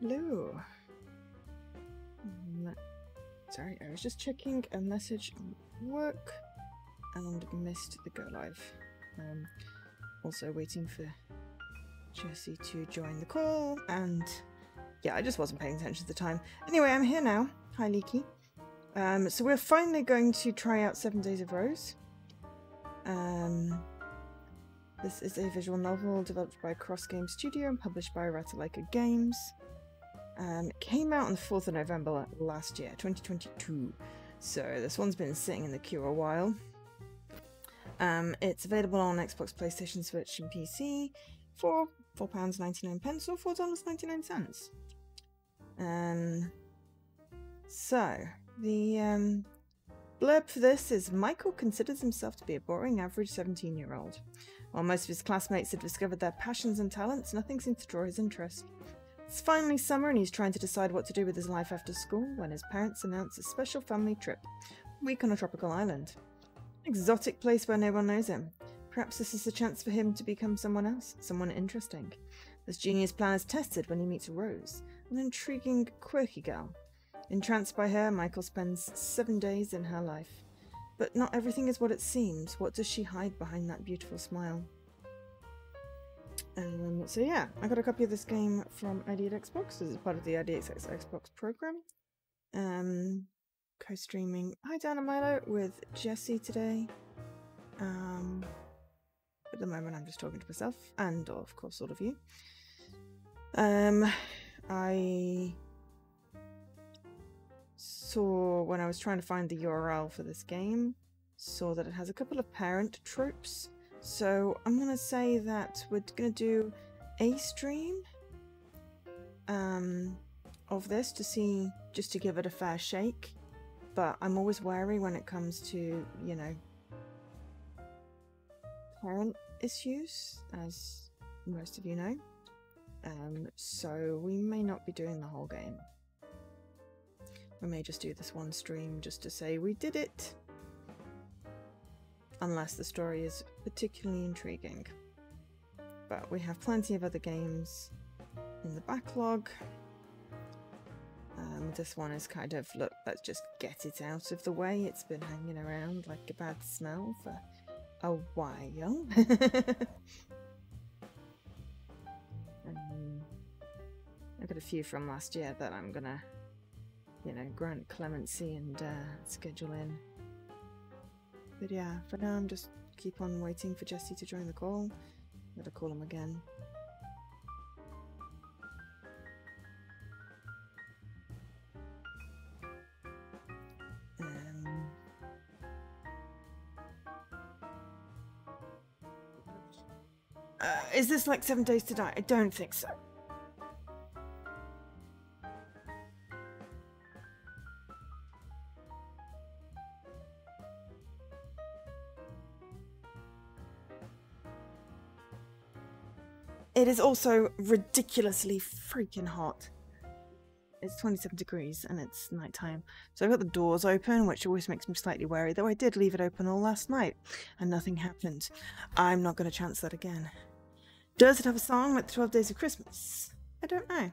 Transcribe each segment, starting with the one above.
Hello. Sorry, I was just checking a message on work and missed the go live. Also waiting for Jessie to join the call, and yeah, I just wasn't paying attention at the time. Anyway, I'm here now. Hi, Leaky. So we're finally going to try out 7 Days of Rose. This is a visual novel developed by Cross Game Studio and published by Ratalaika Games. It came out on the 4th of November last year, 2022. So this one's been sitting in the queue a while. It's available on Xbox, PlayStation, Switch, and PC for £4.99 or $4.99. So the blurb for this is: Michael considers himself to be a boring, average 17-year-old. While most of his classmates have discovered their passions and talents, nothing seems to draw his interest. It's finally summer and he's trying to decide what to do with his life after school when his parents announce a special family trip. A week on a tropical island. An exotic place where no one knows him. Perhaps this is a chance for him to become someone else, someone interesting. This genius plan is tested when he meets Rose, an intriguing, quirky girl. Entranced by her, Michael spends 7 days in her life. But not everything is what it seems. What does she hide behind that beautiful smile? So yeah, I got a copy of this game from ID at Xbox. This is part of the ID at Xbox program. Co-streaming Hi Dan and Milo with Jessie today. At the moment I'm just talking to myself and of course all of you. I saw, when I was trying to find the URL for this game, saw that it has a couple of parent tropes. So I'm going to say that we're going to do a stream of this to see, just to give it a fair shake. But I'm always wary when it comes to, you know, parent issues, as most of you know. So we may not be doing the whole game. We may just do this one stream just to say we did it. Unless the story is particularly intriguing. But we have plenty of other games in the backlog. This one is kind of, look, let's just get it out of the way. It's been hanging around like a bad smell for a while. I've got a few from last year that I'm gonna, you know, grant clemency and schedule in. But yeah, for now I'm just keep on waiting for Jessie to join the call. I'm gonna call him again. Is this like 7 Days to Die? I don't think so. It is also ridiculously freaking hot. It's 27 degrees and it's nighttime. So I've got the doors open, which always makes me slightly wary, though I did leave it open all last night and nothing happened. I'm not going to chance that again. Does it have a song like the 12 Days of Christmas? I don't know.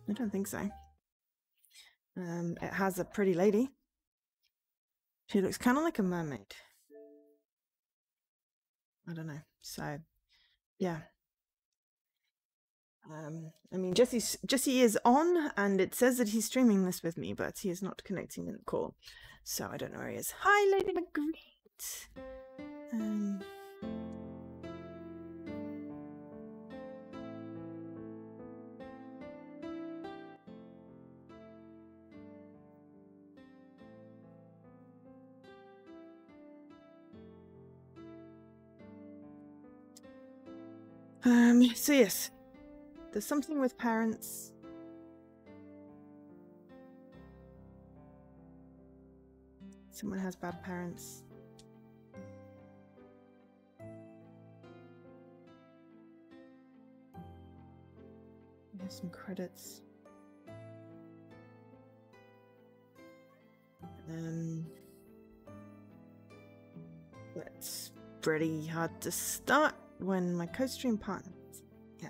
I don't think so. It has a pretty lady. She looks kind of like a mermaid. I don't know. So, yeah. I mean, Jessie is on, and it says that he's streaming this with me, but he is not connecting in the call, so I don't know where he is. Hi, Lady Marguerite. So yes. There's something with parents. Someone has bad parents. There's some credits. It's pretty hard to start when my co-stream partner. Yeah.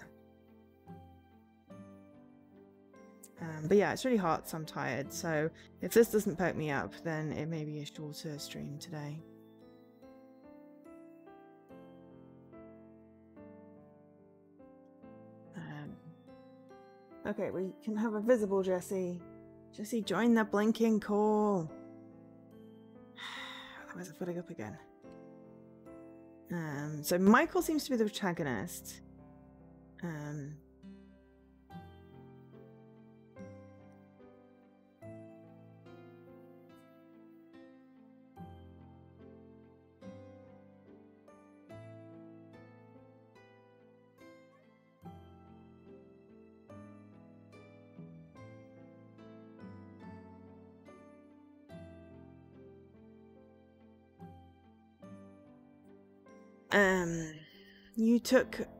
But yeah, it's really hot, so I'm tired. So if this doesn't poke me up, then it may be a shorter stream today. Okay, we can have a visible Jesse. Jesse, join the blinking call. Otherwise, I've got to go up again. So Michael seems to be the protagonist.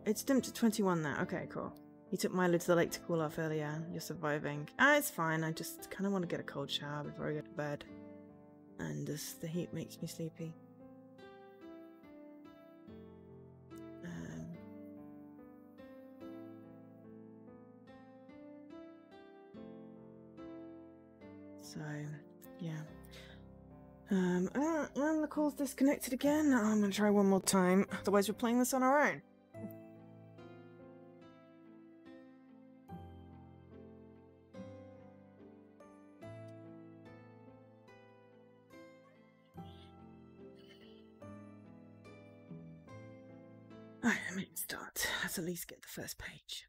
It's dipped to 21 now. Okay, cool. You took Milo to the lake to cool off earlier. You're surviving. It's fine. I just kind of want to get a cold shower before I go to bed. And the heat makes me sleepy. So, yeah. And the call's disconnected again. I'm gonna try one more time. Otherwise, we're playing this on our own. Alright, let me start. Let's at least get the first page.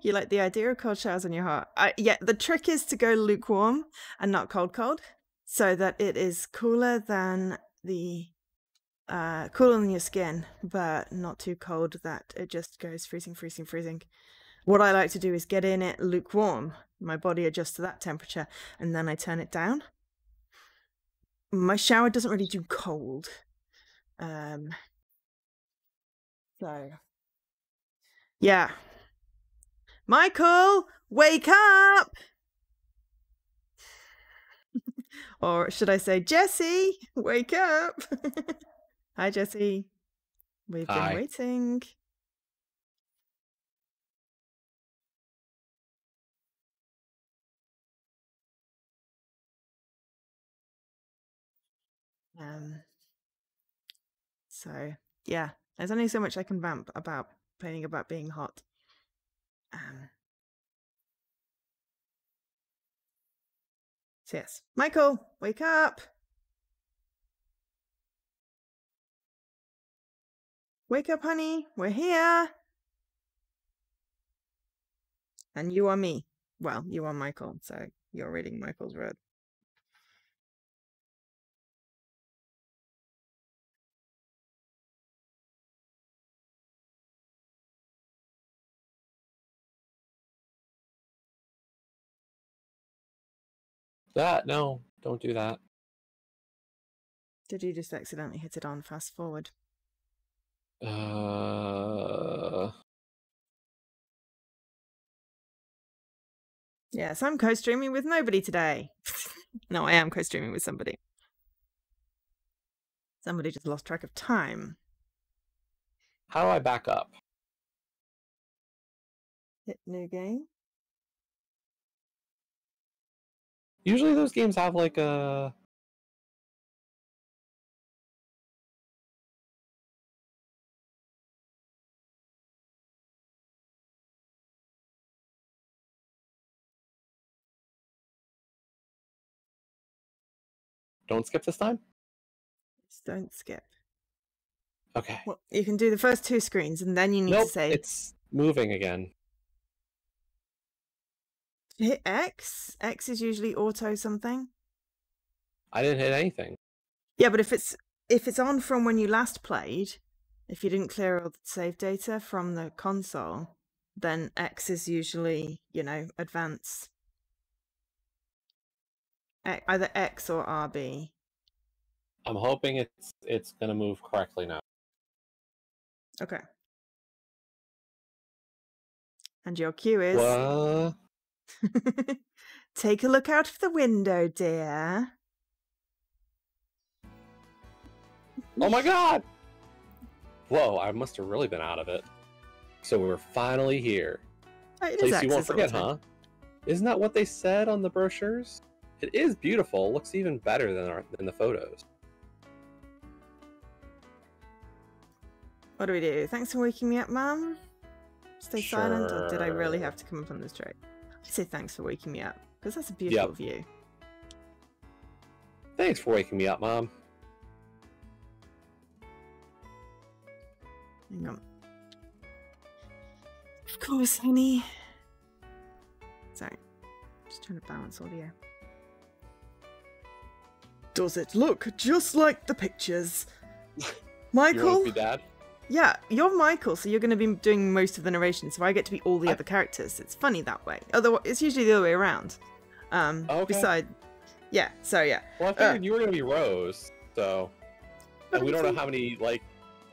You like the idea of cold showers on your heart? Yeah, the trick is to go lukewarm and not cold, so that it is cooler than your skin, but not too cold that it just goes freezing. What I like to do is get in it lukewarm. My body adjusts to that temperature, and then I turn it down. My shower doesn't really do cold. So, yeah. Michael, wake up! Or should I say, Jesse, wake up! Hi, Jesse. We've been waiting. So, yeah, there's only so much I can vamp about complaining about being hot. So yes, Michael, wake up! Wake up, honey, we're here! And you are me. Well, you are Michael, so you're reading Michael's word. No, don't do that. Did you just accidentally hit it on fast forward? Yes, I'm co-streaming with nobody today. No, I am co-streaming with somebody. Somebody just lost track of time. How do I back up? Hit new game. Usually those games have like a... Don't skip this time? Just don't skip. Okay. Well, you can do the first two screens and then you need to say... it's moving again. Hit X. X is usually auto something. I didn't hit anything. Yeah, but if it's on from when you last played, if you didn't clear all the save data from the console, then X is usually, advance. Either X or RB. I'm hoping it's gonna move correctly now. Okay. And your cue is... What? Take a look out of the window, dear. Oh my god! Whoa, I must have really been out of it. So we're finally here. It is Place you won't forget, accessible, huh? Isn't that what they said on the brochures? It is beautiful. Looks even better than the photos. What do we do? Thanks for waking me up, Mum. Stay silent, or did I really Sure. have to come up on this track? I'd say thanks for waking me up, because that's a beautiful view. Thanks for waking me up, Mom. Hang on. Of course, honey. Sorry. Just trying to balance audio. Does it look just like the pictures? You Michael? want to be Dad? Yeah, you're Michael, so you're going to be doing most of the narration, so I get to be all the other characters. It's funny that way. Otherwise, it's usually the other way around. Okay. Yeah, so yeah. Well, I figured you were going to be Rose, so... And we don't know how many, like...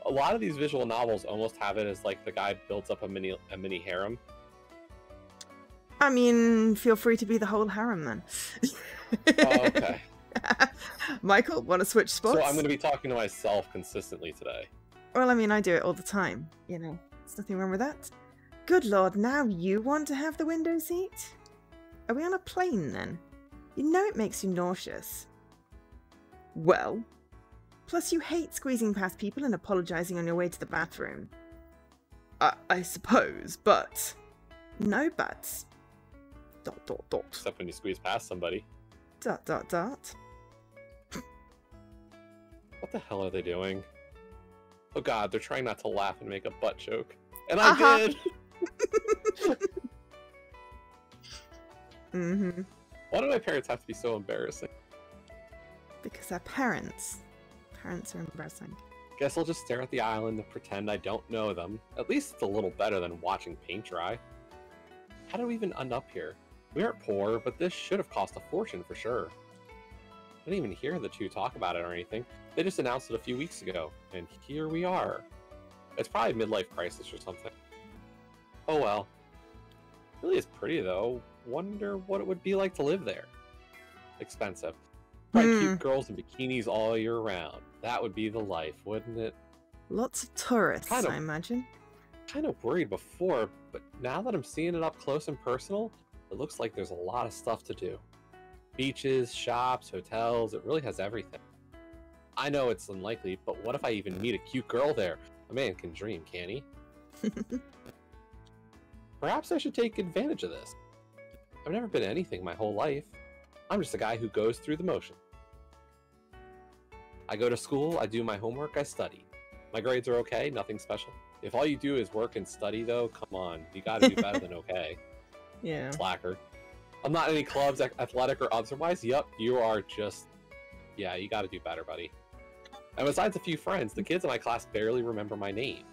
A lot of these visual novels almost have it as, like, the guy builds up a mini harem. I mean, feel free to be the whole harem, then. Oh, okay. Michael, want to switch spots? So I'm going to be talking to myself consistently today. Well, I mean, I do it all the time, you know. There's nothing wrong with that. Good lord, now you want to have the window seat? Are we on a plane, then? You know it makes you nauseous. Well, plus you hate squeezing past people and apologising on your way to the bathroom. I suppose, but... No buts. ... Except when you squeeze past somebody. ... What the hell are they doing? Oh god, they're trying not to laugh and make a butt joke. And I did! Mm-hmm. Why do my parents have to be so embarrassing? Because they're parents. Parents are embarrassing. Guess I'll just stare at the island and pretend I don't know them. At least it's a little better than watching paint dry. How do we even end up here? We aren't poor, but this should have cost a fortune for sure. I didn't even hear the two talk about it or anything. They just announced it a few weeks ago, and here we are. It's probably a midlife crisis or something. Oh well. Really is pretty though. Wonder what it would be like to live there. Expensive. Probably cute girls in bikinis all year round. That would be the life, wouldn't it? Lots of tourists, I imagine. Kind of worried before, but now that I'm seeing it up close and personal, it looks like there's a lot of stuff to do. Beaches, shops, hotels, it really has everything. I know it's unlikely, but what if I even meet a cute girl there? A man can dream, can't he? Perhaps I should take advantage of this. I've never been anything my whole life. I'm just a guy who goes through the motion. I go to school, I do my homework, I study. My grades are okay, nothing special. If all you do is work and study though, come on, you gotta do better than okay. Yeah. Slacker. I'm not in any clubs, athletic or otherwise. Yup, you are just... Yeah, you gotta do better, buddy. And besides a few friends, the kids in my class barely remember my name.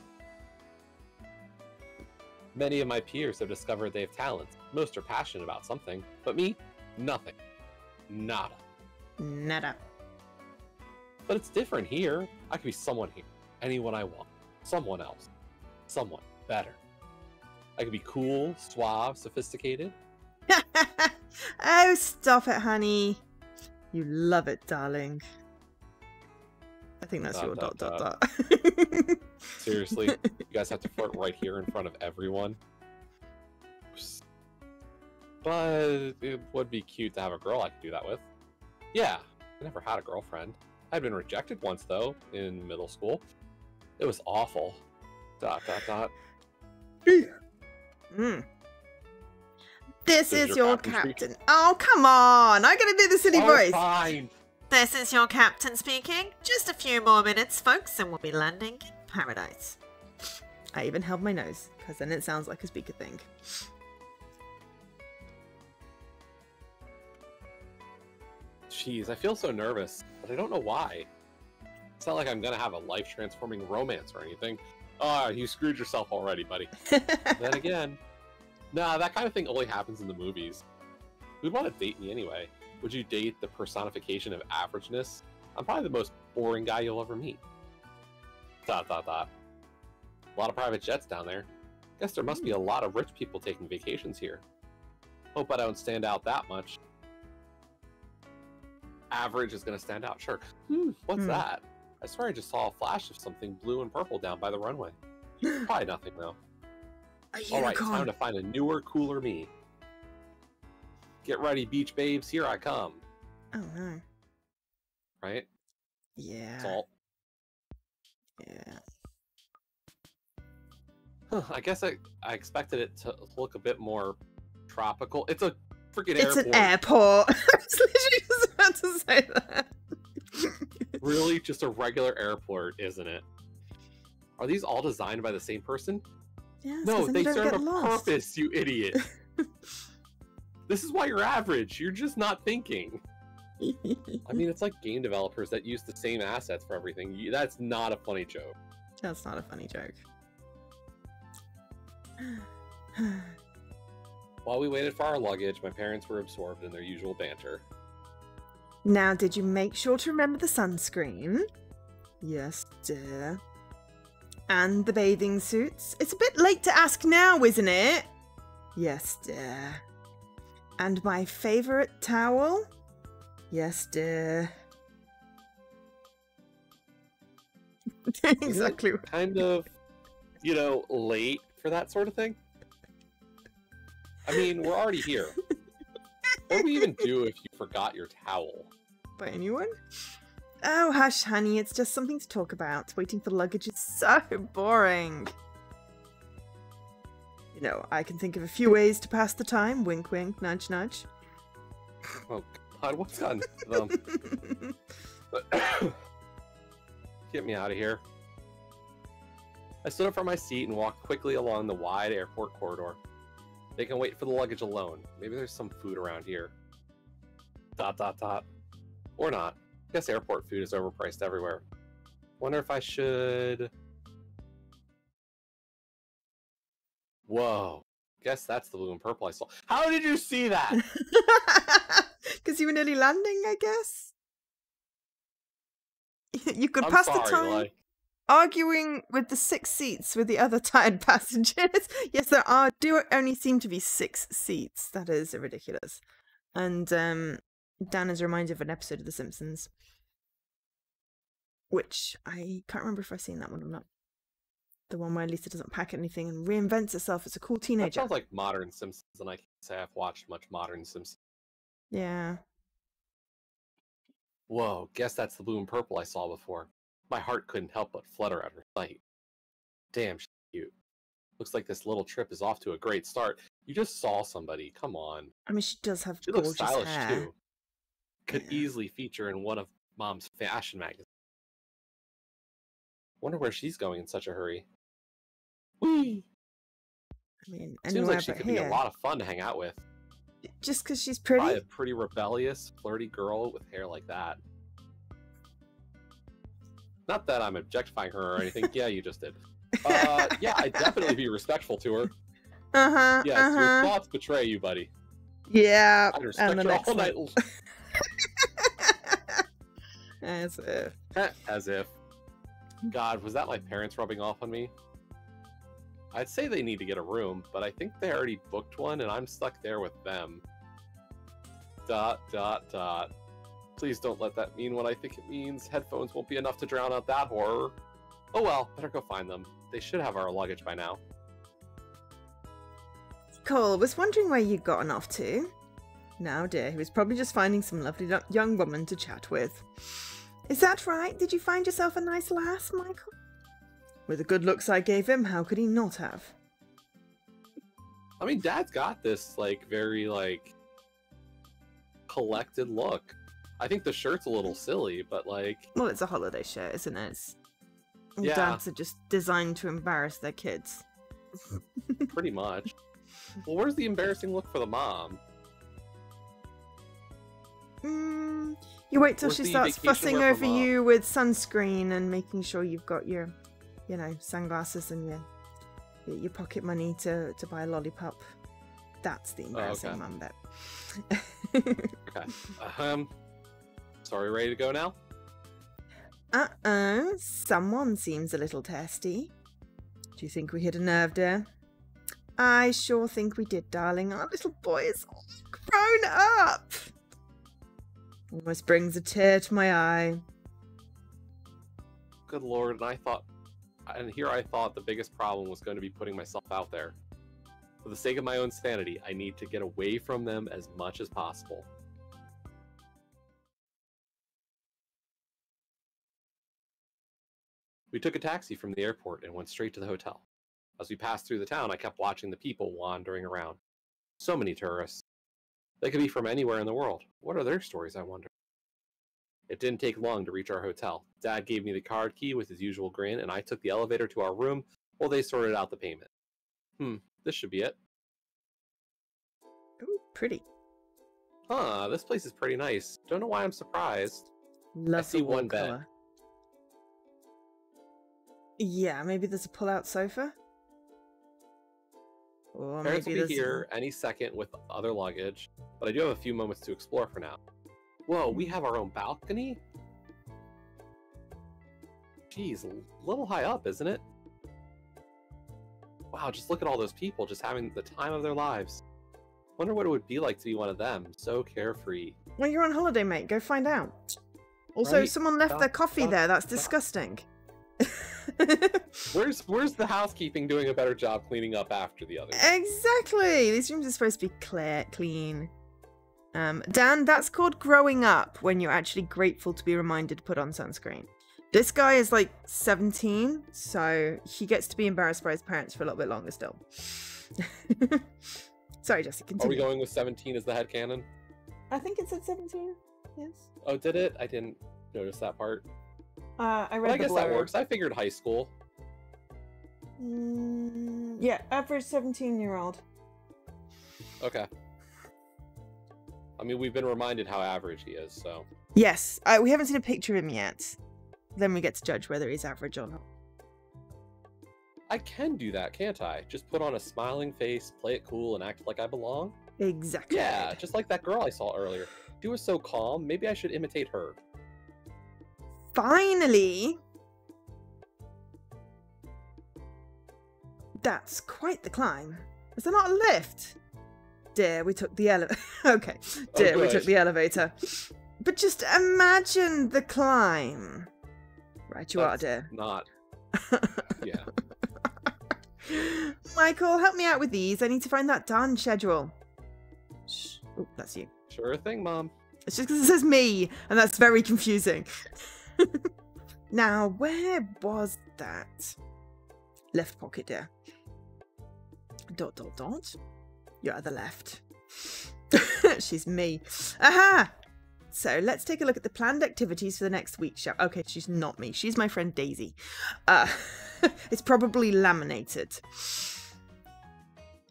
Many of my peers have discovered they have talents. Most are passionate about something. But me? Nothing. Nada. Nada. But it's different here. I could be someone here. Anyone I want. Someone else. Someone better. I could be cool, suave, sophisticated. Oh, stop it, honey. You love it, darling. I think that's your ... Seriously? You guys have to flirt right here in front of everyone? But it would be cute to have a girl I could do that with. Yeah, I never had a girlfriend. I'd been rejected once, though, in middle school. It was awful. ... This is your captain. Oh, come on! I gotta do the silly voice. Fine. This is your captain speaking. Just a few more minutes, folks, and we'll be landing in paradise. I even held my nose, because then it sounds like a speaker thing. Jeez, I feel so nervous, but I don't know why. It's not like I'm gonna have a life-transforming romance or anything. Ah, you screwed yourself already, buddy. Then again, nah, that kind of thing only happens in the movies. Who'd want to date me anyway? Would you date the personification of averageness? I'm probably the most boring guy you'll ever meet. ... A lot of private jets down there. Guess there must be a lot of rich people taking vacations here. Hope I don't stand out that much. Average is gonna stand out, sure. What's that? I swear I just saw a flash of something blue and purple down by the runway. Probably nothing, though. Alright, time to find a newer, cooler me. Get ready, beach babes, here I come. Oh, no. Right? Yeah. Salt. Yeah. Huh, I guess I expected it to look a bit more tropical. It's a freaking It's airport. an airport. I was literally just about to say that. Really? Just a regular airport, isn't it? Are these all designed by the same person? Yes, no, they serve a lost. purpose, you idiot. This is why you're average. You're just not thinking. I mean, it's like game developers that use the same assets for everything. That's not a funny joke. That's not a funny joke. While we waited for our luggage, my parents were absorbed in their usual banter. Now, did you make sure to remember the sunscreen? Yes, dear. And the bathing suits? It's a bit late to ask now, isn't it? Yes, dear. And my favourite towel? Yes, dear. Exactly right. Kind of, you know, late for that sort of thing. I mean, we're already here. What do we even do if you forgot your towel? By anyone? Oh, hush, honey. It's just something to talk about. Waiting for luggage is so boring. You know, I can think of a few ways to pass the time. Wink, wink, nudge, nudge. Oh, God, what's gotten them? Get me out of here. I stood up from my seat and walked quickly along the wide airport corridor. They can wait for the luggage alone. Maybe there's some food around here. ... Or not. Guess airport food is overpriced everywhere. Wonder if I should... Whoa. Guess that's the blue and purple I saw. How did you see that? Because you were nearly landing, I guess. You could pass the time arguing with the 6 seats with the other tired passengers. Yes, there do only seem to be 6 seats. That is ridiculous. And Dan is reminded of an episode of The Simpsons, which I can't remember if I've seen that one or not. The one where Lisa doesn't pack anything and reinvents herself as a cool teenager. That sounds like modern Simpsons, and I can't say I've watched much modern Simpsons. Yeah. Whoa, guess that's the blue and purple I saw before. My heart couldn't help but flutter at her sight. Damn, she's cute. Looks like this little trip is off to a great start. You just saw somebody, come on. I mean, she does have She gorgeous looks stylish hair. too. Could easily feature in one of Mom's fashion magazines. Wonder where she's going in such a hurry. Whee! I mean, Seems like she could be a lot of fun to hang out with. Just because she's pretty? By a pretty rebellious, flirty girl with hair like that. Not that I'm objectifying her or anything. Yeah, you just did. Yeah, I'd definitely be respectful to her. Yes, your thoughts betray you, buddy. Yeah. I'd respect her all night. As if. As if. God, was that my parents rubbing off on me? I'd say they need to get a room, but I think they already booked one, and I'm stuck there with them. ... Please don't let that mean what I think it means. Headphones won't be enough to drown out that horror. Oh well, better go find them. They should have our luggage by now. Cole was wondering where you'd gotten off to. Now, dear, he was probably just finding some lovely young woman to chat with. Is that right? Did you find yourself a nice lass, Michael? With the good looks I gave him, how could he not have? I mean, Dad's got this, like, very, like, collected look. I think the shirt's a little silly, but, like... Well, it's a holiday shirt, isn't it? Yeah. Dads are just designed to embarrass their kids. Pretty much. Well, where's the embarrassing look for the mom? You wait till Where's she the starts vacation fussing wear for over mom? you with sunscreen and making sure you've got your, you know, sunglasses and your pocket money to buy a lollipop. That's the embarrassing mum bit. Okay. So are we ready to go now? Someone seems a little testy. Do you think we hit a nerve, dear? I sure think we did, darling. Our little boy is grown up. Almost brings a tear to my eye. good lord, and here I thought the biggest problem was going to be putting myself out there. For the sake of my own sanity, I need to get away from them as much as possible. We took a taxi from the airport and went straight to the hotel. As we passed through the town, I kept watching the people wandering around. So many tourists. They could be from anywhere in the world. What are their stories, I wonder? It didn't take long to reach our hotel. Dad gave me the card key with his usual grin, and I took the elevator to our room while they sorted out the payment. This should be it. Ooh, pretty. Huh, this place is pretty nice. Don't know why I'm surprised. Love I see one bed. color. Yeah, maybe there's a pull-out sofa? Or Parents maybe will be here any second with other luggage, but I do have a few moments to explore for now. Whoa, we have our own balcony? Geez, a little high up, isn't it? Wow, just look at all those people just having the time of their lives. Wonder what it would be like to be one of them, so carefree. Well, you're on holiday, mate. Go find out. Also, Right? someone left their coffee there. That's disgusting. Where's the housekeeping doing a better job cleaning up after the others? Exactly. These rooms are supposed to be clean. Dan, that's called growing up, when you're actually grateful to be reminded to put on sunscreen. This guy is like 17, so he gets to be embarrassed by his parents for a little bit longer still. Sorry, Jesse, continue. Are we going with 17 as the headcanon? I think it said 17, yes. Oh, did it? I didn't notice that part. I read But I the guess that blurb. works. I figured high school. Yeah, average 17-year-old. Okay. I mean, we've been reminded how average he is, so... Yes, we haven't seen a picture of him yet. Then we get to judge whether he's average or not. I can do that, can't I? Just put on a smiling face, play it cool, and act like I belong? Exactly. Yeah, just like that girl I saw earlier. She was so calm, maybe I should imitate her. Finally! That's quite the climb. Is there not a lift? Dear, we took the elevator. Okay. Dear, we took the elevator. But just imagine the climb. Right, you are, dear. Not... Yeah. Michael, help me out with these. I need to find that darn schedule. Shh. Oh, that's you. Sure thing, Mom. It's just because it says me, and that's very confusing. Now, where was that? Left pocket, dear. ... You're at the left. She's me. Aha! So let's take a look at the planned activities for the next week, shall we? Okay, she's not me. She's my friend Daisy. It's probably laminated.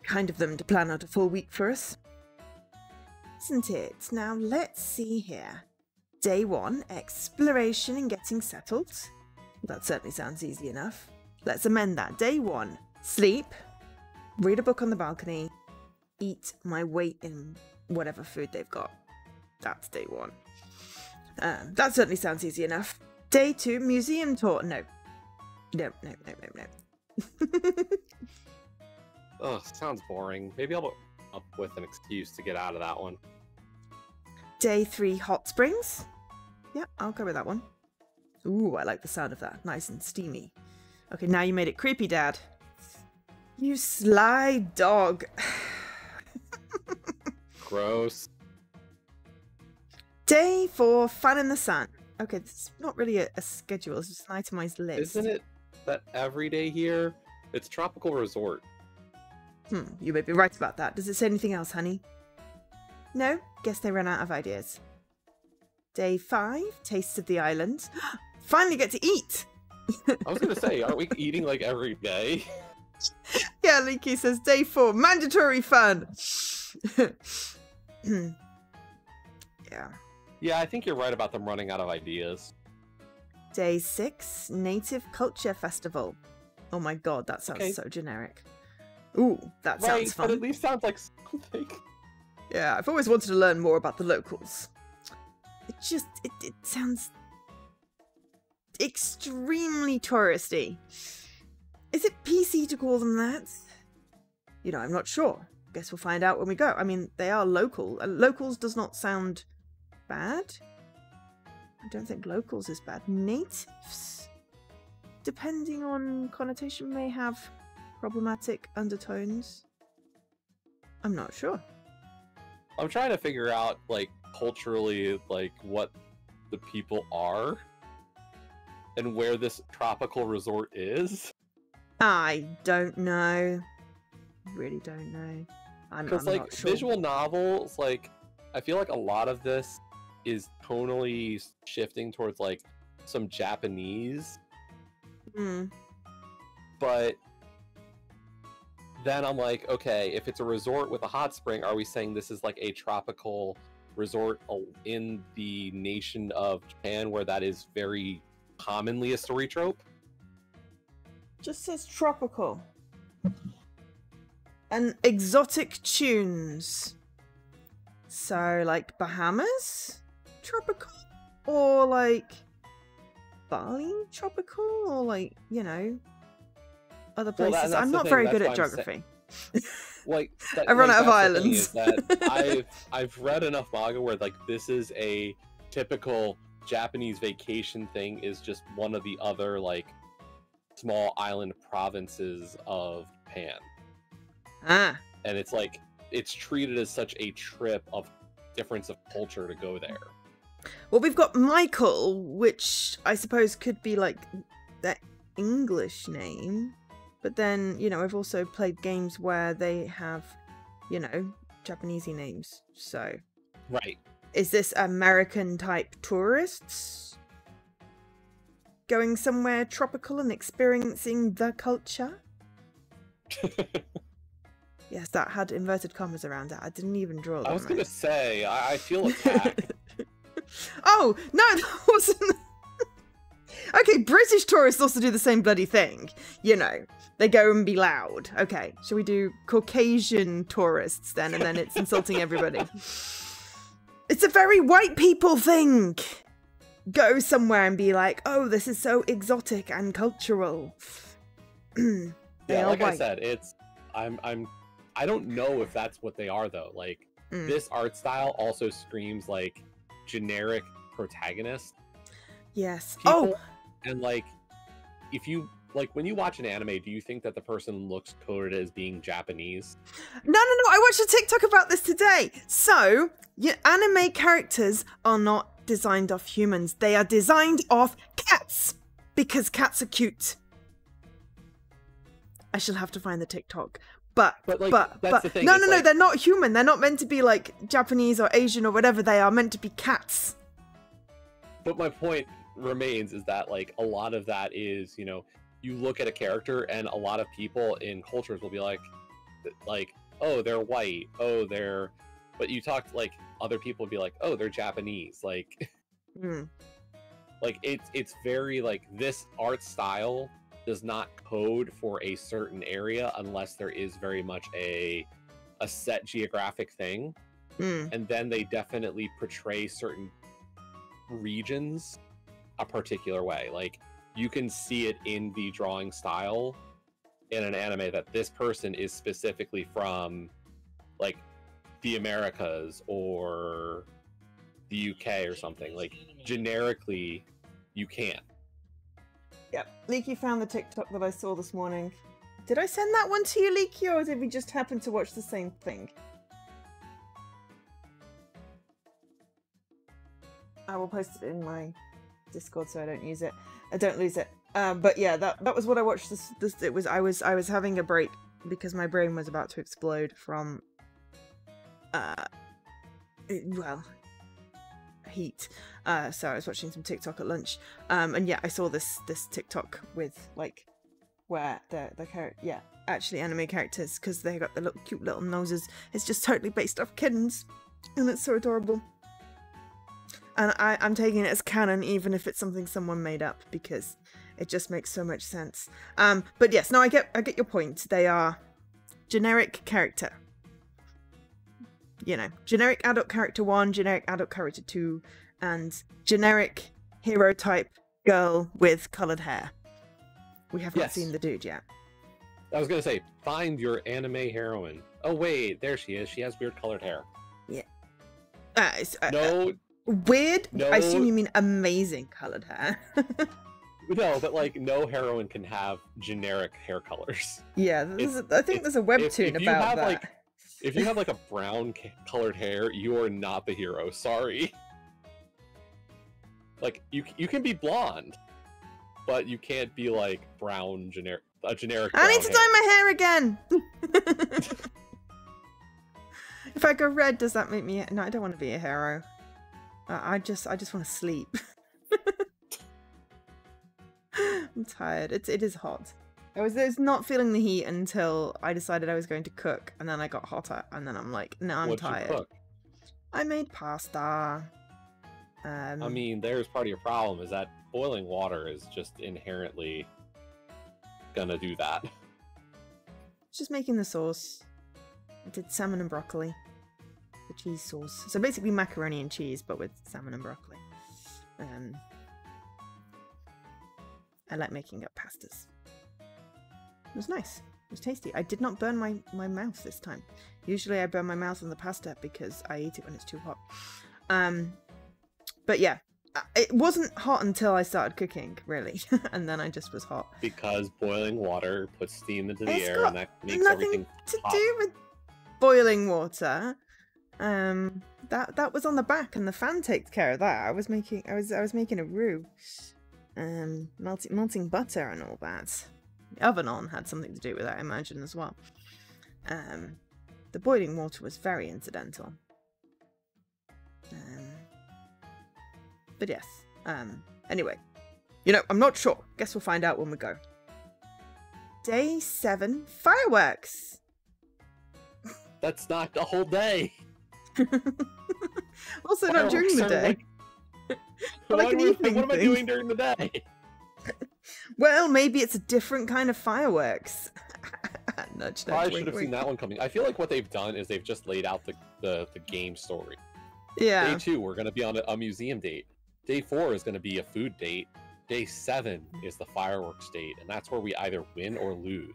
Kind of them to plan out a full week for us. Isn't it? Now let's see here. Day 1, exploration and getting settled. That certainly sounds easy enough. Let's amend that. Day 1, sleep, read a book on the balcony, eat my weight in whatever food they've got. That's day 1. That certainly sounds easy enough. Day 2, museum tour. No. No. Ugh, sounds boring. Maybe I'll come up with an excuse to get out of that one. Day 3, hot springs. Yeah, I'll go with that one. Ooh, I like the sound of that. Nice and steamy. Okay, now you made it creepy, Dad. You sly dog. Gross. Day 4, fun in the sun. Okay, this is not really a schedule. It's just an itemized list. Isn't it that every day here? It's tropical resort. You may be right about that. Does it say anything else, honey? No? Guess they ran out of ideas. Day 5, tastes of the island. Finally get to eat! I was gonna say, aren't we eating like every day? Yeah, Leaky says day 4, mandatory fun! Yeah. Yeah, I think you're right about them running out of ideas. Day 6, Native Culture Festival. Oh my god, that sounds so generic. Ooh, that sounds fun. But at least sounds like something. Yeah, I've always wanted to learn more about the locals. It sounds extremely touristy. Is it PC to call them that? You know, I'm not sure. Guess we'll find out when we go. I mean, they are local. Locals does not sound bad. I don't think locals is bad. Natives? depending on connotation, may have problematic undertones. I'm not sure. I'm trying to figure out, like, culturally, like, what the people are and where this tropical resort is. I don't know. Really don't know. Because, I'm like, not sure. visual novels, like, I feel like a lot of this is tonally shifting towards, like, some Japanese. But then I'm like, okay, if it's a resort with a hot spring, are we saying this is like a tropical resort in the nation of Japan where that is very commonly a story trope? Just says tropical. And exotic tunes. So, like, Bahamas? Tropical? Or, like, Bali? Tropical? Or, like, you know, other places? Well, I'm not very good at geography. Like, I run out of islands. Is that I've read enough manga where, like, this is a typical Japanese vacation thing, is just one of the other, like, small island provinces of Japan. And it's like, it's treated as such a trip of difference of culture to go there. Well, we've got Michael, which I suppose could be like their English name. But then, you know, I've also played games where they have, you know, Japanesey names. So, right. Is this American type tourists going somewhere tropical and experiencing the culture? Yes, that had inverted commas around it. I didn't even draw them. I was going to say, I feel attacked. Oh, no, that wasn't... Okay, British tourists also do the same bloody thing. You know, they go and be loud. Okay, shall we do Caucasian tourists then? And then it's insulting everybody. It's a very white people thing. Go somewhere and be like, oh, this is so exotic and cultural. Yeah, like I said, it's... I don't know if that's what they are, though. Like, this art style also screams, like, generic protagonist. Yes. People, and, like, if you... Like, when you watch an anime, do you think that the person looks coded as being Japanese? No. I watched a TikTok about this today. So, your anime characters are not designed off humans. They are designed off cats. Because cats are cute. I shall have to find the TikTok. But that's the thing. No, like... they're not human. They're not meant to be, like, Japanese or Asian or whatever. They are meant to be cats. But my point remains is that, like, a lot of that is, you know, you look at a character and a lot of people in cultures will be like, oh, they're white. Oh, they're... But you talk, like, other people would be like, oh, they're Japanese. Like, like, it's very, like, this art style does not code for a certain area unless there is very much a set geographic thing. And then they definitely portray certain regions a particular way. Like, you can see it in the drawing style in an anime that this person is specifically from, like, the Americas or the UK or something. Like, generically, you can't. Yep. Leaky found the TikTok that I saw this morning. Did I send that one to you, Leaky, or did we just happen to watch the same thing? I will post it in my Discord so I don't use it. I don't lose it. But yeah, that was what I watched. I was having a break because my brain was about to explode from heat. So I was watching some TikTok at lunch. And yeah, I saw this TikTok with, like, where the actually anime characters, because they got the little cute little noses. It's just totally based off kittens, and it's so adorable. And I'm taking it as canon, even if it's something someone made up, because it just makes so much sense. But yes, no, I get your point. They are generic character. You know, generic adult character 1, generic adult character 2, and generic hero type girl with coloured hair. We have not seen the dude yet. I was gonna say, find your anime heroine. Oh wait, there she is. She has weird coloured hair. Yeah. No. Weird? No. I assume you mean amazing coloured hair. No, but like no heroine can have generic hair colors. Yeah, I think there's a webtoon about that. Like, if you have like a brown colored hair, you are not the hero. Sorry. Like you can be blonde, but you can't be like brown a generic. I need to dye my hair again. If I go red, does that make me? No, I don't want to be a hero. I just want to sleep. I'm tired. It is hot. I was not feeling the heat until I decided I was going to cook, and then I got hotter, and then I'm like, no, I'm tired. You cook? I made pasta. I mean, there's part of your problem is that boiling water is just inherently gonna do that. Just making the sauce. I did salmon and broccoli. The cheese sauce. So basically macaroni and cheese, but with salmon and broccoli. I like making up pastas. It was nice. It was tasty. I did not burn my mouth this time. Usually I burn my mouth on the pasta because I eat it when it's too hot. But yeah, it wasn't hot until I started cooking, really. And then I just was hot. Because boiling water puts steam into the air and that makes everything to do with boiling water. That was on the back and the fan takes care of that. I was making a roux. Melting butter and all that. The oven on had something to do with that, I imagine, as well. The boiling water was very incidental. But yes. Anyway. You know, I'm not sure. Guess we'll find out when we go. Day 7, fireworks! That's not the whole day! Also not during the day. Like an evening thing. What am I doing during the day? Well, maybe it's a different kind of fireworks. Nudge, I should have seen that one coming. I feel like what they've done is they've just laid out the game story. Yeah. Day 2, we're going to be on a museum date. Day 4 is going to be a food date. Day 7 is the fireworks date, and that's where we either win or lose.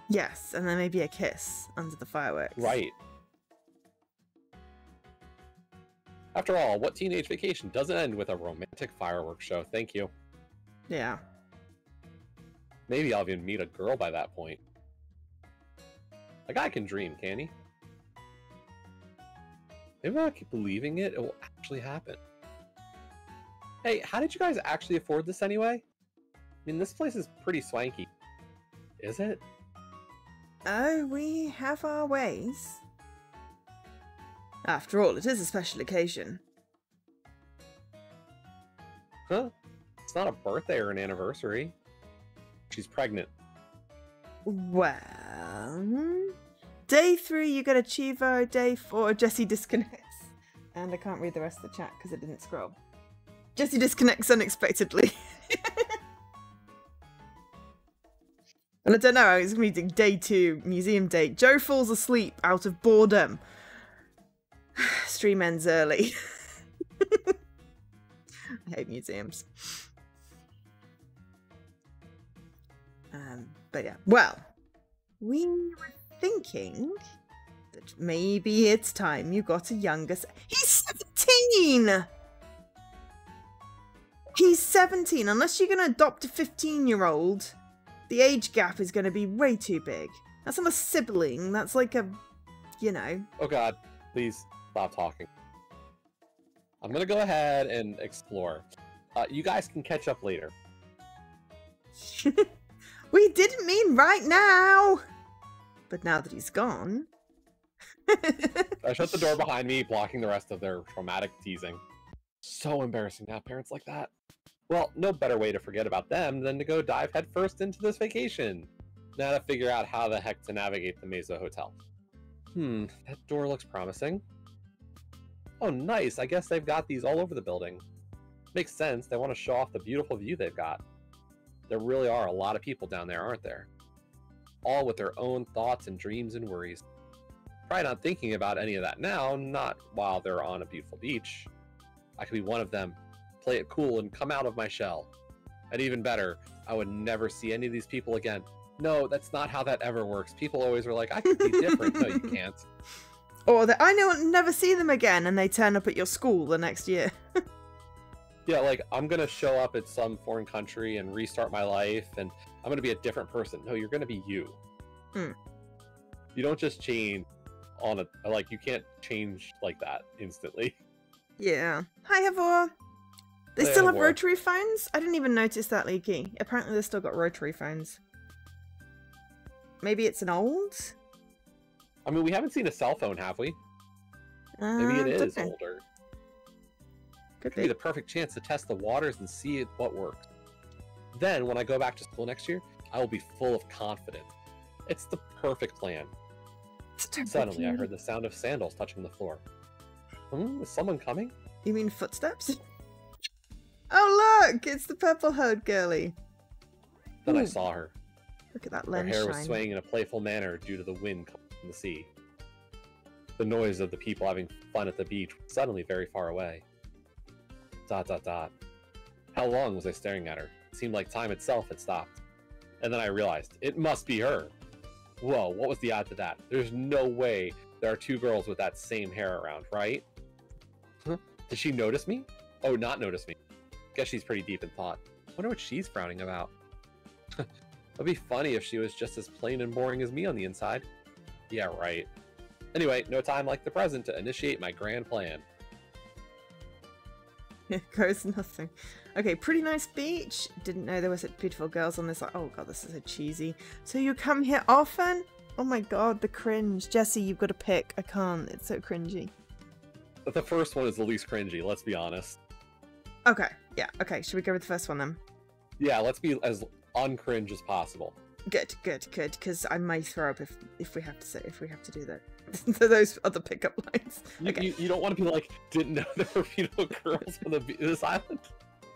Yes, and then maybe a kiss under the fireworks. Right. After all, what teenage vacation doesn't end with a romantic fireworks show? Thank you. Yeah. Maybe I'll even meet a girl by that point. A guy can dream, can he? Maybe I'll keep believing it will actually happen. Hey, how did you guys actually afford this anyway? I mean, this place is pretty swanky. Is it? Oh, we have our ways. After all, it is a special occasion. Huh? It's not a birthday or an anniversary. She's pregnant. Well... Day 3, you get a Chivo. Day 4, Jessie disconnects. And I can't read the rest of the chat because it didn't scroll. Jessie disconnects unexpectedly. And I don't know, it's going to be day 2, museum date. Joe falls asleep out of boredom. Stream ends early. I hate museums. But yeah, well, we were thinking that maybe it's time you got a younger... He's 17! He's 17! Unless you're going to adopt a 15-year-old, the age gap is going to be way too big. That's not a sibling, that's like a, you know... Oh god, please stop talking. I'm going to go ahead and explore. You guys can catch up later. We didn't mean right now! But now that he's gone... I shut the door behind me, blocking the rest of their traumatic teasing. So embarrassing to have parents like that. Well, no better way to forget about them than to go dive headfirst into this vacation. Now to figure out how the heck to navigate the Mesa Hotel. That door looks promising. Oh, nice. I guess they've got these all over the building. Makes sense. They want to show off the beautiful view they've got. There really are a lot of people down there, aren't there? All with their own thoughts and dreams and worries. Probably not thinking about any of that now, not while they're on a beautiful beach. I could be one of them, play it cool and come out of my shell. And even better, I would never see any of these people again. No, that's not how that ever works. People always were like, I could be different. No, you can't. Or that I know I'll never see them again and they turn up at your school the next year. Yeah, like I'm gonna show up at some foreign country and restart my life, and I'm gonna be a different person. No, you're gonna be you. Mm. You don't just change on a like you can't change like that instantly. Yeah. Hi, Havor. They Hey, still have Havor. rotary phones? I didn't even notice that, Leaky. Apparently they've still got rotary phones. Maybe it's an old? I mean, we haven't seen a cell phone, have we? Maybe it is Don't know. older. Could Could be the perfect chance to test the waters and see what works. Then, when I go back to school next year, I will be full of confidence. It's the perfect plan. Suddenly, I heard the sound of sandals touching the floor. Is someone coming? You mean footsteps? Oh, look! It's the purple-haired girlie. Then I Ooh. saw her. Look at that Her lens hair shine. was swaying in a playful manner due to the wind coming from the sea. The noise of the people having fun at the beach was suddenly very far away. ... How long was I staring at her? It seemed like time itself had stopped. And then I realized, it must be her! Whoa, what was the odds of that? There's no way there are two girls with that same hair around, right? Huh? Did she notice me? Oh, not notice me. Guess she's pretty deep in thought. Wonder what she's frowning about. It'd be funny if she was just as plain and boring as me on the inside. Yeah, right. Anyway, no time like the present to initiate my grand plan. Here goes nothing. Okay, pretty nice beach. Didn't know there were such beautiful girls on this. Oh god, this is so cheesy. So you come here often? Oh my god, the cringe. Jesse, you've got to pick. I can't. It's so cringy. But the first one is the least cringy, let's be honest. Okay, yeah. Okay, should we go with the first one then? Yeah, let's be as uncringe as possible. Good, good, good. Because I may throw up if we have to do that. Those other pickup lines. Okay. You don't want to be like, didn't know there were beautiful girls on this island?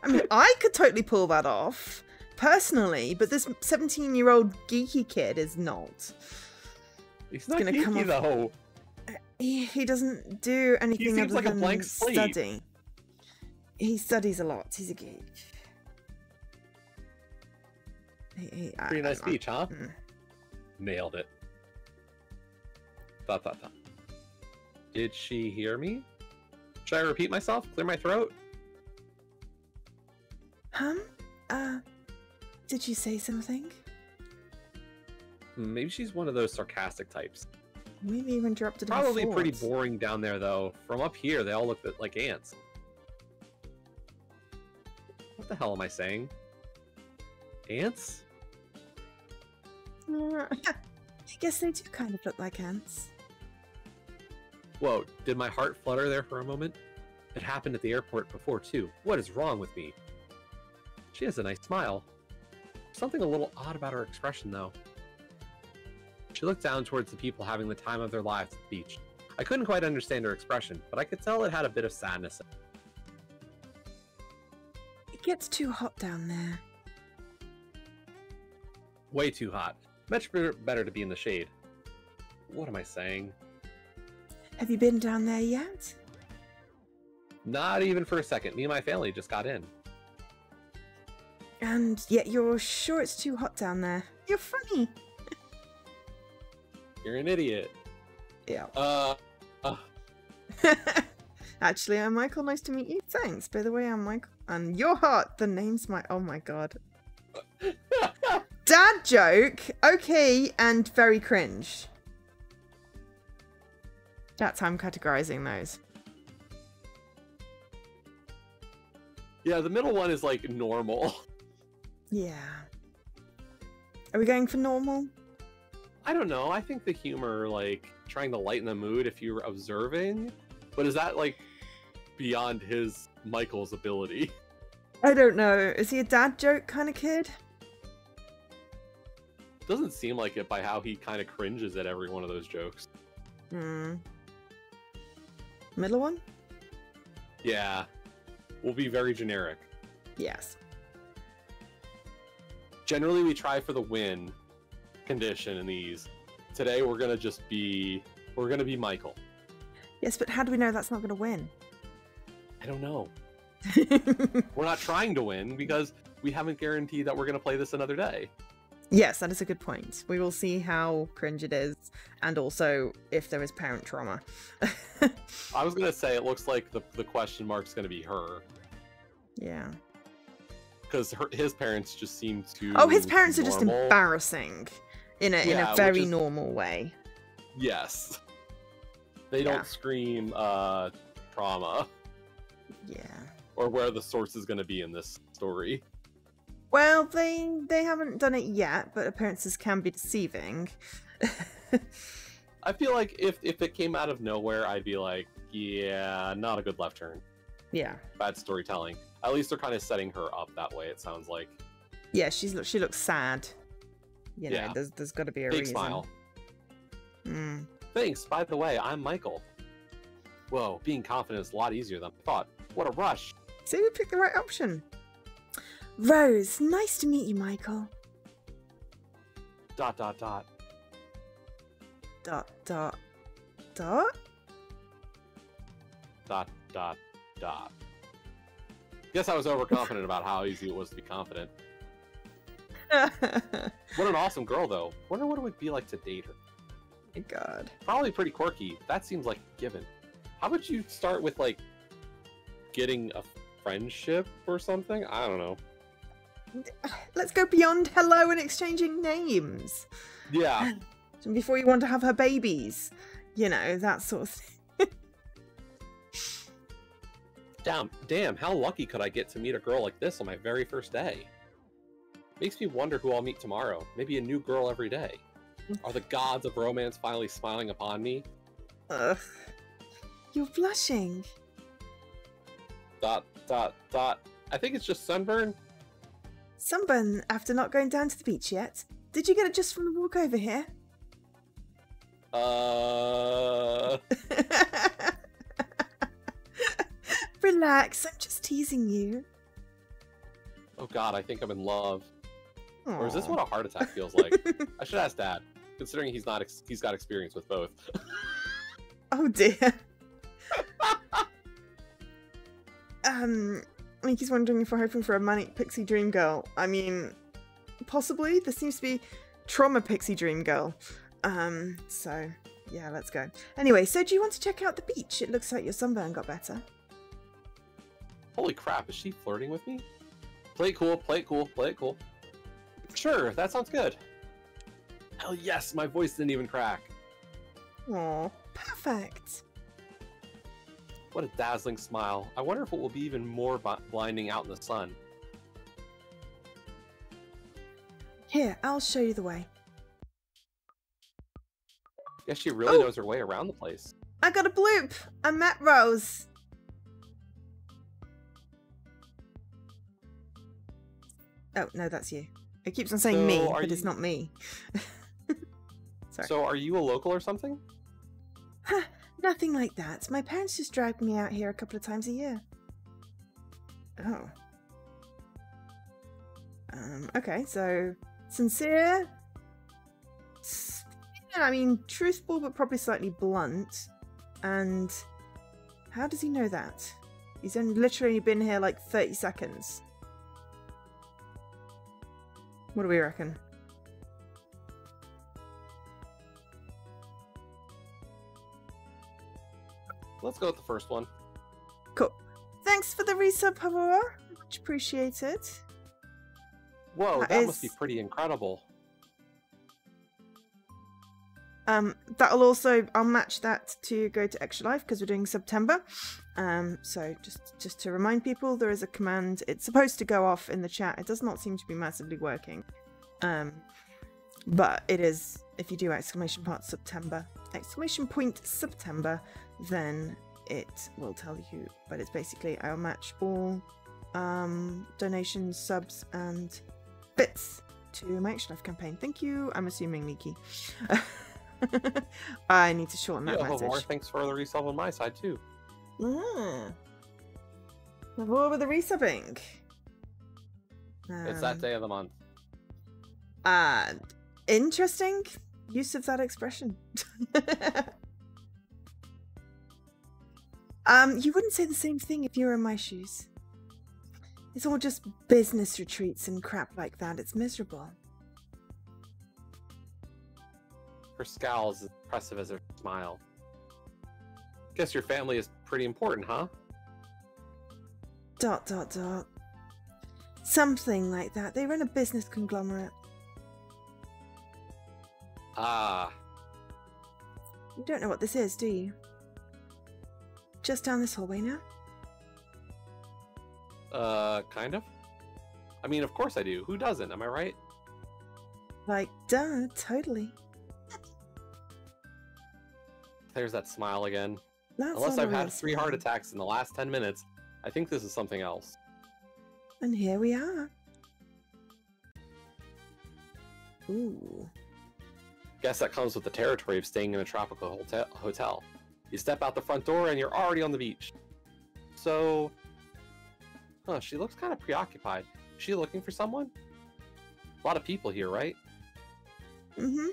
I mean, I could totally pull that off, personally, but this 17-year-old geeky kid is not. He's not geeky, though. He doesn't do anything He seems other like a than blank slate. study. He studies a lot. He's a geek. Pretty nice beach, huh? Mm. Nailed it. Thought. Did she hear me? Should I repeat myself? Clear my throat? Did you say something? Maybe she's one of those sarcastic types. Maybe you interrupted Probably my pretty thoughts. boring down there, though. From up here, they all look like ants. What the hell am I saying? Ants? I guess they do kind of look like ants. Whoa, did my heart flutter there for a moment? It happened at the airport before, too. What is wrong with me? She has a nice smile. Something a little odd about her expression, though. She looked down towards the people having the time of their lives at the beach. I couldn't quite understand her expression, but I could tell it had a bit of sadness. It gets too hot down there. Way too hot. Much better to be in the shade. What am I saying? Have you been down there yet? Not even for a second. Me and my family just got in. And yet you're sure it's too hot down there. You're funny. You're an idiot. Yeah. Uh, Actually, I'm Michael. Nice to meet you. Thanks. By the way, I'm Michael. And you're hot. The name's my... Oh my god. Dad joke. Okay, and very cringe. That's how I'm categorizing those. Yeah, the middle one is like normal. Yeah. Are we going for normal? I don't know. I think the humor, like, trying to lighten the mood if you're observing. But is that, like, beyond Michael's ability? I don't know. Is he a dad joke kind of kid? Doesn't seem like it by how he kind of cringes at every one of those jokes. Middle one? Yeah. We'll be very generic. Yes. Generally, we try for the win condition in these. Today, we're gonna be Michael. Yes, but how do we know that's not going to win? I don't know. We're not trying to win because we haven't guaranteed that we're gonna play this another day. Yes, that is a good point. We will see how cringe it is, and also if there is parent trauma. I was gonna say it looks like the question mark's gonna be her. Yeah. Because his parents just seem to. Oh, his parents are just normal. embarrassing in a very normal way. Yes. They don't scream trauma. Yeah. Or where the source is going to be in this story. Well, they haven't done it yet, but appearances can be deceiving. I feel like if it came out of nowhere, I'd be like, yeah, not a good left turn. Yeah. Bad storytelling. At least they're kind of setting her up that way, it sounds like. Yeah, she looks sad. You know, there's got to be a Big reason. Smile. Mm. Thanks, by the way, I'm Michael. Whoa, being confident is a lot easier than I thought. What a rush. See, we picked the right option. Rose, nice to meet you, Michael. ... Dot, dot, dot. Dot. Dot, dot, dot. Guess I was overconfident about how easy it was to be confident. What an awesome girl, though. Wonder what it would be like to date her. My God. Probably pretty quirky. That seems like a given. How about you start with, like, getting a friendship or something? I don't know. Let's go beyond hello and exchanging names. Yeah. Before you want to have her babies. You know, that sort of thing. Damn, how lucky could I get to meet a girl like this on my very first day? Makes me wonder who I'll meet tomorrow. Maybe a new girl every day. Are the gods of romance finally smiling upon me? Ugh. You're blushing. ... Dot, dot, dot. I think it's just sunburn. Sunburn after not going down to the beach yet? Did you get it just from the walk over here? Relax, I'm just teasing you. Oh God, I think I'm in love. Aww. Or is this what a heart attack feels like? I should ask Dad, considering he's got experience with both. Oh dear. Mickey's wondering if we're hoping for a manic pixie dream girl. I mean, possibly. There seems to be trauma pixie dream girl. So yeah, let's go. Anyway, so do you want to check out the beach? It looks like your sunburn got better. Holy crap, is she flirting with me? Play it cool, play it cool, play it cool. Sure, that sounds good. Hell yes, my voice didn't even crack. Aw, perfect. What a dazzling smile. I wonder if it will be even more blinding out in the sun. Here, I'll show you the way. Guess she really knows her way around the place. I got a bloop! I met Rose. Oh, no, that's you. It keeps on saying me, but it's not me. Sorry. So are you a local or something? Nothing like that. My parents just drag me out here a couple of times a year. Oh. Okay, so sincere. Yeah, I mean, truthful, but probably slightly blunt. And how does he know that? He's only literally been here like 30 seconds. What do we reckon? Let's go with the first one. Cool. Thanks for the resub, Havora. Much appreciated. Whoa, that must be pretty incredible. That'll also, I'll match that to go to Extra Life because we're doing September. So just to remind people, there is a command. It's supposed to go off in the chat. It does not seem to be massively working. But it is, if you do September, September, then it will tell you. But it's basically, I'll match all donations, subs, and bits to my Extra Life campaign. Thank you. I'm assuming Miki. I need to shorten that message. More thanks for the resub on my side too. What with the resubbing? It's that day of the month. Interesting use of that expression. You wouldn't say the same thing if you were in my shoes. It's all just business retreats and crap like that. It's miserable. Her scowl is as impressive as her smile. Guess your family is pretty important, huh? Dot, dot, dot. Something like that. They run a business conglomerate. Ah. You don't know what this is, do you? Just down this hallway now? Kind of. I mean, of course I do. Who doesn't? Am I right? Like, duh, totally. There's that smile again. That's Unless all I've a had real 3 smile. heart attacks in the last 10 minutes, I think this is something else. And here we are. Ooh. Guess that comes with the territory of staying in a tropical hotel. You step out the front door and you're already on the beach. So... Huh, she looks kind of preoccupied. Is she looking for someone? A lot of people here, right? Mm-hmm.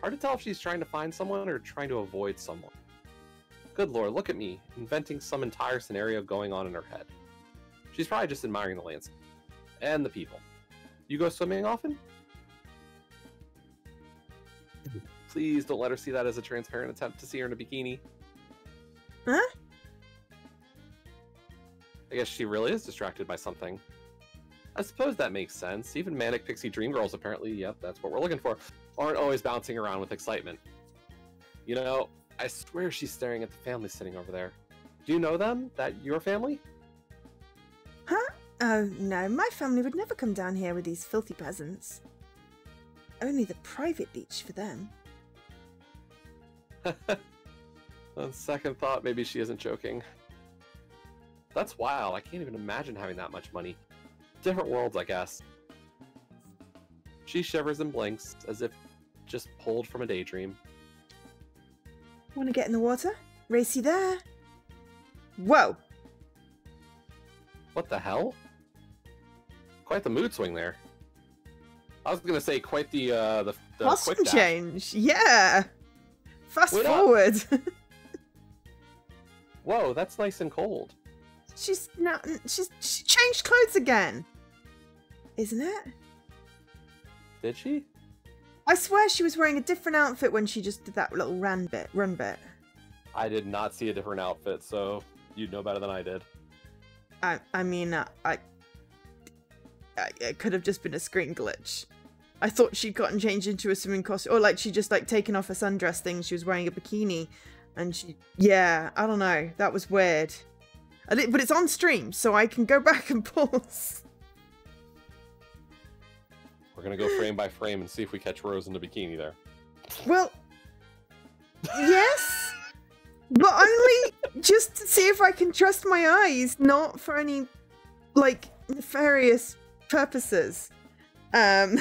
Hard to tell if she's trying to find someone or trying to avoid someone. Good lord, look at me, inventing some entire scenario going on in her head. She's probably just admiring the landscape. And the people. You go swimming often? Please don't let her see that as a transparent attempt to see her in a bikini. Huh? I guess she really is distracted by something. I suppose that makes sense. Even manic pixie dream girls apparently, yep, that's what we're looking for, aren't always bouncing around with excitement. You know, I swear she's staring at the family sitting over there. Do you know them? That your family? Huh? Oh, no, my family would never come down here with these filthy peasants. Only the private beach for them. On second thought, maybe she isn't joking. That's wild. I can't even imagine having that much money. Different worlds, I guess. She shivers and blinks, as if just pulled from a daydream. Want to get in the water? Racy there. Whoa! What the hell? Quite the mood swing there. I was gonna say quite the Costume quick dash. change. Yeah. Fast Wait up. forward. Whoa, that's nice and cold. She changed clothes again. Isn't it? Did she? I swear she was wearing a different outfit when she just did that little run bit. I did not see a different outfit, so you'd know better than I did. I mean, it could have just been a screen glitch. I thought she'd gotten changed into a swimming costume, or like she just like taken off her sundress thing. She was wearing a bikini, and yeah, I don't know. That was weird. But it's on stream, so I can go back and pause. We're gonna go frame by frame and see if we catch Rose in the bikini there. Well, yes, but only just to see if I can trust my eyes, not for any like nefarious purposes. You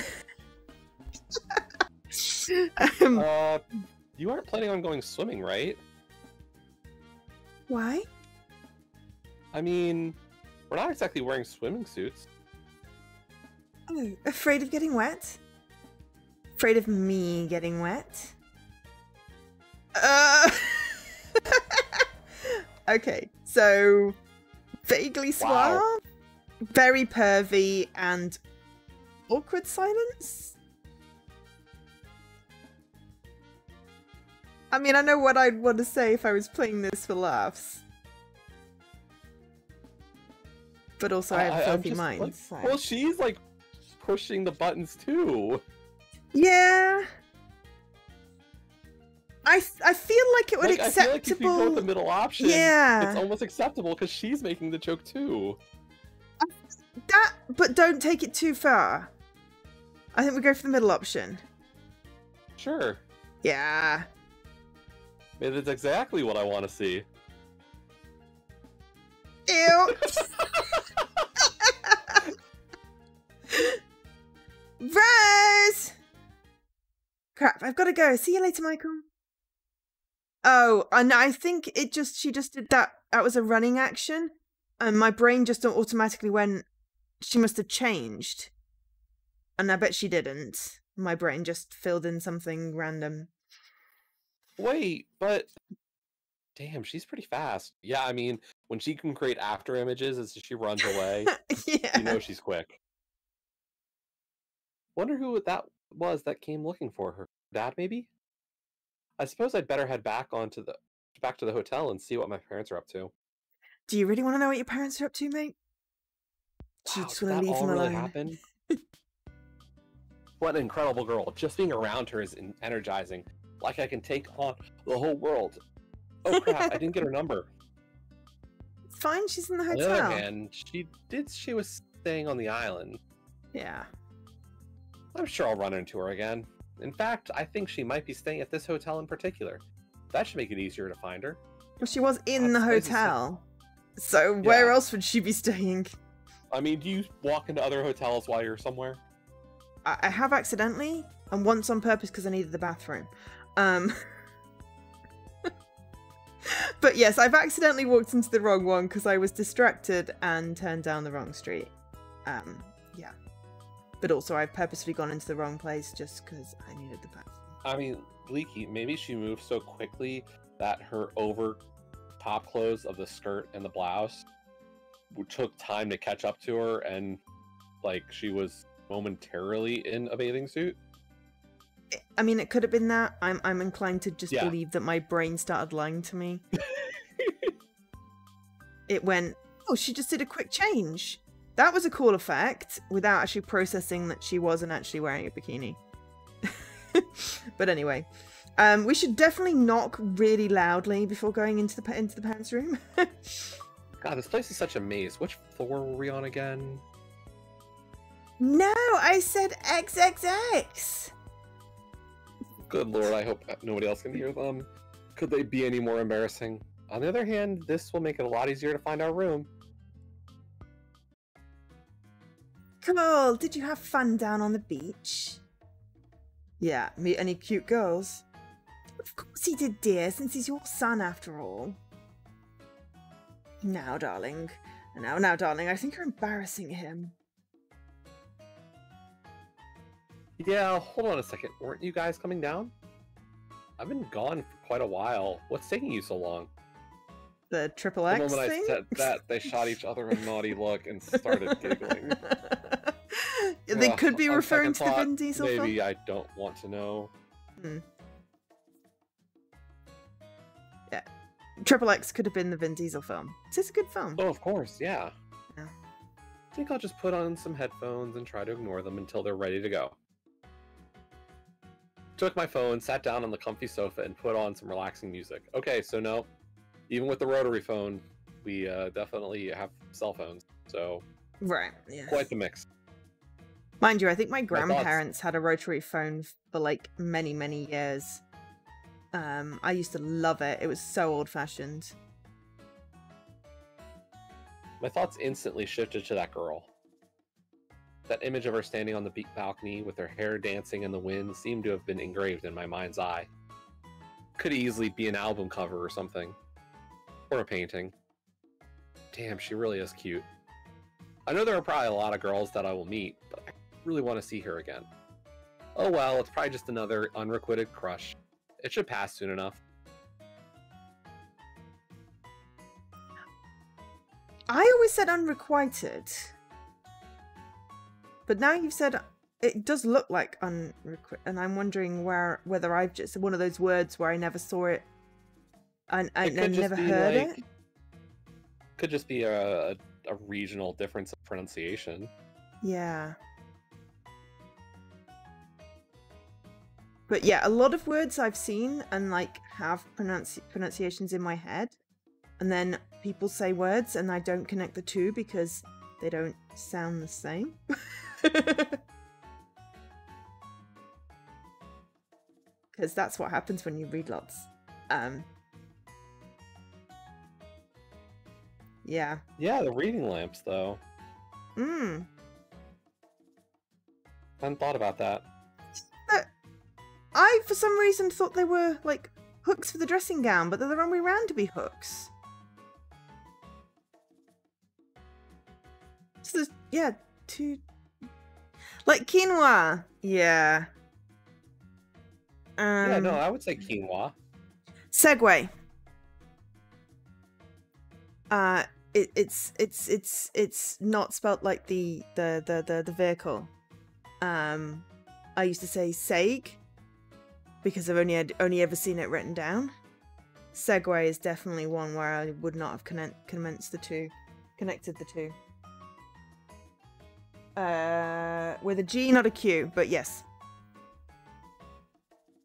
aren't planning on going swimming, right? Why? I mean, we're not exactly wearing swimming suits. Oh, afraid of getting wet? Afraid of me getting wet? Okay, so vaguely suave, Wow. very pervy, and awkward silence? I mean, I know what I'd want to say if I was playing this for laughs. But also I have filthy minds. So. Well, she's like pushing the buttons too. Yeah. I feel like it would Like, acceptable. I feel like if you go with the middle option, yeah, it's almost acceptable because she's making the joke too. But don't take it too far. I think we go for the middle option. Sure. Yeah. Maybe that's exactly what I want to see. Ew. Rose! Crap, I've got to go. See you later, Michael. Oh, and I think she just did that. That was a running action. And my brain just automatically went, she must have changed. And I bet she didn't. My brain just filled in something random. Wait, but... Damn, she's pretty fast. Yeah, I mean, when she can create after images as she runs away, Yeah. you know she's quick. Wonder who that was that came looking for her. Dad, maybe? I suppose I'd better head back to the hotel and see what my parents are up to. Do you really want to know what your parents are up to, mate? Do you Wow, just did want to that leave all them really alone? happen? What an incredible girl. Just being around her is energizing. Like I can take on the whole world. Oh crap, I didn't get her number. It's fine, she's in the On the other hotel. hand, she was staying on the island. Yeah. I'm sure I'll run into her again. In fact, I think she might be staying at this hotel in particular. That should make it easier to find her. Well, she was in God, the this place is hotel. So where Yeah. else would she be staying? I mean, do you walk into other hotels while you're somewhere? I have accidentally, and once on purpose because I needed the bathroom. But yes, I've accidentally walked into the wrong one because I was distracted and turned down the wrong street. Yeah. But also I've purposely gone into the wrong place just because I needed the bathroom. I mean, Leaky, maybe she moved so quickly that her over top clothes of the skirt and the blouse took time to catch up to her, and like she was momentarily in a bathing suit. I mean, it could have been that. I'm inclined to just Yeah. believe that my brain started lying to me. It went, oh, she just did a quick change. That was a cool effect, without actually processing that she wasn't actually wearing a bikini. But anyway, we should definitely knock really loudly before going into the parents' room. God, this place is such a maze. Which floor were we on again? No, I said XXX. Good lord, I hope nobody else can hear them. Could they be any more embarrassing? On the other hand, this will make it a lot easier to find our room. Cool. Did you have fun down on the beach? Yeah, meet any cute girls? Of course he did, dear, since he's your son after all. Now, darling. Now, darling, I think you're embarrassing him. Yeah, hold on a second. Weren't you guys coming down? I've been gone for quite a while. What's taking you so long? The triple The X moment thing? I said that, they shot each other a naughty look and started giggling. They could be On referring to second the Vin thought, Diesel maybe film. I don't want to know. Yeah. Triple X could have been the Vin Diesel film. It's a good film. Oh, of course, yeah. Yeah. I think I'll just put on some headphones and try to ignore them until they're ready to go. Took my phone, sat down on the comfy sofa, and put on some relaxing music. Okay, so no, even with the rotary phone, we definitely have cell phones, so Right, yeah. quite the mix. Mind you, I think my thoughts- grandparents had a rotary phone for like many, many years. I used to love it. It was so old-fashioned. My thoughts instantly shifted to that girl. That image of her standing on the balcony with her hair dancing in the wind seemed to have been engraved in my mind's eye. Could easily be an album cover or something. Or a painting. Damn, she really is cute. I know there are probably a lot of girls that I will meet, but I really want to see her again. Oh well, it's probably just another unrequited crush. It should pass soon enough. I always said unrequited. But now you've said it does look like unrequited, and I'm wondering whether I've just one of those words where I never saw it and I never heard it. Could just be a regional difference of pronunciation. Yeah. But yeah, a lot of words I've seen and like have pronunciations in my head, and then people say words and I don't connect the two because they don't sound the same. Because that's what happens when you read lots. Yeah. Yeah, the reading lamps, though. I Hadn't thought about that. I, for some reason, thought they were, like, hooks for the dressing gown, but they're the wrong way round to be hooks. So there's, yeah, two... Like quinoa! Yeah. Yeah, no, I would say quinoa. Segway. It's not spelt like the vehicle. I used to say seg because I've only ever seen it written down. Segway is definitely one where I would not have connected the two. With a G, not a Q, but yes.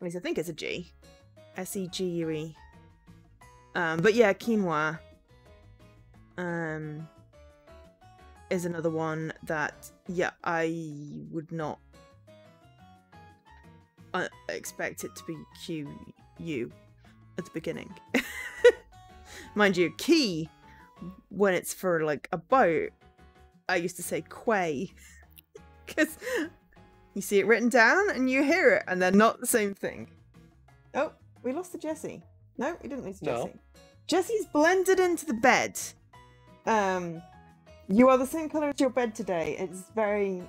At least I think it's a G. S-E-G-U-E. But yeah, quinoa is another one that, yeah, I would not expect it to be Q-U at the beginning. Mind you, key, when it's for like a boat, I used to say quay. Because you see it written down and you hear it and they're not the same thing. Oh, we lost the Jessie. No, we didn't lose Jessie. Jessie's blended into the bed. You are the same colour as your bed today. It's very...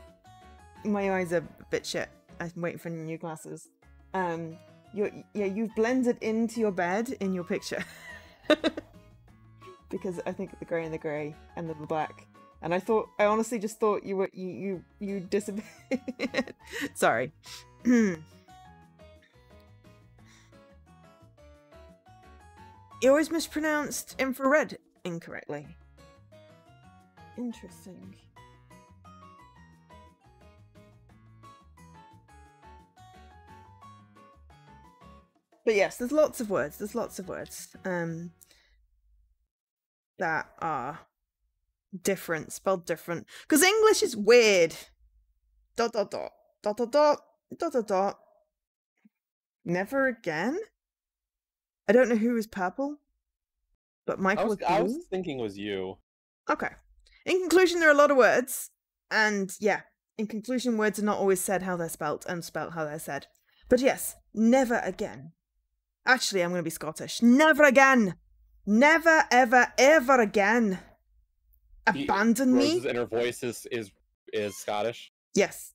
My eyes are a bit shit. I'm waiting for new glasses. You've blended into your bed in your picture. Because I think the grey and the black. And I honestly just thought you disappeared. Sorry. You always mispronounced infrared incorrectly. Interesting. But yes, there's lots of words. That are different, spelled different. Because English is weird. ... Never again? I don't know who is purple, but Michael was blue. I was thinking it was you. Okay. In conclusion, there are a lot of words. And yeah, in conclusion, words are not always said how they're spelt and spelt how they're said. But yes, never again. Actually, I'm going to be Scottish. Never again. Never, ever, ever again. Abandon me. Rose's inner voice is Scottish. Yes.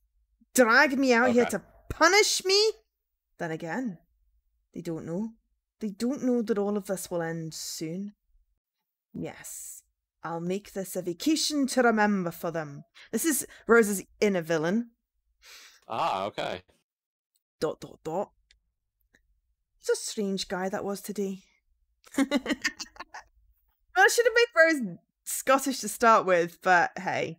Drag me out here to punish me. Then again, they don't know. They don't know that all of this will end soon. Yes. I'll make this a vacation to remember for them. This is Rose's inner villain. Ah, okay. ... He's a strange guy that was today. Well, I should have made Rose Scottish to start with, but hey.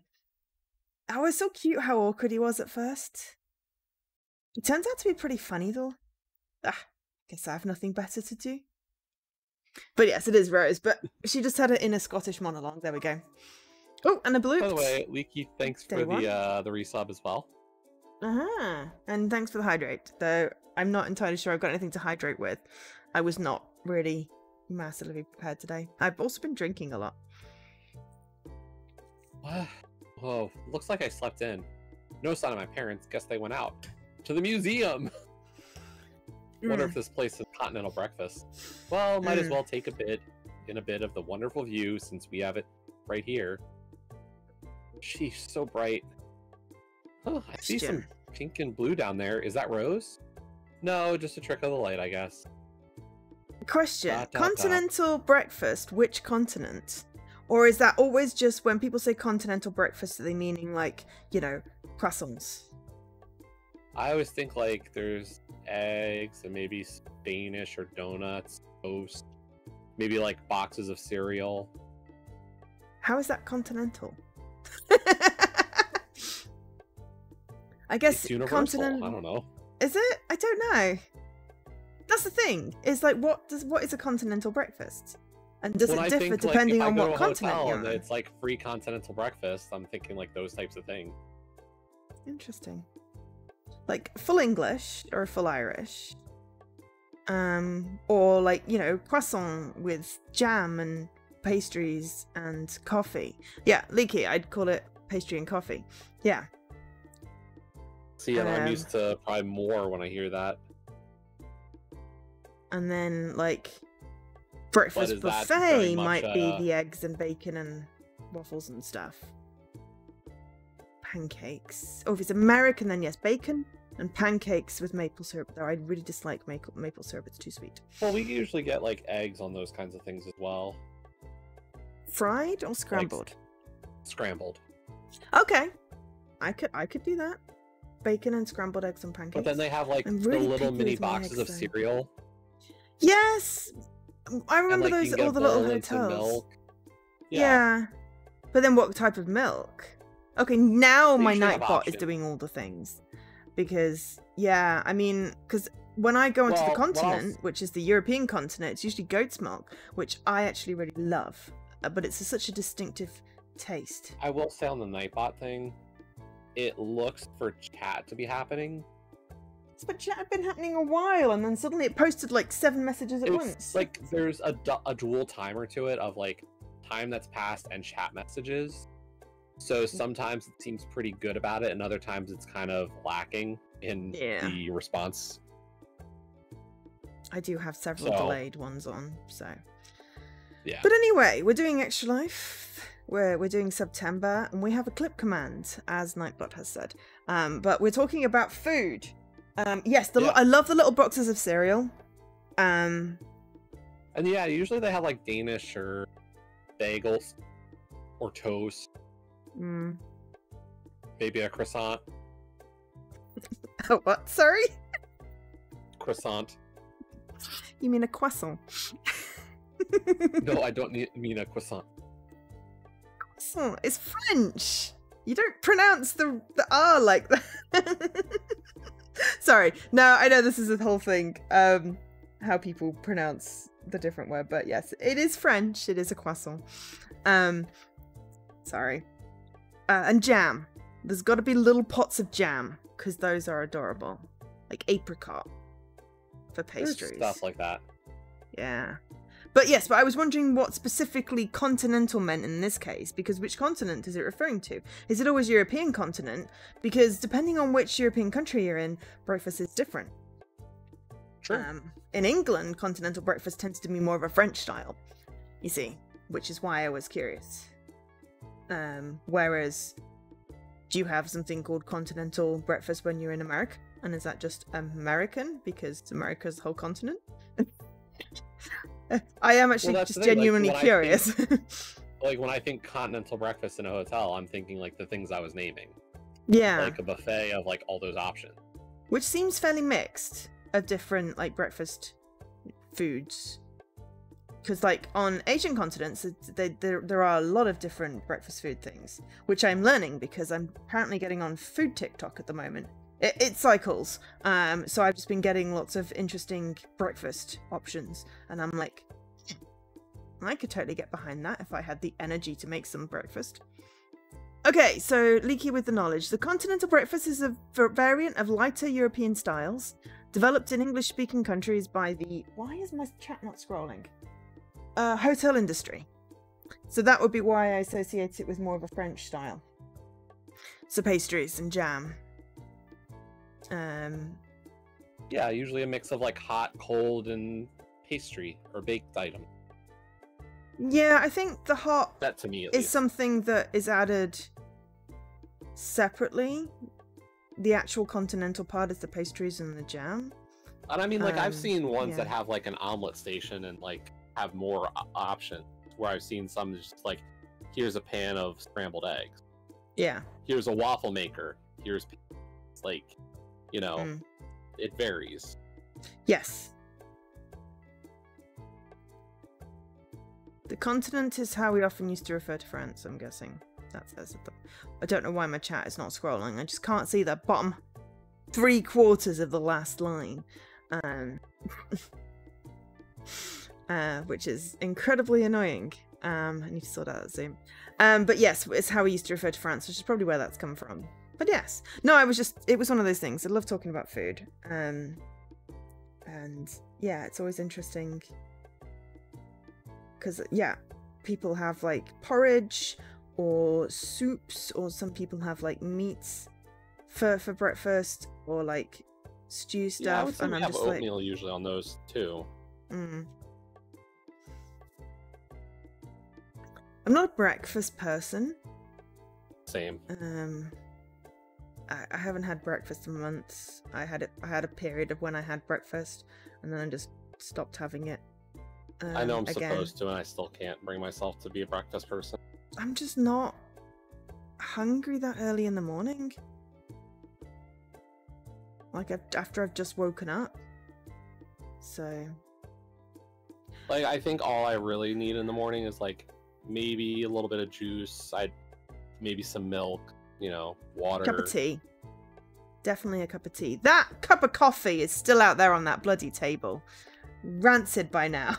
I was so cute how awkward he was at first. He turns out to be pretty funny though. Guess I have nothing better to do. But yes, it is Rose, but she just had an inner Scottish monologue. There we go. Oh, and a blue. By the way, Leaky, thanks for the resub as well. And thanks for the hydrate, though I'm not entirely sure I've got anything to hydrate with. I was not really massively prepared today. I've also been drinking a lot. Whoa, looks like I slept in. No sign of my parents. Guess they went out to the museum. Wonder if this place has continental breakfast. Well, might as well take a bit of the wonderful view since we have it right here. Sheesh, so bright. Oh, I see some pink and blue down there. Is that Rose? No, just a trick of the light, I guess. Question. Continental breakfast, which continent? Or is that always just when people say continental breakfast, are they meaning like, you know, croissants? I always think like there's eggs and maybe Spanish or donuts, toast, maybe like boxes of cereal. How is that continental? I guess it's universal. I don't know. Is it? I don't know. That's the thing. Is like what is a continental breakfast? And does it differ depending on what continent you're on? It's like free continental breakfast. I'm thinking like those types of things. Interesting. Like full English or full Irish. Or like, you know, croissant with jam and pastries and coffee. Yeah, Leaky, I'd call it pastry and coffee. Yeah. See, and I'm used to probably more when I hear that. And then, like, breakfast buffet might be the eggs and bacon and waffles and stuff. Pancakes. Oh, if it's American, then yes, bacon and pancakes with maple syrup. Though I really dislike maple syrup; it's too sweet. Well, we usually get like eggs on those kinds of things as well. Fried or scrambled? Like, scrambled. Okay, I could do that. Bacon and scrambled eggs and pancakes. But then they have like the little mini boxes of cereal. Yes, I And remember like you those, can get all a the little bowl and some hotels. milk. Yeah. But then what type of milk? Okay, now They my usually have Nightbot is options. doing all the things. Because, yeah, I mean, because when I go onto the Well, what continent, else? which is the European continent, it's usually goat's milk, which I actually really love. But it's such a distinctive taste. I will say on the Nightbot thing, it looks for chat to be happening. But chat had been happening a while, and then suddenly it posted like 7 messages at once. It's like there's a dual timer to it of like time that's passed and chat messages. So sometimes it seems pretty good about it, and other times it's kind of lacking in the response. I do have several delayed ones on, so. Yeah. But anyway, we're doing Extra Life. We're doing September, and we have a clip command, as Nightbot has said. But we're talking about food. Yes, I love the little boxes of cereal. And yeah, usually they have like Danish or bagels or toast. Maybe a croissant. Oh, what? Sorry? Croissant. You mean a croissant? No, I don't mean a croissant. Croissant is French. You don't pronounce the R like that. Sorry. No, I know this is a whole thing. How people pronounce the different word, but yes, it is French. It is a croissant. Sorry. And jam. There's got to be little pots of jam, because those are adorable. Like apricot for pastries. There's stuff like that. Yeah. But yes, but I was wondering what specifically continental meant in this case, because which continent is it referring to? Is it always European continent? Because depending on which European country you're in, breakfast is different. True. In England, continental breakfast tends to be more of a French style, you see, which is why I was curious. Whereas, do you have something called continental breakfast when you're in America? And is that just American, because America's the whole continent? I am actually just genuinely curious. Like when I think continental breakfast in a hotel, I'm thinking like the things I was naming. Yeah. Like a buffet of like all those options. Which seems fairly mixed of different like breakfast foods. Because like on Asian continents, there are a lot of different breakfast food things, which I'm learning because I'm apparently getting on food TikTok at the moment. It cycles, so I've just been getting lots of interesting breakfast options, and I'm like, I could totally get behind that if I had the energy to make some breakfast. Okay, so Leaky with the knowledge. The continental breakfast is a variant of lighter European styles, developed in English-speaking countries by the... Why is my chat not scrolling? Hotel industry. So that would be why I associate it with more of a French style. So pastries and jam. Yeah, usually a mix of like hot, cold, and pastry or baked item. Yeah, I think the hot that to me is something that is added separately. The actual continental part is the pastries and the jam. And I mean, like I've seen ones that have like an omelet station and like have more options. Where I've seen some just like, here's a pan of scrambled eggs. Yeah. Here's a waffle maker. Here's like. You know, it varies. Yes. The continent is how we often used to refer to France, I'm guessing. That says it. I don't know why my chat is not scrolling. I just can't see the bottom 3/4 of the last line. Which is incredibly annoying. I need to sort out that Zoom. But yes, it's how we used to refer to France, which is probably where that's come from. But yes, no, it was one of those things. I love talking about food. And yeah, it's always interesting. Because, yeah, people have like porridge or soups, or some people have like meats for breakfast, or like stew stuff. Yeah, I would say and we I'm have just oatmeal like... usually on those too. I'm not a breakfast person. Same. I haven't had breakfast in months. I had a period of when I had breakfast, and then I just stopped having it. I know I'm supposed to, and I still can't bring myself to be a breakfast person. I'm just not hungry that early in the morning. Like after I've just woken up. So Like, I think all I really need in the morning is like maybe a little bit of juice. Maybe some milk, you know, water. Cup of tea. Definitely a cup of tea. That cup of coffee is still out there on that bloody table. Rancid by now.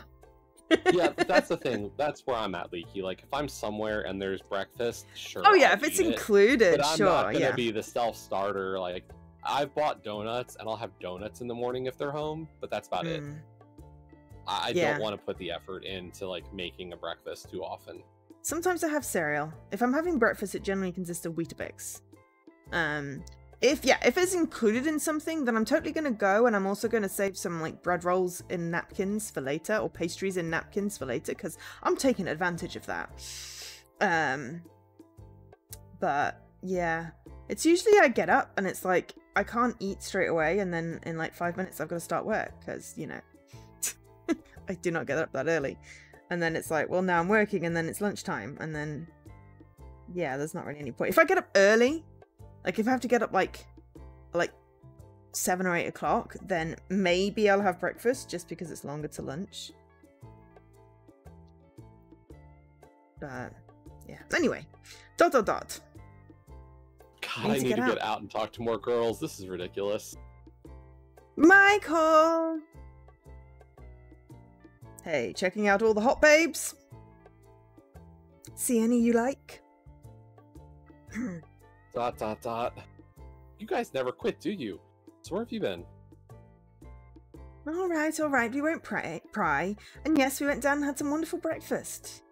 Yeah, that's the thing. That's where I'm at, Leaky. Like, if I'm somewhere and there's breakfast, sure. Oh yeah, I'll if it's eat it, included, but I'm sure. not gonna Yeah. be the self-starter. Like, I've bought donuts, and I'll have donuts in the morning if they're home, but that's about it. I Yeah. don't want to put the effort into like making a breakfast too often. Sometimes I have cereal. If I'm having breakfast, it generally consists of Weetabix. If it's included in something, then I'm totally gonna go, and I'm also gonna save some like bread rolls in napkins for later, or pastries in napkins for later, because I'm taking advantage of that. But yeah, it's usually I get up and it's like I can't eat straight away, and then in like 5 minutes I've got to start work because you know I do not get up that early, and then it's like, well, now I'm working, and then it's lunchtime, and then yeah, there's not really any point. If I get up early, like if I have to get up like 7 or 8 o'clock, then maybe I'll have breakfast just because it's longer to lunch. But yeah, anyway, ... God, I need to get out and talk to more girls. This is ridiculous. Michael! Hey, checking out all the hot babes? See any you like? ... You guys never quit, do you? So where have you been? Alright, we won't pry. And yes, we went down and had some wonderful breakfast.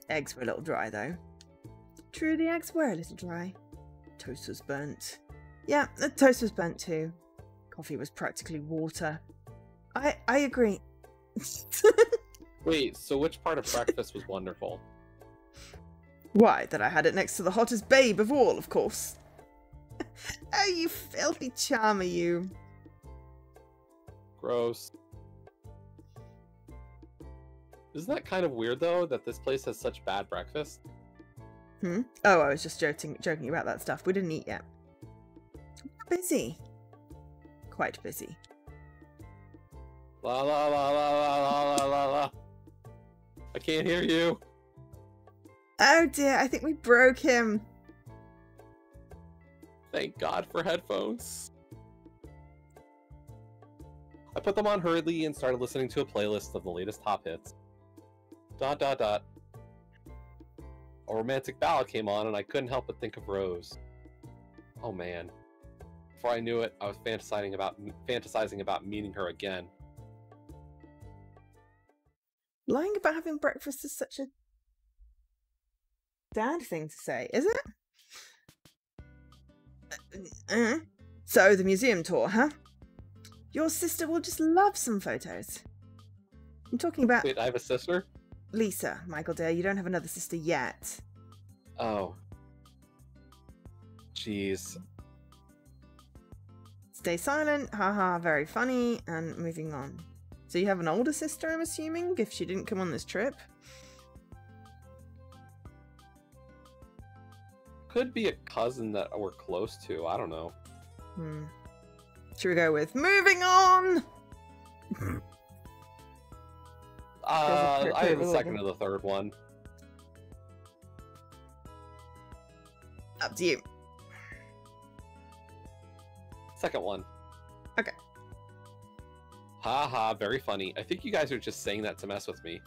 Eggs were a little dry, though. True, the eggs were a little dry. Toast was burnt. Yeah, the toast was burnt too. Coffee was practically water. I agree. Wait, so which part of breakfast was wonderful? Why, that I had it next to the hottest babe of all, of course. Oh, you filthy charmer, you. Gross. Isn't that kind of weird, though, that this place has such bad breakfast? Oh, I was just joking about that stuff. We didn't eat yet. We're busy. Quite busy. La la la la la la la la la. I can't hear you. Oh dear, I think we broke him. Thank God for headphones. I put them on hurriedly and started listening to a playlist of the latest top hits. ... A romantic ballad came on and I couldn't help but think of Rose. Oh man. Before I knew it, I was fantasizing about meeting her again. Lying about having breakfast is such a dad thing to say, is it? So, the museum tour, huh? Your sister will just love some photos. I'm talking about... Wait, I have a sister? Lisa, Michael dear, you don't have another sister yet. Oh. Jeez. Stay silent, haha, very funny, and moving on. So you have an older sister, I'm assuming, if she didn't come on this trip? Could be a cousin that we're close to, I don't know. Should we go with moving on? I have the second or the third one. Up to you. Second one. Okay. Haha, very funny. I think you guys are just saying that to mess with me.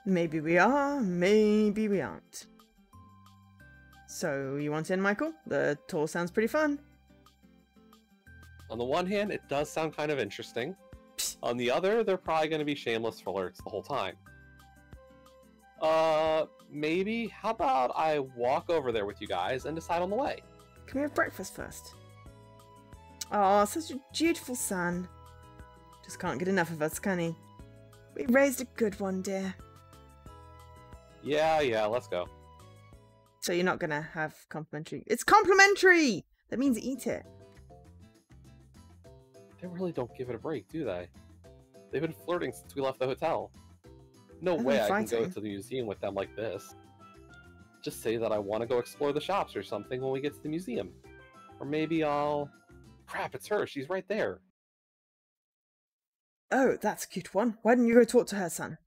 Maybe we are, maybe we aren't. So, you want in, Michael? The tour sounds pretty fun. On the one hand, it does sound kind of interesting. On the other, they're probably going to be shameless flirts the whole time. Maybe? How about I walk over there with you guys and decide on the way? Can we have breakfast first? Oh, such a dutiful son. Just can't get enough of us, can he? We raised a good one, dear. Yeah, let's go. So you're not gonna have complimentary... It's complimentary! That means eat it. They really don't give it a break, do they? They've been flirting since we left the hotel. No They've way been I can go fighting. to the museum with them like this. Just say that I want to go explore the shops or something when we get to the museum. Or maybe I'll... Crap, it's her. She's right there. Oh, that's a cute one. Why didn't you go talk to her, son?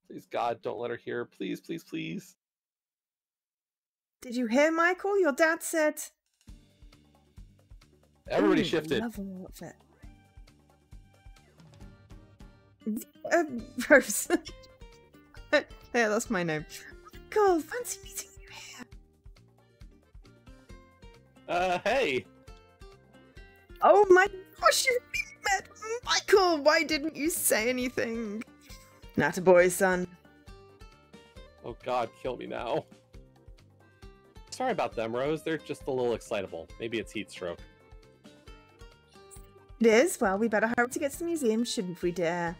Please, God, don't let her hear. Please, please, please. Did you hear, Michael? Your dad said... Everybody shifted. Lovely outfit. Rose. Yeah, that's my name. Michael, fancy meeting you here. Hey. Oh my gosh, you met Michael! Why didn't you say anything? Not a boy, son. Oh God, kill me now. Sorry about them, Rose. They're just a little excitable. Maybe it's heat stroke. It is? Well, we better hurry to get to the museum, shouldn't we, dear?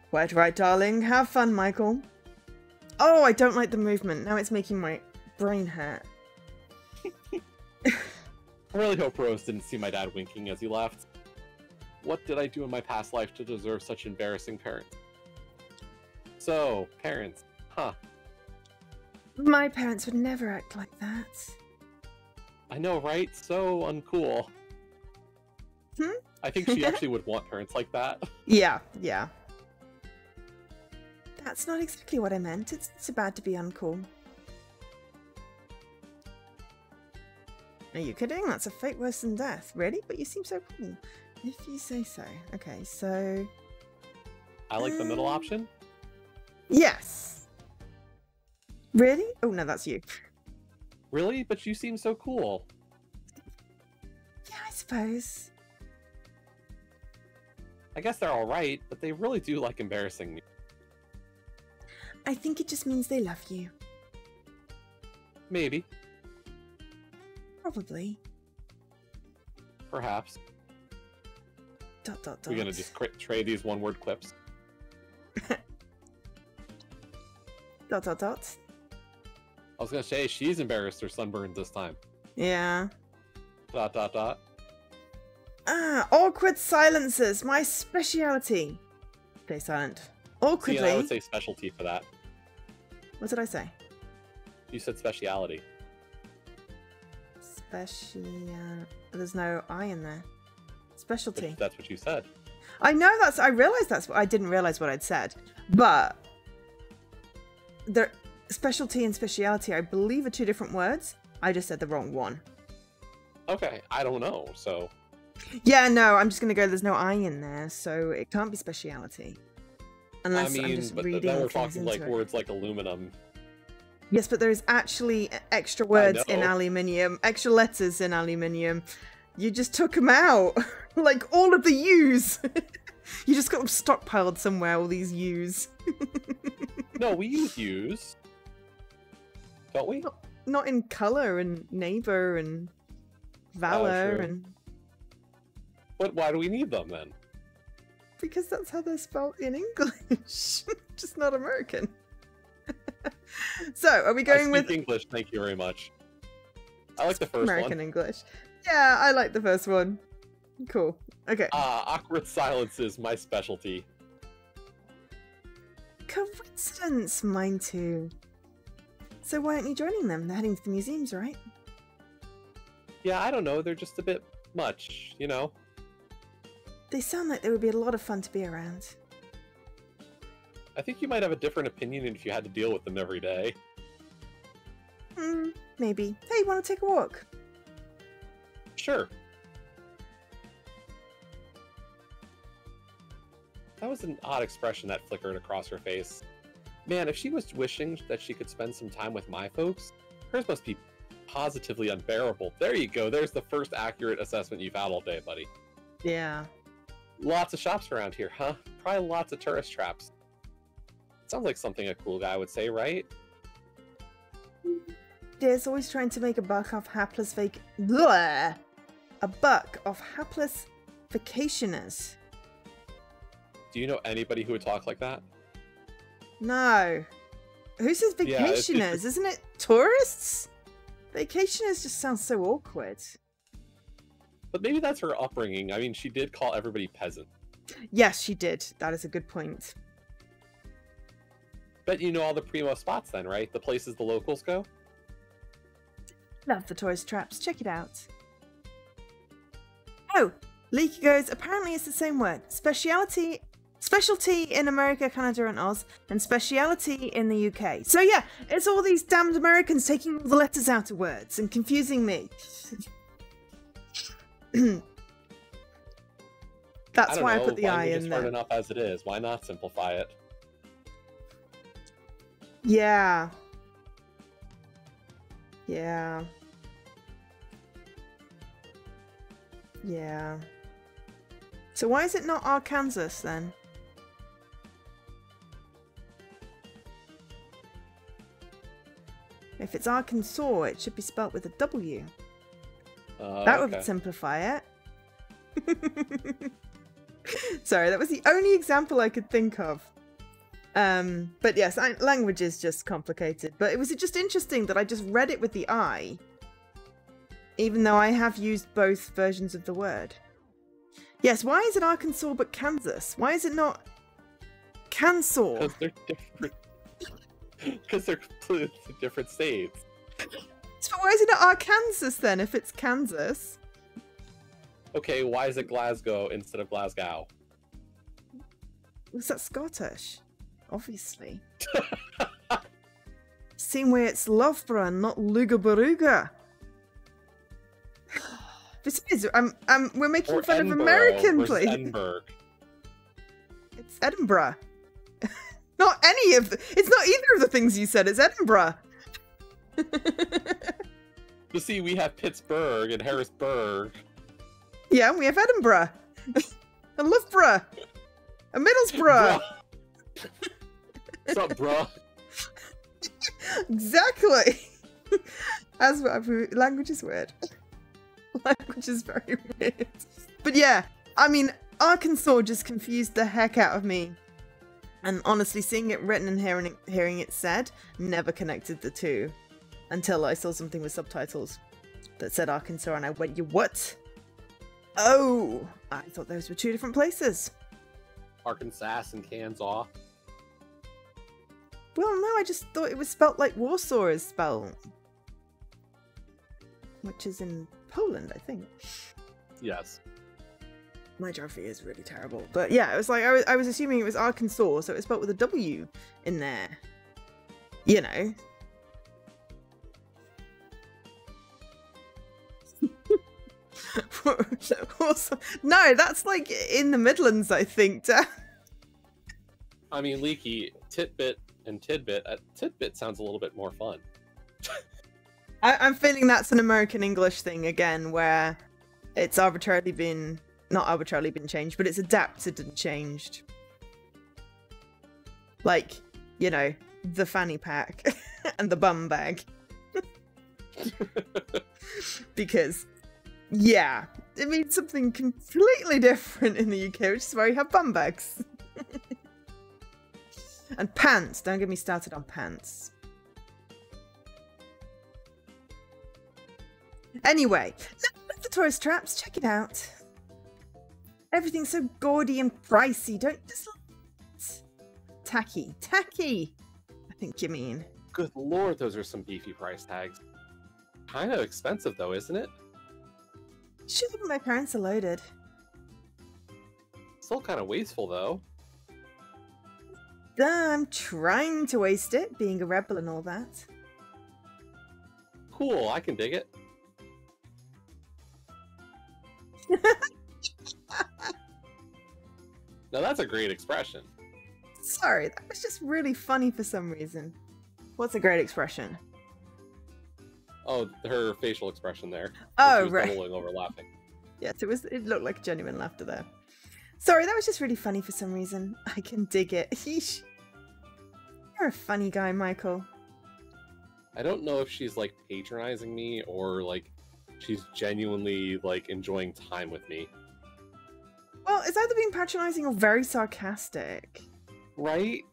Quite right, darling. Have fun, Michael. Oh, I don't like the movement. Now it's making my brain hurt. I really hope Rose didn't see my dad winking as he left. What did I do in my past life to deserve such embarrassing parents? So, parents. Huh. My parents would never act like that. I know, right? So uncool. I think she actually would want parents like that. Yeah. That's not exactly what I meant. It's so bad to be uncool. Are you kidding? That's a fate worse than death. Really? But you seem so cool. If you say so. Okay, so... I like the middle option. Yes. Really? Oh, no, that's you. Really? But you seem so cool. Yeah, I suppose. I guess they're alright, but they really do like embarrassing me. I think it just means they love you. Maybe. Probably. Perhaps. ... We're gonna just trade these one-word clips. ... I was gonna say, she's embarrassed or sunburned this time. Yeah. ... Ah, awkward silences, my speciality. Stay silent. Awkwardly. See, I would say specialty for that. What did I say? You said speciality. There's no I in there. Specialty. But that's what you said. I know that's... I realised that's what... I didn't realise what I'd said. But... Specialty and speciality, I believe, are two different words. I just said the wrong one. Okay, I don't know, so... Yeah, no, I'm just going to go, there's no I in there, so it can't be speciality. Unless I'm just but reading then we're things talking like into it. words like aluminum. Yes, but there's actually extra words in aluminium, extra letters in aluminium. You just took them out. Like all of the U's. You just got them stockpiled somewhere, all these U's. No, we use U's. Don't we? Not in colour and neighbour and valor and... But why do we need them then? Because that's how they're spelled in English. Just not American. So, are we going with... English, thank you very much. I like the first American one. English. Yeah, I like the first one. Cool. Okay. Awkward silence is my specialty. Coincidence, mine too. So why aren't you joining them? They're heading to the museums, right? Yeah, I don't know. They're just a bit much, you know? They sound like they would be a lot of fun to be around. I think you might have a different opinion if you had to deal with them every day. Maybe. Hey, want to take a walk? Sure. That was an odd expression that flickered across her face. Man, if she was wishing that she could spend some time with my folks, hers must be positively unbearable. There you go. There's the first accurate assessment you've had all day, buddy. Yeah. Lots of shops around here, huh? Probably lots of tourist traps. Sounds like something a cool guy would say, right? Deer's always trying to make a buck off hapless Blah! A buck off hapless vacationers. Do you know anybody who would talk like that? No. Who says vacationers? Yeah, Isn't it tourists? Vacationers just sounds so awkward. But maybe that's her upbringing. I mean, she did call everybody peasant. Yes, she did. That is a good point. Bet you know all the primo spots then, right? The places the locals go? Love the tourist traps. Check it out. Oh, Leaky goes, apparently it's the same word. Specialty in America, Canada, and Oz, and speciality in the UK. So yeah, it's all these damned Americans taking all the letters out of words and confusing me. That's why I put the I in there. Hard enough as it is. Why not simplify it? Yeah. Yeah. Yeah. So why is it not Arkansas then? If it's Arkansas, it should be spelt with a W. That would simplify it. Sorry, that was the only example I could think of. But yes, language is just complicated. But it was just interesting that I just read it with the I, even though I have used both versions of the word. Yes, why is it Arkansas but Kansas? Why is it not Kansas? Because they're different. Because they're completely different states. But why is it not Arkansas then if it's Kansas? Okay, why is it Glasgow instead of Glasgow? Was that Scottish? Obviously. Same way it's Loughborough, not Lugabaruga. Besides, we're making fun of American places. Edinburgh. It's Edinburgh. Not any of it's not either of the things you said, it's Edinburgh. You see, we have Pittsburgh and Harrisburg. Yeah, and we have Edinburgh. And Loughborough. And Middlesbrough. What's up, bruh? Exactly. Language is weird. Language is very weird. But yeah, I mean, Arkansas just confused the heck out of me. And honestly, seeing it written and hearing it said, never connected the two. Until I saw something with subtitles that said Arkansas, and I went, you what? Oh, I thought those were two different places. Arkansas and Kansas. Well, no, I just thought it was spelt like Warsaw is spelled. Which is in Poland, I think. Yes. My geography is really terrible. But yeah, it was like, I was assuming it was Arkansas, so it was spelled with a W in there. You know. No, that's like in the Midlands, I think. I mean, Leaky, titbit and tidbit. Tidbit sounds a little bit more fun. I'm feeling that's an American English thing again, where it's arbitrarily been, not arbitrarily been changed, but it's adapted and changed. Like, you know, the fanny pack and the bum bag. Because, yeah, it means something completely different in the UK, which is why we have bum bags. And pants. Don't get me started on pants. Anyway, look for tourist traps. Check it out. Everything's so gaudy and pricey. Don't just... Tacky. Tacky, I think you mean. Good lord, those are some beefy price tags. Kind of expensive though, isn't it? Sure, my parents are loaded. Still kind of wasteful though. I'm trying to waste it, being a rebel and all that. Cool, I can dig it. Now that's a great expression. Sorry, that was just really funny for some reason. What's a great expression? Oh, her facial expression there. Oh, she was right. Doubling over laughing. Yes, it looked like genuine laughter there. Sorry, that was just really funny for some reason. I can dig it. Yeesh. You're a funny guy, Michael. I don't know if she's like patronizing me or like she's genuinely like enjoying time with me. Well, it's either being patronizing or very sarcastic. Right?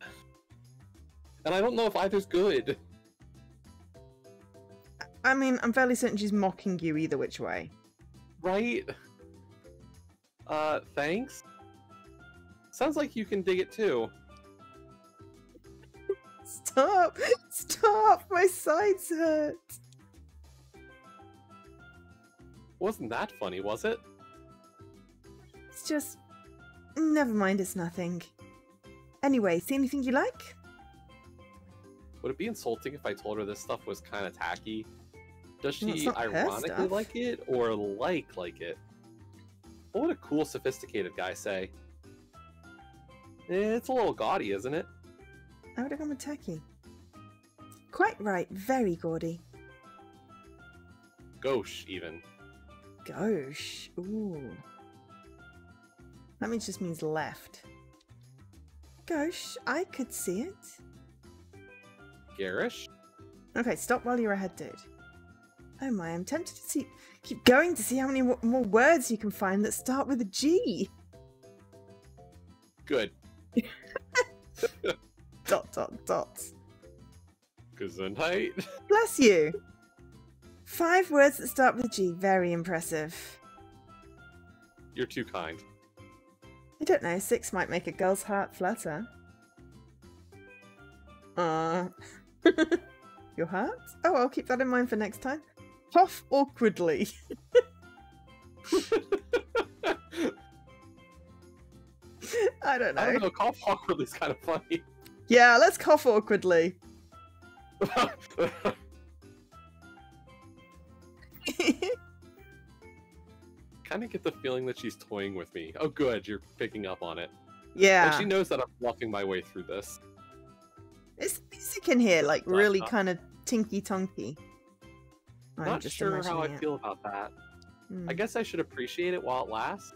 And I don't know if either's good. I mean, I'm fairly certain she's mocking you either which way. Right? Thanks? Sounds like you can dig it too. Stop! Stop! My sides hurt! Wasn't that funny, was it? just... Never mind, it's nothing. Anyway, see anything you like? Would it be insulting if I told her this stuff was kind of tacky? Does Well, it's she not her ironically stuff. like it or like it? What would a cool, sophisticated guy say? It's a little gaudy, isn't it? I would have gone with tacky. Quite right, very gaudy. Gauche, even. Gauche. Ooh. That just means left. Gauche, I could see it. Garish? Okay, stop while you're ahead, dude. Oh my, I'm tempted to keep going to see how many more words you can find that start with a G. Good. ... Gesundheit? Bless you. 5 words that start with a G. Very impressive. You're too kind. I don't know, 6 might make a girl's heart flutter. Your heart? Oh, I'll keep that in mind for next time. Cough awkwardly. I don't know. I don't know, cough awkwardly is kind of funny. Yeah, let's cough awkwardly. Kind of get the feeling that she's toying with me. Oh good, you're picking up on it. Yeah. Like she knows that I'm bluffing my way through this. Is music in here like really kind of tinky-tonky? Not sure how I feel about that. I guess I should appreciate it while it lasts.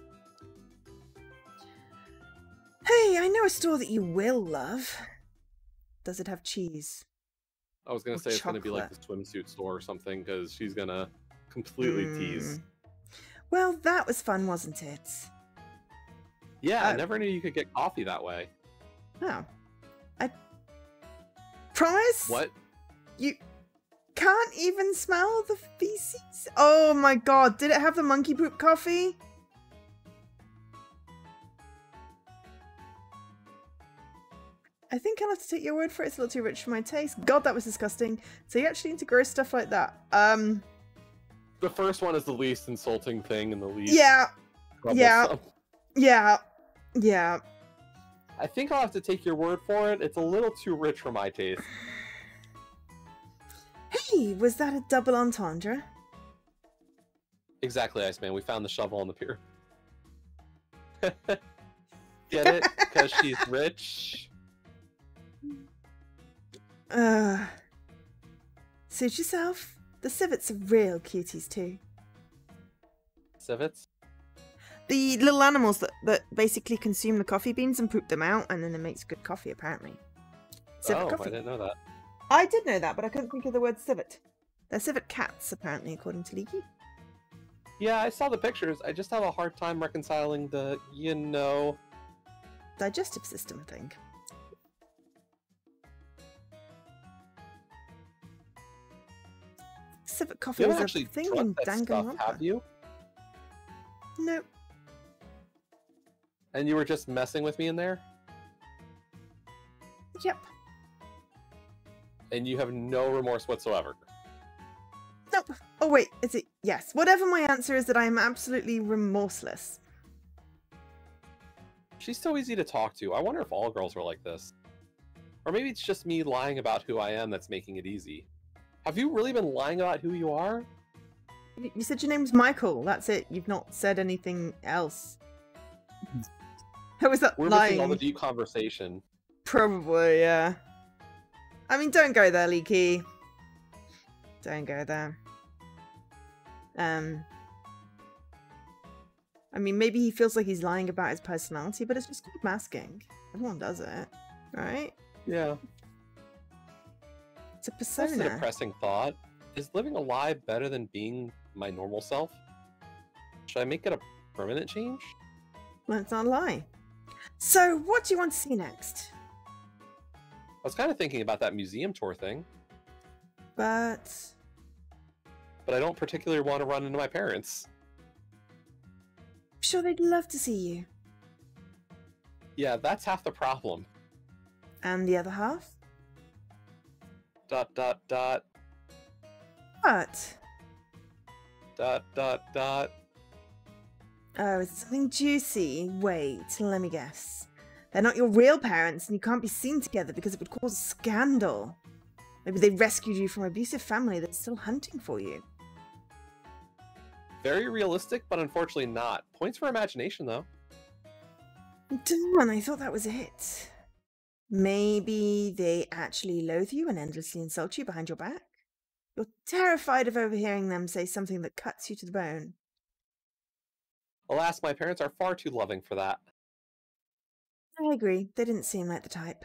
Hey, I know a store that you will love. Does it have cheese? I was going to say it's going to be like the swimsuit store or something, because she's going to completely tease. Well, that was fun, wasn't it? Yeah, I never knew you could get coffee that way. Oh. I promise? What? You can't even smell the feces? Oh my god, did it have the monkey poop coffee? I think I'll have to take your word for it. It's a little too rich for my taste. God, that was disgusting. So you actually need to grow stuff like that. The first one is the least insulting thing and the least... Yeah. troublesome. Yeah. I think I'll have to take your word for it. It's a little too rich for my taste. Hey, was that a double entendre? Exactly, Iceman. We found the shovel on the pier. Get it? Because she's rich? Suit yourself. The civets are real cuties too. Civets? The little animals that basically consume the coffee beans and poop them out, and then it makes good coffee, apparently. Civet coffee. I didn't know that. I did know that, but I couldn't think of the word civet. They're civet cats, apparently, according to Leaky. Yeah, I saw the pictures. I just have a hard time reconciling the, digestive system thing. Civet coffee is a thing in Danganronpa. Have you? Nope. And you were just messing with me in there? Yep. And you have no remorse whatsoever? Nope. Oh wait, is it? Yes. Whatever my answer is, that I am absolutely remorseless. She's so easy to talk to. I wonder if all girls are like this. Or maybe it's just me lying about who I am that's making it easy. Have you really been lying about who you are? You said your name was Michael. That's it. You've not said anything else. How is that We're lying? missing all the deep conversation. Probably, yeah. I mean, don't go there, Leaky. Don't go there. I mean, maybe he feels like he's lying about his personality, but it's just called masking. Everyone does it, right? Yeah. It's a persona. That's a depressing thought. Is living a lie better than being my normal self? Should I make it a permanent change? Well, it's not a lie. So, what do you want to see next? I was kind of thinking about that museum tour thing. But I don't particularly want to run into my parents. I'm sure they'd love to see you. Yeah, that's half the problem. And the other half? ... What? ... Oh, is it something juicy? Wait, let me guess. They're not your real parents and you can't be seen together because it would cause a scandal. Maybe they rescued you from an abusive family that's still hunting for you. Very realistic, but unfortunately not. Points for imagination, though. Darn, I thought that was it. Maybe they actually loathe you and endlessly insult you behind your back? You're terrified of overhearing them say something that cuts you to the bone. Alas, my parents are far too loving for that. I agree. They didn't seem like the type.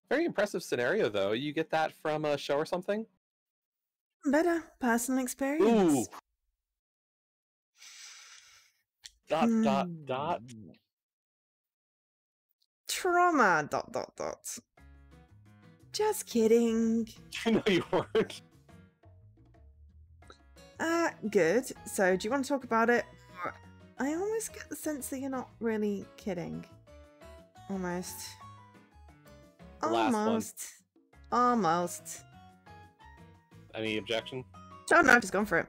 Very impressive scenario, though. You get that from a show or something? Better. Personal experience. Ooh. Dot. Trauma. ... Just kidding. You know you weren't. Good. So, do you want to talk about it? I almost get the sense that you're not really kidding. Almost. Almost. Any objection? Oh no, I've just gone for it.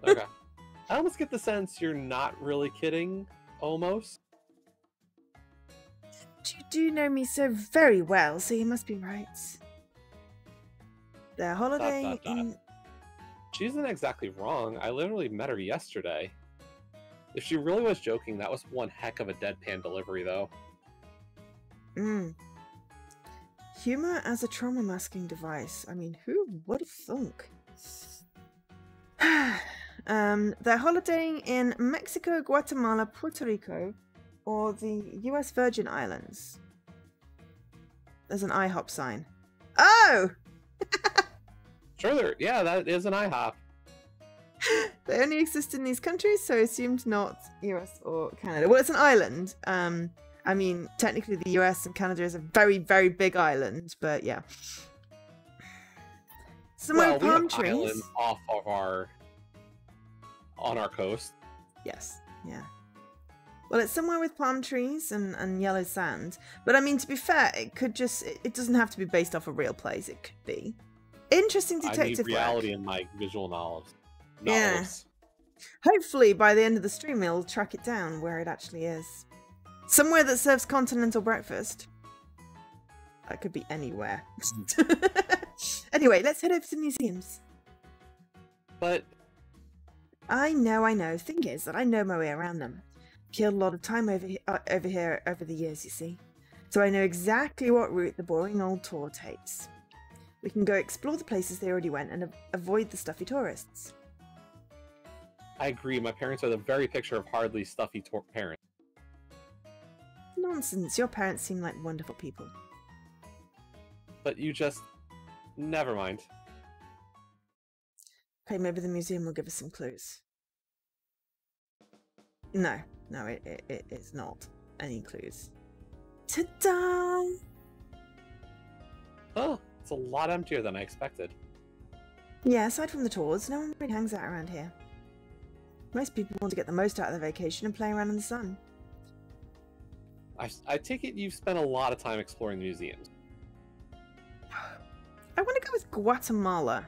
Okay. I almost get the sense you're not really kidding, almost. You do know me so very well, so you must be right. Their holiday in... She isn't exactly wrong. I literally met her yesterday. If she really was joking, that was one heck of a deadpan delivery, though. Humor as a trauma masking device. I mean, who would have thunk? They're holidaying in Mexico, Guatemala, Puerto Rico, or the US Virgin Islands. There's an IHOP sign. Oh! Sure, yeah, that is an IHOP. They only exist in these countries, so I assumed not US or Canada. Well, it's an island. I mean, technically the US and Canada is a very, very big island, but yeah. Somewhere with palm trees. Islands off of on our coast. Yes, yeah. Well, it's somewhere with palm trees and yellow sand. But I mean, to be fair, it could just... It doesn't have to be based off a real place. It could be. Interesting detective work. I need reality in my visual knowledge. Yeah. Hopefully, by the end of the stream, we'll track it down where it actually is. Somewhere that serves continental breakfast. That could be anywhere. Anyway, let's head over to the museums. But... I know. Thing is that I know my way around them. Killed a lot of time over here over the years, you see. So I know exactly what route the boring old tour takes. We can go explore the places they already went and avoid the stuffy tourists. I agree. My parents are the very picture of hardly stuffy parents. Nonsense. Your parents seem like wonderful people. But you just... Never mind. Okay, maybe the museum will give us some clues. No, it's not any clues. Ta-da! Oh, it's a lot emptier than I expected. Yeah, aside from the tours, no one really hangs out around here. Most people want to get the most out of their vacation and play around in the sun. I take it you've spent a lot of time exploring the museums. I want to go with Guatemala.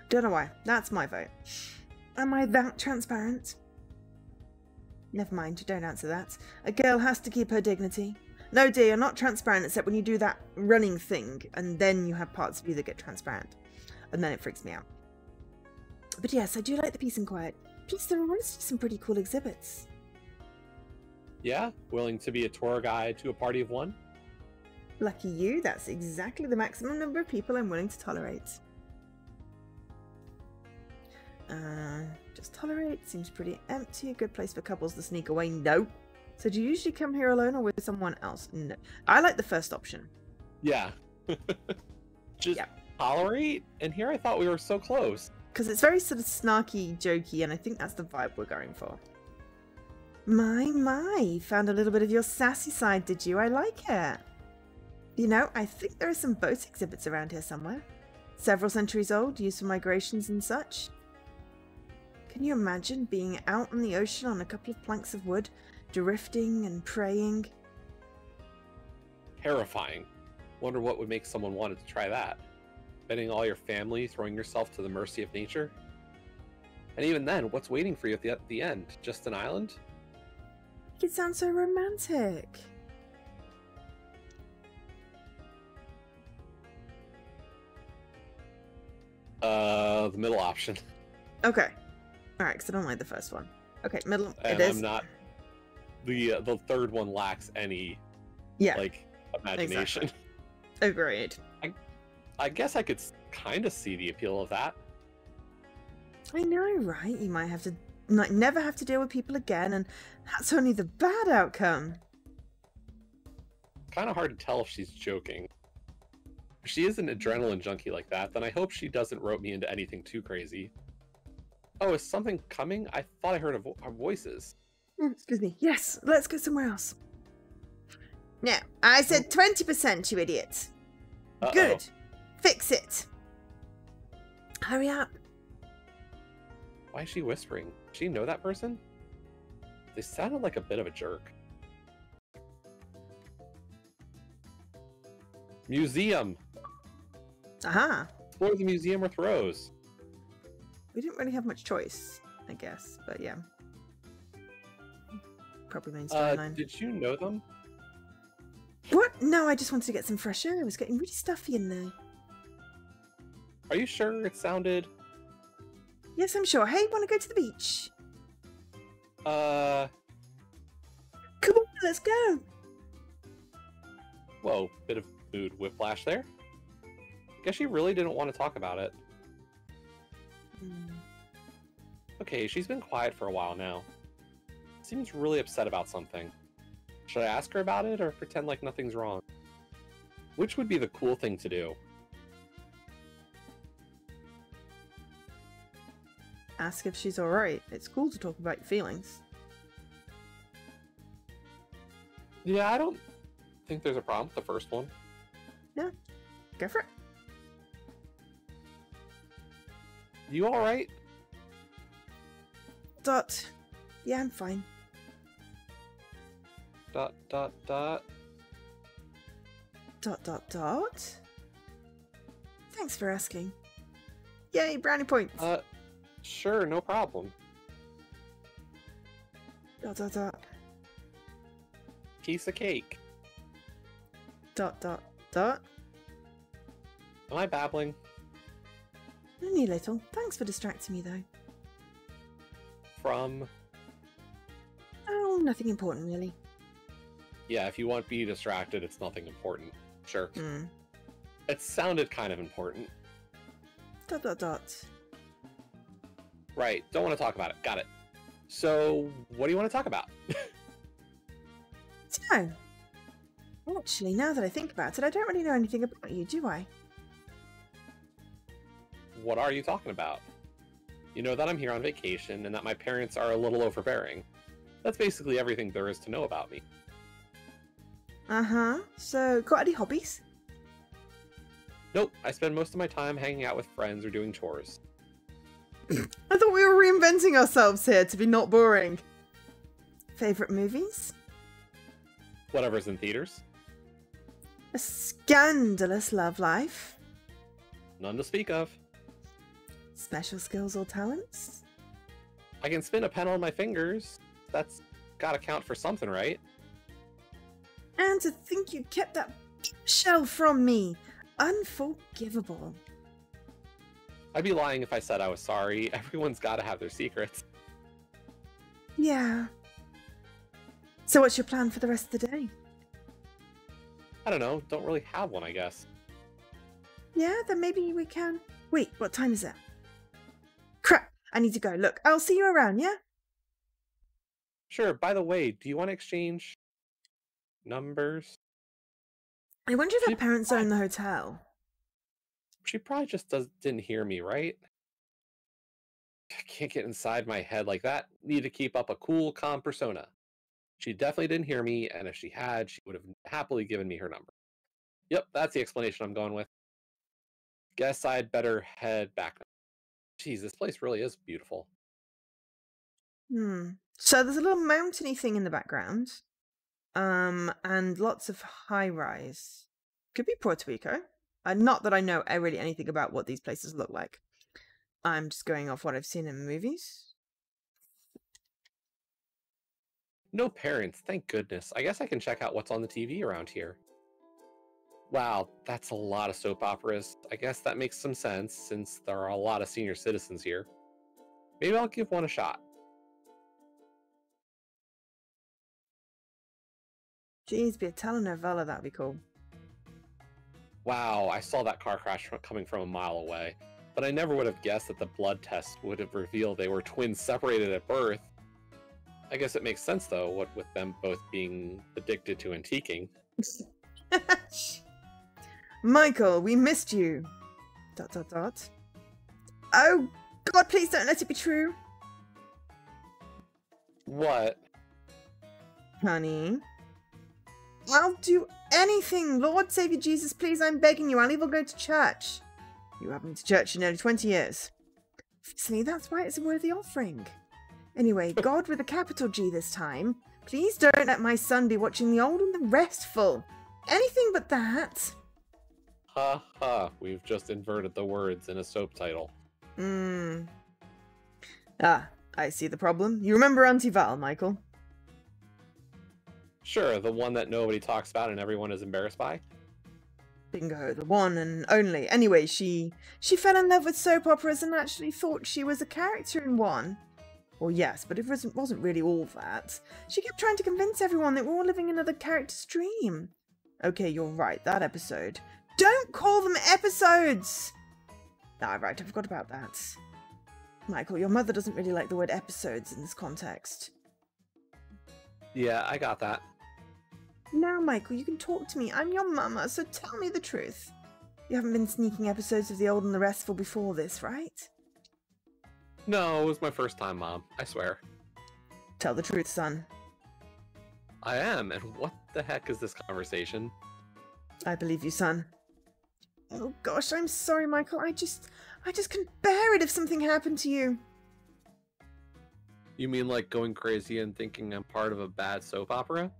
Don't know why. That's my vote. Am I that transparent? Never mind, don't answer that. A girl has to keep her dignity. No, dear, you're not transparent except when you do that running thing, and then you have parts of you that get transparent. And then it freaks me out. But yes, I do like the peace and quiet. Plus, there are honestly some pretty cool exhibits. Yeah? Willing to be a tour guide to a party of one? Lucky you, that's exactly the maximum number of people I'm willing to tolerate. Just tolerate, seems pretty empty. A good place for couples to sneak away. No. So do you usually come here alone or with someone else? No. I like the first option. Yeah. Just tolerate? And here I thought we were so close. Because it's very sort of snarky, jokey, and I think that's the vibe we're going for. My, found a little bit of your sassy side, did you? I like it. You know, I think there are some boat exhibits around here somewhere. Several centuries old, used for migrations and such. Can you imagine being out on the ocean on a couple of planks of wood, drifting and praying? Terrifying. Wonder what would make someone want to try that. spending all your family, throwing yourself to the mercy of nature? And even then, what's waiting for you at the end? Just an island? It sounds so romantic. The middle option. Okay. Alright, because I don't like the first one. Okay, middle. And it is. I'm not. The third one lacks any like imagination. Exactly. Agreed. I guess I could kind of see the appeal of that. I know, right? You might have to never have to deal with people again, and that's only the bad outcome. Kind of hard to tell if she's joking. If she is an adrenaline junkie like that, then I hope she doesn't rope me into anything too crazy. Oh, is something coming? I thought I heard our voices. Excuse me. Yes, let's go somewhere else. Now, I said 20%, you idiot. Uh-oh. Good. Fix it. Hurry up. Why is she whispering? Does she know that person? They sounded like a bit of a jerk. Museum! Aha. Explore the museum with Rose. We didn't really have much choice, I guess, but yeah. Probably main storyline. Did you know them? What? No, I just wanted to get some fresh air. It was getting really stuffy in there. Are you sure it sounded... Yes, I'm sure. Hey, want to go to the beach? Come on, let's go. Whoa, bit of mood whiplash there. Guess she really didn't want to talk about it. Okay, she's been quiet for a while now. Seems really upset about something. Should I ask her about it or pretend like nothing's wrong? Which would be the cool thing to do? Ask if she's alright. It's cool to talk about your feelings. Yeah, I don't think there's a problem with the first one. Yeah, go for it. You alright? Dot. Yeah, I'm fine. Dot, dot, dot. Dot, dot, dot. Thanks for asking. Yay, brownie points. Sure, no problem. Dot, dot, dot. Piece of cake. Dot, dot, dot. Am I babbling? Only a little. Thanks for distracting me, though. From? Oh, nothing important, really. Yeah, if you want to be distracted, it's nothing important. Sure. Hmm. It sounded kind of important. Dot, dot, dot. Right, don't want to talk about it. Got it. So, what do you want to talk about? So, actually, now that I think about it, I don't really know anything about you, do I? What are you talking about? You know that I'm here on vacation and that my parents are a little overbearing. That's basically everything there is to know about me. Uh-huh. So, got any hobbies? Nope, I spend most of my time hanging out with friends or doing chores. I thought we were reinventing ourselves here to be not boring. Favorite movies? Whatever's in theaters. A scandalous love life? None to speak of. Special skills or talents? I can spin a pen on my fingers. That's gotta count for something, right? And to think you kept that shell from me. Unforgivable. I'd be lying if I said I was sorry. Everyone's gotta have their secrets. Yeah. So what's your plan for the rest of the day? I don't know, don't really have one, I guess. Yeah, then maybe we can... Wait, what time is it? Crap, I need to go. Look, I'll see you around, yeah? Sure, by the way, do you want to exchange numbers? I wonder if her parents are in the hotel. She probably just didn't hear me, right? I can't get inside my head like that. Need to keep up a cool, calm persona. She definitely didn't hear me, and if she had, she would have happily given me her number. Yep, that's the explanation I'm going with. Guess I'd better head back now. Jeez, this place really is beautiful. So there's a little mountainy thing in the background. And lots of high-rise. Could be Puerto Rico. Not that I know really anything about what these places look like. I'm just going off what I've seen in movies. No parents, thank goodness. I guess I can check out what's on the TV around here. Wow, that's a lot of soap operas. I guess that makes some sense since there are a lot of senior citizens here. Maybe I'll give one a shot. Jeez, be a telenovela, that'd be cool. Wow, I saw that car crash coming from a mile away, but I never would have guessed that the blood test would have revealed they were twins separated at birth. I guess it makes sense though, what with them both being addicted to antiquing. Michael, we missed you. ... Oh, God, please don't let it be true. What? Honey. I'll do anything. Lord, Savior Jesus, please, I'm begging you. I'll even go to church. You haven't been to church in nearly 20 years. Obviously, that's why it's a worthy offering. Anyway, God with a capital G this time. Please don't let my son be watching The Old and the Restful. Anything but that. Ha ha, we've just inverted the words in a soap title. Ah, I see the problem. You remember Auntie Val, Michael? Sure, the one that nobody talks about and everyone is embarrassed by? Bingo, the one and only. Anyway, she fell in love with soap operas and actually thought she was a character in one. Well, yes, but it wasn't really all that. She kept trying to convince everyone that we're all living another character's dream. Okay, you're right, that episode. Don't call them episodes! Ah, right, I forgot about that. Michael, your mother doesn't really like the word episodes in this context. Yeah, I got that. Now, Michael, you can talk to me. I'm your mama, so tell me the truth. You haven't been sneaking episodes of The Old and the Restful before this, right? No, it was my first time, Mom. I swear. Tell the truth, son. I am, and what the heck is this conversation? I believe you, son. Oh gosh, I'm sorry, Michael. I just couldn't bear it if something happened to you. You mean like going crazy and thinking I'm part of a bad soap opera?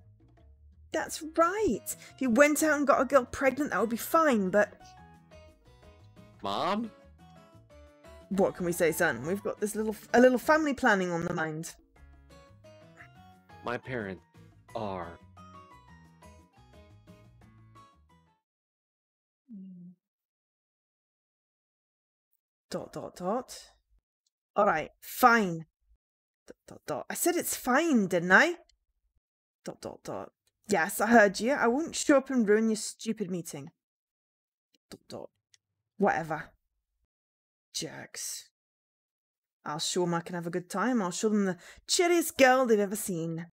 That's right. If you went out and got a girl pregnant, that would be fine, but... Mom? What can we say, son? We've got a little family planning on the mind. My parents are... ... Alright, fine. ... I said it's fine, didn't I? ... Yes, I heard you. I won't show up and ruin your stupid meeting. ... Whatever. Jerks. I'll show them I can have a good time. I'll show them the chilliest girl they've ever seen.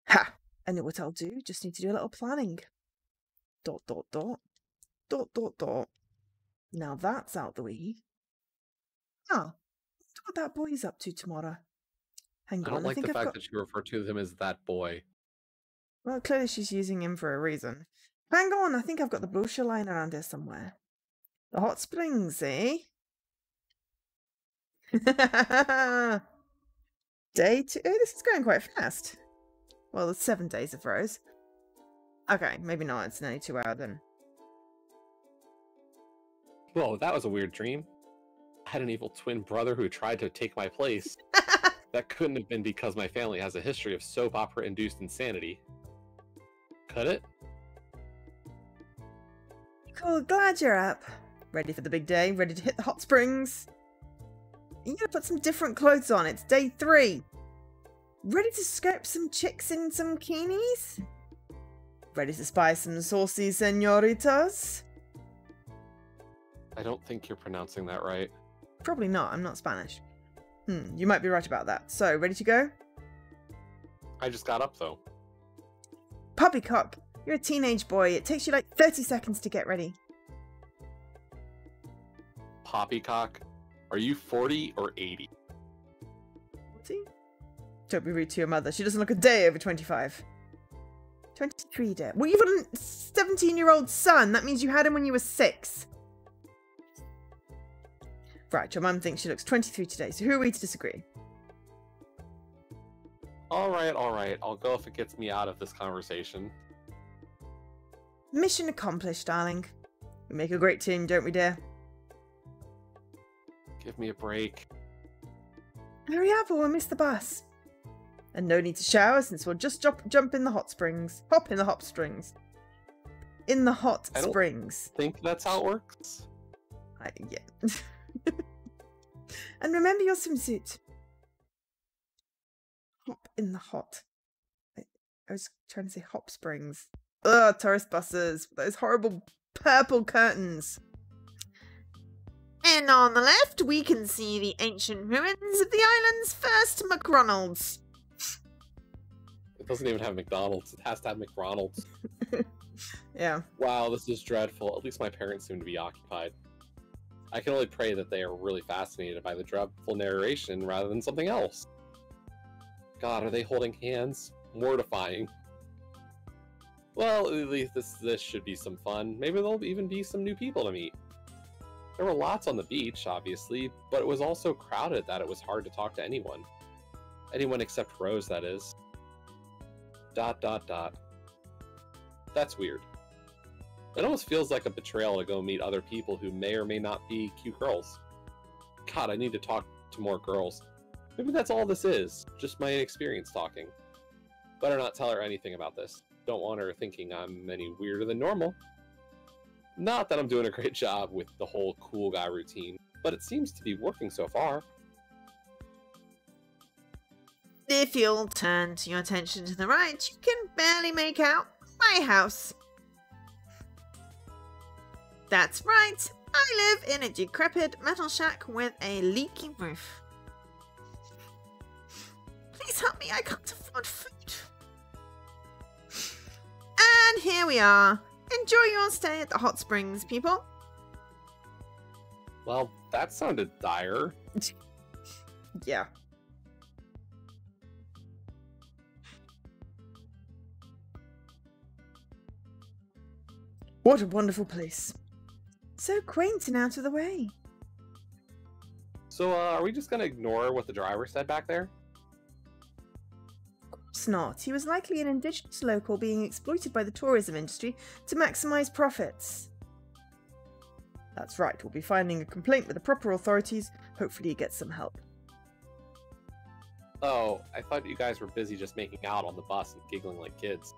Ha! I know what I'll do. Just need to do a little planning. ... Now that's out the way. Oh, what that boy's up to tomorrow. Hang I on, don't like think the I've fact got... that you refer to him as that boy. Well, clearly she's using him for a reason. Hang on, I think I've got the brochure lying around here somewhere. The hot springs, eh? Day 2. Oh, this is going quite fast. Well, it's 7 days of Rose. Okay, maybe not. It's nearly 2 hours then. Whoa, that was a weird dream. I had an evil twin brother who tried to take my place. That couldn't have been because my family has a history of soap opera-induced insanity. Could it? Cool, glad you're up. Ready for the big day? Ready to hit the hot springs? You're gonna put some different clothes on. It's day 3. Ready to scope some chicks in some bikinis? Ready to spy some saucy senoritas? I don't think you're pronouncing that right. Probably not. I'm not Spanish. You might be right about that. So, ready to go? I just got up, though. Poppycock, you're a teenage boy. It takes you like 30 seconds to get ready. Poppycock? Are you 40 or 80? 40? Don't be rude to your mother. She doesn't look a day over 25. 23, dear. Well, you've got a 17-year-old son. That means you had him when you were 6. Right, your mum thinks she looks 23 today, so who are we to disagree? Alright, I'll go if it gets me out of this conversation. Mission accomplished, darling. We make a great team, don't we, dear? Give me a break. Hurry up or we'll miss the bus. And no need to shower since we'll just jump in the hot springs. Hop in the hot springs. In the hot springs. I think that's how it works. Yeah. And remember your swimsuit. Hop in the hot. I was trying to say hop springs. Ugh, tourist buses. Those horrible purple curtains. And on the left, we can see the ancient ruins of the island's first McDonald's. It doesn't even have McDonald's. It has to have McDonald's. Yeah. Wow, this is dreadful. At least my parents seem to be occupied. I can only pray that they are really fascinated by the dreadful narration rather than something else. God, are they holding hands? Mortifying. Well, at least this should be some fun. Maybe there'll even be some new people to meet. There were lots on the beach, obviously, but it was also crowded that it was hard to talk to anyone. Anyone except Rose, that is. ... That's weird. It almost feels like a betrayal to go meet other people who may or may not be cute girls. God, I need to talk to more girls. Maybe that's all this is, just my inexperience talking. Better not tell her anything about this. Don't want her thinking I'm any weirder than normal. Not that I'm doing a great job with the whole cool guy routine, but it seems to be working so far. If you'll turn your attention to the right, you can barely make out my house. That's right, I live in a decrepit metal shack with a leaky roof. Please help me, I can't afford food. And here we are. Enjoy your stay at the hot springs, people. Well, that sounded dire. Yeah. What a wonderful place. So quaint and out of the way. So, are we just gonna ignore what the driver said back there? Of course not. He was likely an indigenous local being exploited by the tourism industry to maximize profits. That's right, we'll be filing a complaint with the proper authorities. Hopefully you get some help. Oh, I thought you guys were busy just making out on the bus and giggling like kids.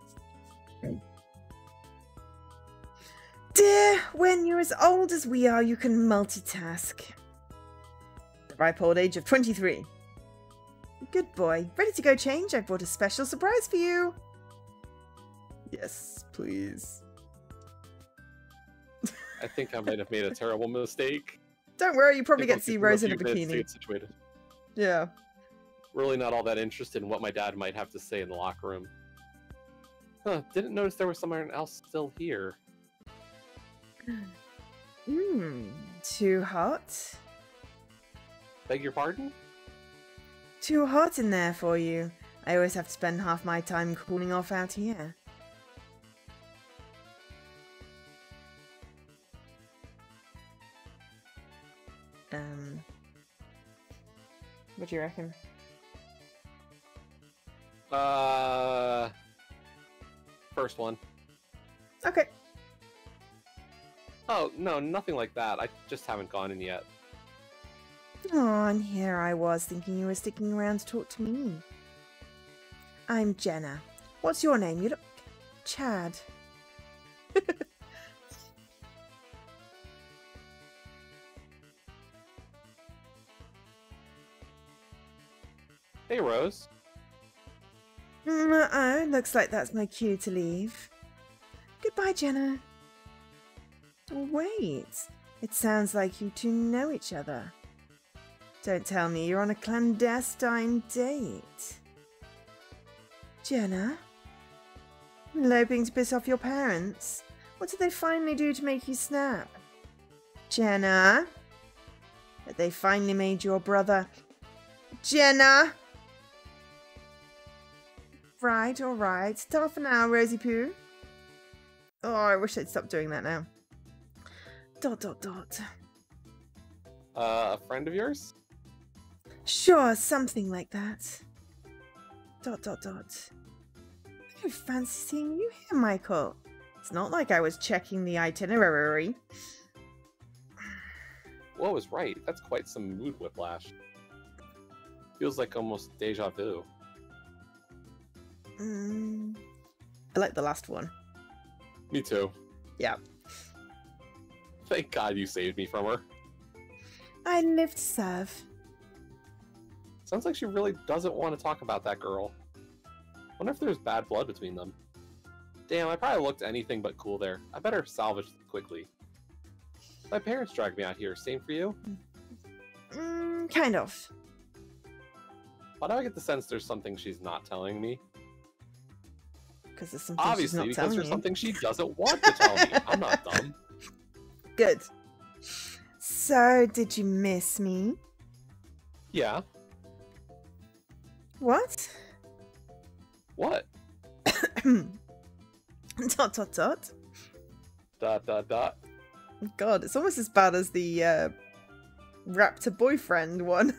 Dear, when you're as old as we are, you can multitask. The ripe old age of 23. Good boy. Ready to go change? I brought a special surprise for you. Yes, please. I think I might have made a terrible mistake. Don't worry, you probably I'll get to see give them Rose in a few minutes to bikini. get situated. Yeah. Really not all that interested in what my dad might have to say in the locker room. Huh, didn't notice there was someone else still here. Too hot? Beg your pardon? Too hot in there for you. I always have to spend half my time cooling off out here. What do you reckon? First one. Okay. Oh, no, nothing like that. I just haven't gone in yet. Oh, and here I was thinking you were sticking around to talk to me. I'm Jenna. What's your name? You look... Chad. Hey, Rose. Uh-oh, looks like that's my cue to leave. Goodbye, Jenna. Wait, it sounds like you two know each other. Don't tell me you're on a clandestine date. Jenna? Eloping to piss off your parents? What did they finally do to make you snap? Jenna? That they finally made your brother... Jenna? Right, alright. Ta for now, Rosie Poo. Oh, I wish they'd stop doing that now. ... A friend of yours? Sure, something like that. ... I don't fancy seeing you here, Michael. It's not like I was checking the itinerary. Whoa is right. That's quite some mood whiplash. Feels like almost deja vu. I like the last one. Me too. Yeah. Thank God you saved me from her. I live to serve. Sounds like she really doesn't want to talk about that girl. Wonder if there's bad blood between them. Damn, I probably looked anything but cool there. I better salvage it quickly. My parents dragged me out here. Same for you? Kind of. Why do I get the sense there's something she's not telling me? Because there's something Obviously, she's not because telling there's you. something she doesn't want to tell me. I'm not dumb. Good. So, did you miss me? Yeah. What? What? Dot dot dot. Dot dot dot. God, it's almost as bad as the raptor boyfriend one.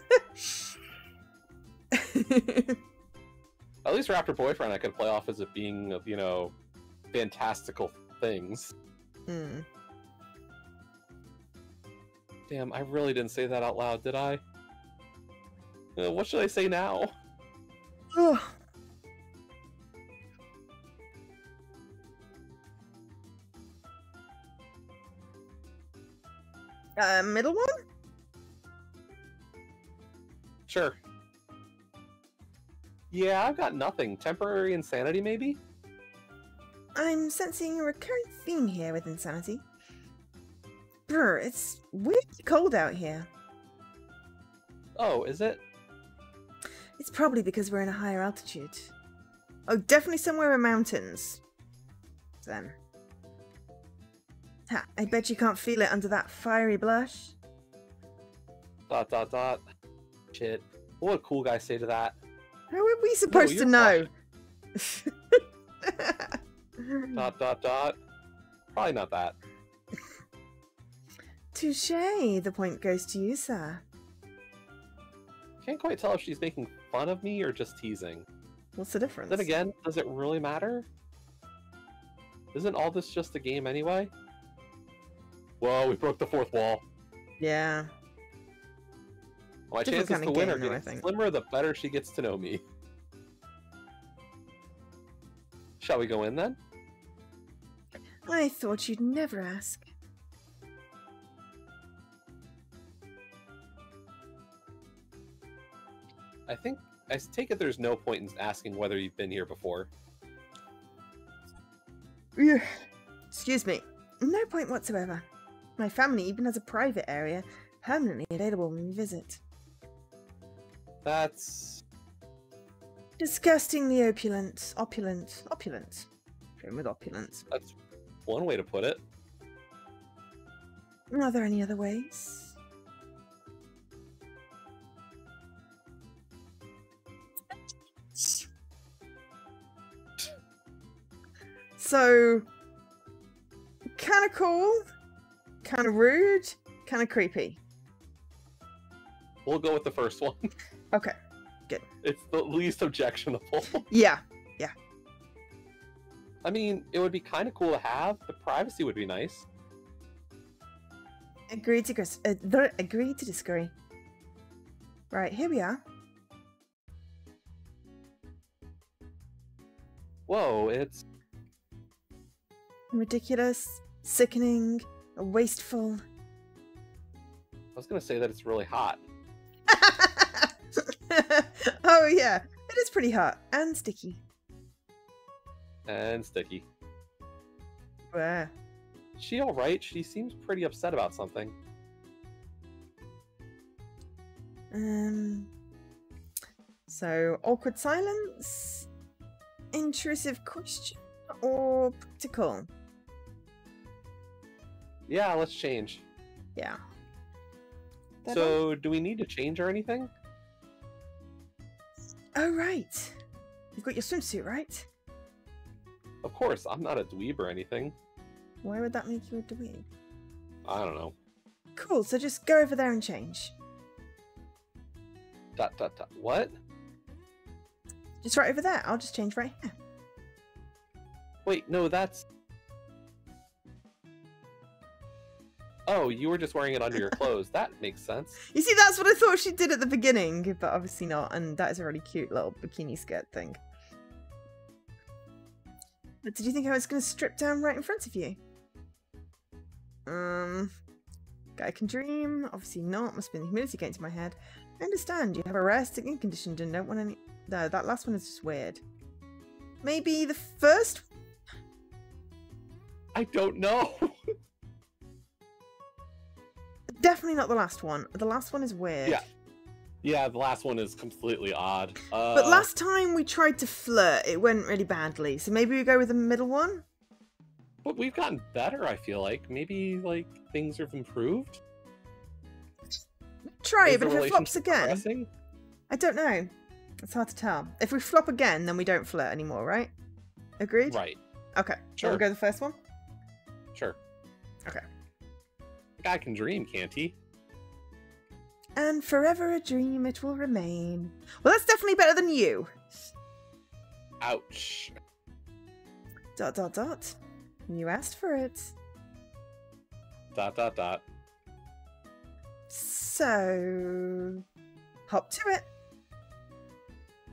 At least Raptor Boyfriend I could play off as it being of, you know, fantastical things. Damn, I really didn't say that out loud, did I? What should I say now? Middle one? Sure. Yeah, I've got nothing. Temporary insanity, maybe? I'm sensing a recurring theme here with insanity. Brr, it's weirdly cold out here. Oh, is it? It's probably because we're in a higher altitude. Oh, definitely somewhere in mountains. Then. Ha, I bet you can't feel it under that fiery blush. Dot dot dot. Shit. What would a cool guy say to that? How are we supposed to know? Dot dot dot. Probably not that. Touché. The point goes to you, sir. Can't quite tell if she's making fun of me or just teasing. What's the difference? Then again, does it really matter? Isn't all this just a game anyway? Whoa, we broke the fourth wall. Yeah. My Different chances kind to of win game, are though, I getting think. slimmer the better she gets to know me. Shall we go in then? I thought you'd never ask. I take it there's no point in asking whether you've been here before. Excuse me. No point whatsoever. My family even has a private area permanently available when we visit. That's... Disgustingly opulent. Opulent. Going with opulent. that's one way to put it. Are there any other ways? So, kind of cool, kind of rude, kind of creepy. We'll go with the first one. Okay, good. It's the least objectionable. Yeah. I mean, it would be kind of cool to have. The privacy would be nice. Agreed to disagree. Right, here we are. Whoa, it's... Ridiculous, sickening, wasteful. I was gonna say that it's really hot. Oh yeah, it is pretty hot and sticky. And sticky. Where? She alright? She seems pretty upset about something. So awkward silence, intrusive question, or practical? Yeah, let's change. Yeah. That So, do we need to change or anything? Oh right, you've got your swimsuit, right? Of course, I'm not a dweeb or anything. Why would that make you a dweeb? I don't know. Cool, so just go over there and change. Dot dot dot. What? Just right over there. I'll just change right here. Wait, no, that's... Oh, you were just wearing it under your clothes. That makes sense. You see, that's what I thought she did at the beginning, but obviously not. And that is a really cute little bikini skirt thing. But did you think I was going to strip down right in front of you? Guy can dream. Obviously not. Must be the humidity getting to my head. I understand. You have a rare skin condition and don't want any... No, that last one is just weird. Maybe the first... I don't know. Definitely not the last one. The last one is weird. Yeah. Yeah, the last one is completely odd. But last time we tried to flirt, it went really badly. So maybe we go with the middle one? But we've gotten better, I feel like. Maybe, like, things have improved? Try Is it, but the if it flops relationship again... progressing? I don't know. It's hard to tell. If we flop again, then we don't flirt anymore, right? Agreed? Right. Okay. Sure. Shall we go the first one? Sure. Okay. The guy can dream, can't he? And forever a dream it will remain. Well, that's definitely better than you. Ouch. ... You asked for it. ... So... hop to it.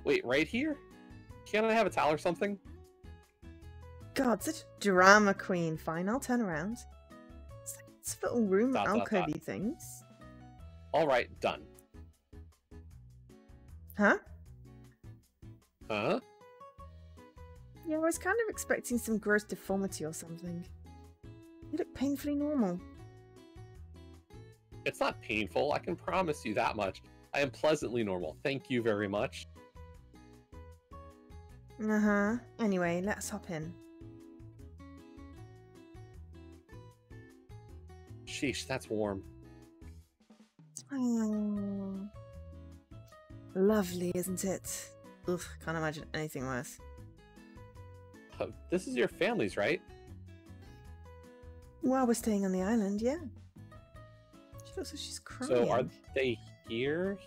Wait, right here? Can't I have a towel or something? God, such a drama queen. Fine, I'll turn around. It's like this little room alcovey things. Alright, done. Huh? Huh? Yeah, I was kind of expecting some gross deformity or something. You look painfully normal. It's not painful, I can promise you that much. I am pleasantly normal. Thank you very much. Uh-huh. Anyway, let's hop in. Sheesh, that's warm. Oh. Lovely, isn't it? Ugh, can't imagine anything worse. This is your family's, right? Well, we're staying on the island, yeah. She looks like she's crying. So are they here?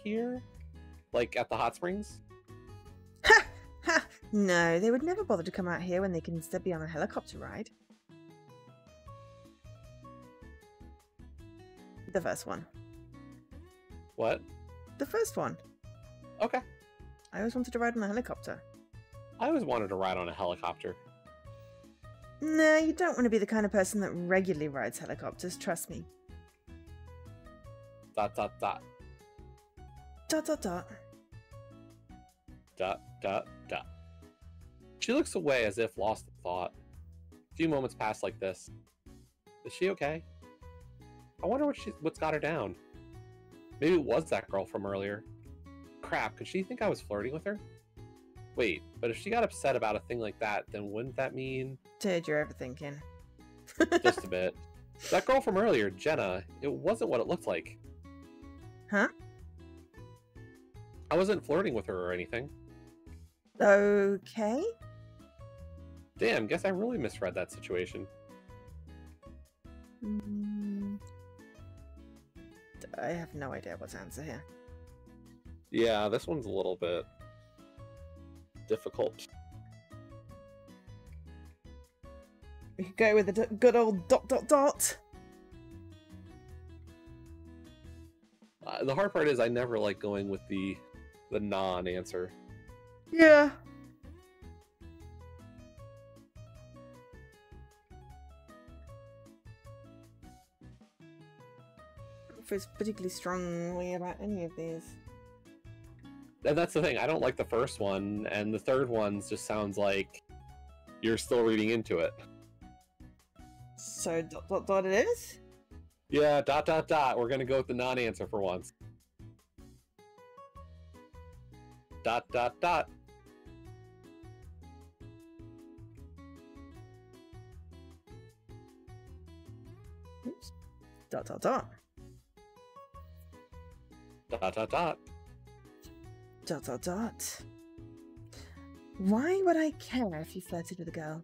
Like at the hot springs? Ha! Ha! No, they would never bother to come out here when they can instead be on a helicopter ride. The first one. What? The first one. Okay. I always wanted to ride on a helicopter. I always wanted to ride on a helicopter. No, you don't want to be the kind of person that regularly rides helicopters, trust me. ... She looks away as if lost in thought. A few moments pass like this. Is she okay? I wonder what's got her down. Maybe it was that girl from earlier. Crap, could she think I was flirting with her? Wait, but if she got upset about a thing like that, then wouldn't that mean... Dude, you're overthinking. Just a bit. That girl from earlier, Jenna, it wasn't what it looked like. Huh? I wasn't flirting with her or anything. Okay. Damn, guess I really misread that situation. I have no idea what to answer here. Yeah, this one's a little bit difficult. We could go with the good old ... The hard part is I never like going with the non-answer. Yeah. I don't feel particularly strongly about any of these. And that's the thing, I don't like the first one, and the third one just sounds like you're still reading into it. So ... it is? Yeah, ... We're gonna go with the non-answer for once. ... Oops. ... Why would I care if you flirted with a girl?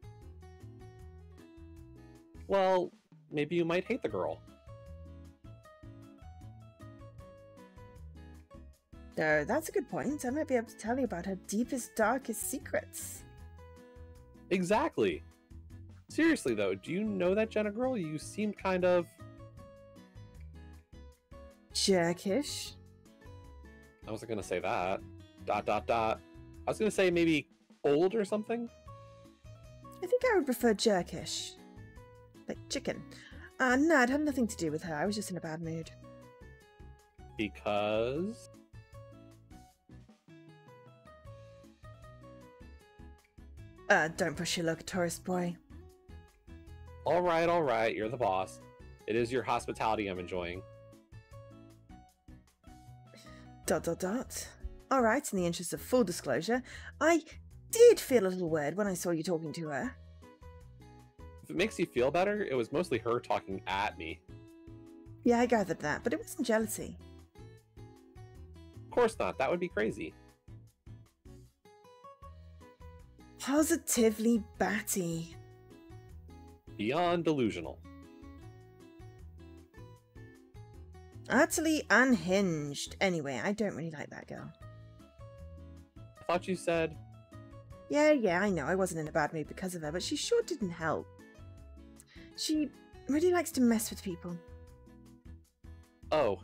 Well, maybe you might hate the girl. No, that's a good point. I might be able to tell you about her deepest, darkest secrets. Exactly. Seriously though, do you know that Jenna girl? You seemed kind of... jerkish. I wasn't gonna say that. ... I was gonna say maybe cold or something. I think I would prefer jerkish. Like chicken. No, it had nothing to do with her. I was just in a bad mood. Because... Don't push your luck, tourist boy. Alright, you're the boss. It is your hospitality I'm enjoying. ... Alright, in the interest of full disclosure, I did feel a little weird when I saw you talking to her. If it makes you feel better, it was mostly her talking at me. Yeah, I gathered that, but it wasn't jealousy. Of course not, that would be crazy. Positively batty. Beyond delusional. Utterly unhinged. Anyway, I don't really like that girl. I thought you said... Yeah, I know I wasn't in a bad mood because of her, but she sure didn't help. She really likes to mess with people. Oh.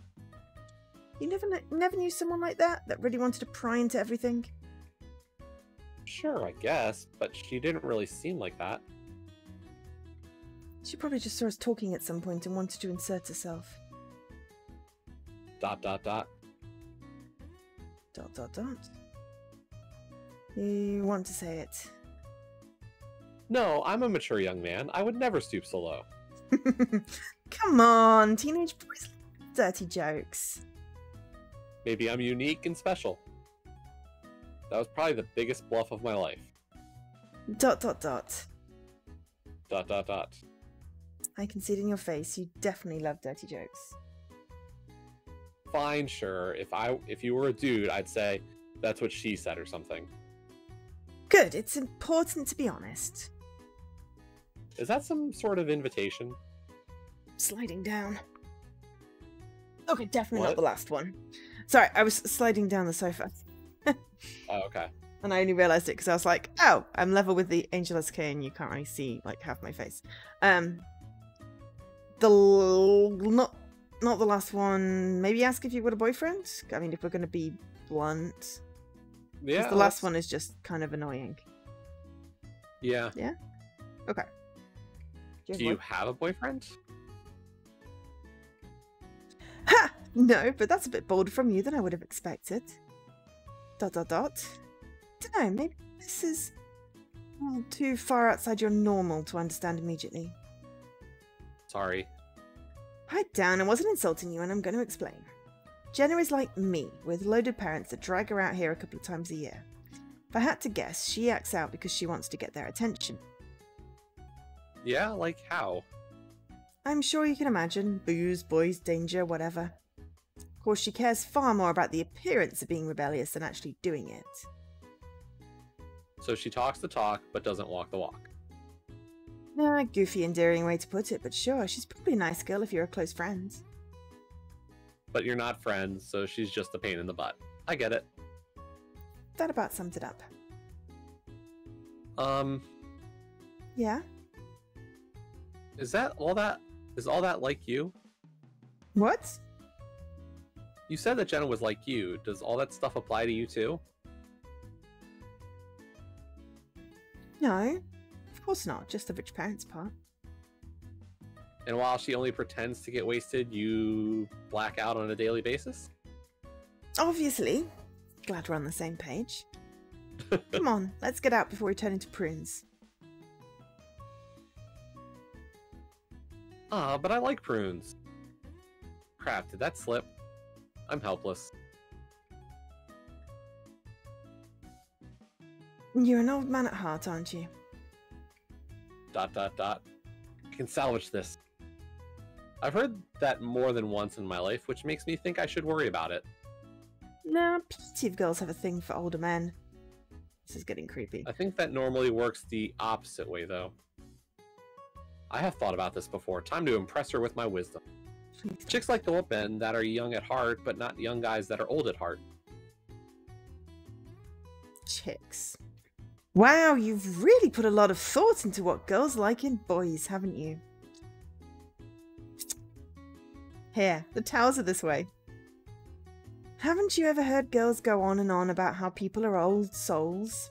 You never knew someone like that really wanted to pry into everything? Sure, I guess, but she didn't really seem like that. She probably just saw us talking at some point and wanted to insert herself. ... You want to say it? No, I'm a mature young man. I would never stoop so low. Come on, teenage boys love dirty jokes. Maybe I'm unique and special. That was probably the biggest bluff of my life. ... I can see it in your face. You definitely love dirty jokes. Fine, sure. If you were a dude, I'd say that's what she said or something. Good. It's important to be honest. Is that some sort of invitation? Sliding down. Okay, definitely What? not the last one. Sorry, I was sliding down the sofa. Oh, okay. And I only realised it because I was like, oh, I'm level with the Angel SK and you can't really see like half my face. Not the last one. Maybe ask if you've got a boyfriend? I mean, if we're going to be blunt. Yeah. The last one is just kind of annoying. Yeah. Yeah? Okay. Do you have a boyfriend? Ha! No, but that's a bit bolder from you than I would have expected. ... Dunno, maybe this is too far outside your normal to understand immediately. Sorry. Pipe down, I wasn't insulting you and I'm going to explain. Jenna is like me, with loaded parents that drag her out here a couple of times a year. If I had to guess, she acts out because she wants to get their attention. Yeah, like how? I'm sure you can imagine. Booze, boys, danger, whatever. Of course, she cares far more about the appearance of being rebellious than actually doing it. So she talks the talk, but doesn't walk the walk. Goofy, endearing way to put it, but sure, she's probably a nice girl if you're a close friend. But you're not friends, so she's just a pain in the butt. I get it. That about sums it up. Yeah? Is all that like you? What? You said that Jenna was like you. Does all that stuff apply to you too? No, of course not. Just the rich parents part. And while she only pretends to get wasted, you black out on a daily basis? Obviously. Glad we're on the same page. Come on, let's get out before we turn into prunes. But I like prunes. Crap, did that slip? I'm helpless. You're an old man at heart, aren't you? ... I can salvage this. I've heard that more than once in my life, which makes me think I should worry about it. Nah, plenty of girls have a thing for older men. This is getting creepy. I think that normally works the opposite way, though. I have thought about this before. Time to impress her with my wisdom. Chicks like the men that are young at heart, but not young guys that are old at heart. Chicks. Wow, you've really put a lot of thought into what girls like in boys, haven't you? Here, the towels are this way. Haven't you ever heard girls go on and on about how people are old souls?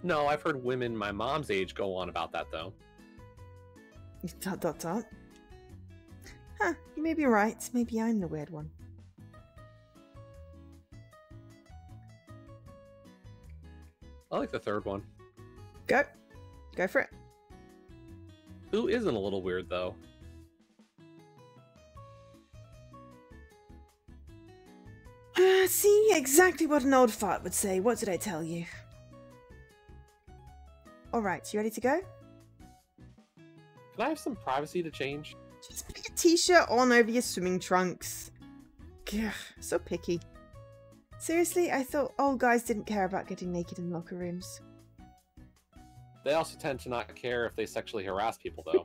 No, I've heard women my mom's age go on about that, though. Dot dot dot. Huh, you may be right. Maybe I'm the weird one. I like the third one. Go. Go for it. Who isn't a little weird, though? See, exactly what an old fart would say. What did I tell you? Alright, you ready to go? Can I have some privacy to change? Just put your t-shirt on over your swimming trunks. Gah, so picky. Seriously, I thought old guys didn't care about getting naked in locker rooms. They also tend to not care if they sexually harass people, though.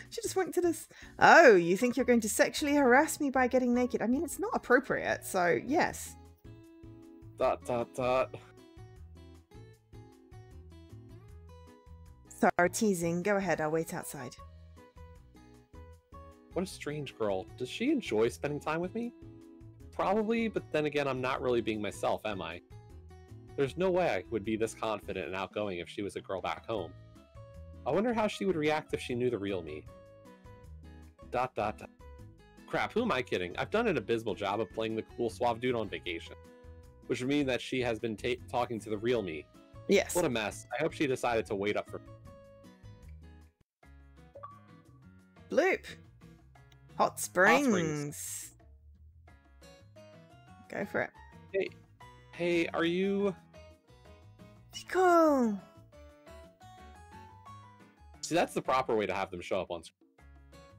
She just winked at us. Oh, you think you're going to sexually harass me by getting naked? I mean, it's not appropriate, so yes. Dot dot dot. Sorry, teasing. Go ahead, I'll wait outside. What a strange girl. Does she enjoy spending time with me? Probably, but then again, I'm not really being myself, am I? There's no way I would be this confident and outgoing if she was a girl back home. I wonder how she would react if she knew the real me. Dot dot dot. Crap, who am I kidding? I've done an abysmal job of playing the cool suave dude on vacation. Which would mean that she has been talking to the real me. Yes. What a mess. I hope she decided to wait up for... Bloop. Hot Springs. Go for it. Hey, are you... Cool. See, that's the proper way to have them show up on screen.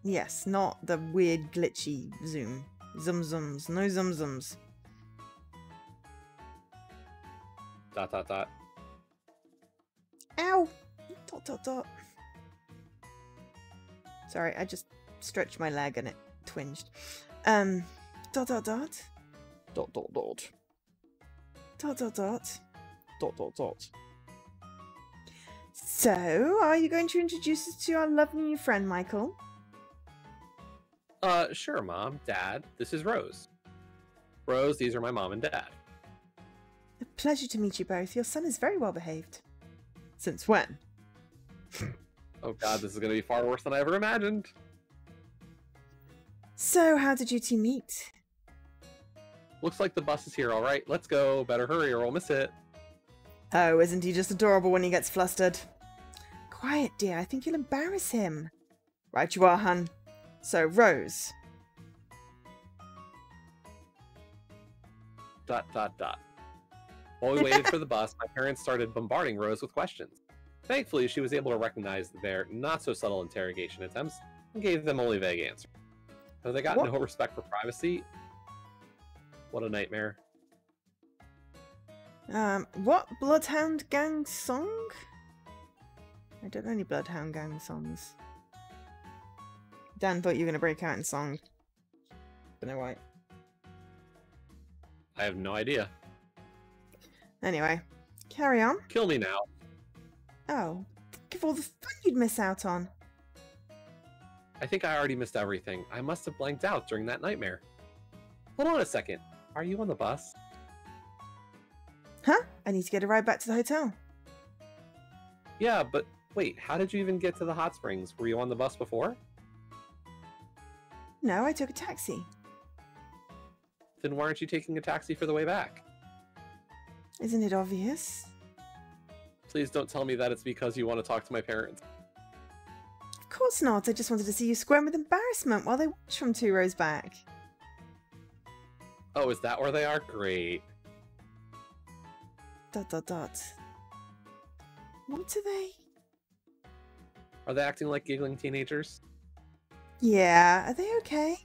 Yes, not the weird glitchy zoom. Zum-zums. No zum-zums. Dot dot dot. Ow! Dot dot dot. Sorry, I just stretched my leg and it twinged. Dot dot dot. Dot dot dot. Dot dot dot. Dot dot dot. So, are you going to introduce us to our lovely new friend, Michael? Sure, Mom, Dad. This is Rose. Rose, these are my mom and dad. A pleasure to meet you both. Your son is very well behaved. Since when? Oh god, this is gonna be far worse than I ever imagined. So, how did you two meet? Looks like the bus is here, alright. Let's go. Better hurry or we'll miss it. Oh, isn't he just adorable when he gets flustered? Quiet, dear. I think you'll embarrass him. Right you are, hun. So, Rose. Dot dot dot. While we waited for the bus, my parents started bombarding Rose with questions. Thankfully, she was able to recognize their not-so-subtle interrogation attempts and gave them only vague answers. Have they got no respect for privacy? What a nightmare. What Bloodhound Gang song? I don't know any Bloodhound Gang songs. Dan thought you were going to break out in song. Don't know why. I have no idea. Anyway, carry on. Kill me now. Oh, think of all the fun you'd miss out on. I think I already missed everything. I must have blanked out during that nightmare. Hold on a second. Are you on the bus? Huh? I need to get a ride back to the hotel. Yeah, but wait, how did you even get to the hot springs? Were you on the bus before? No, I took a taxi. Then why aren't you taking a taxi for the way back? Isn't it obvious? Please don't tell me that it's because you want to talk to my parents. Of course not. I just wanted to see you squirm with embarrassment while they watch from 2 rows back. Oh, is that where they are? Great. Dot dot dot. What are they? Are they acting like giggling teenagers? Yeah, are they okay?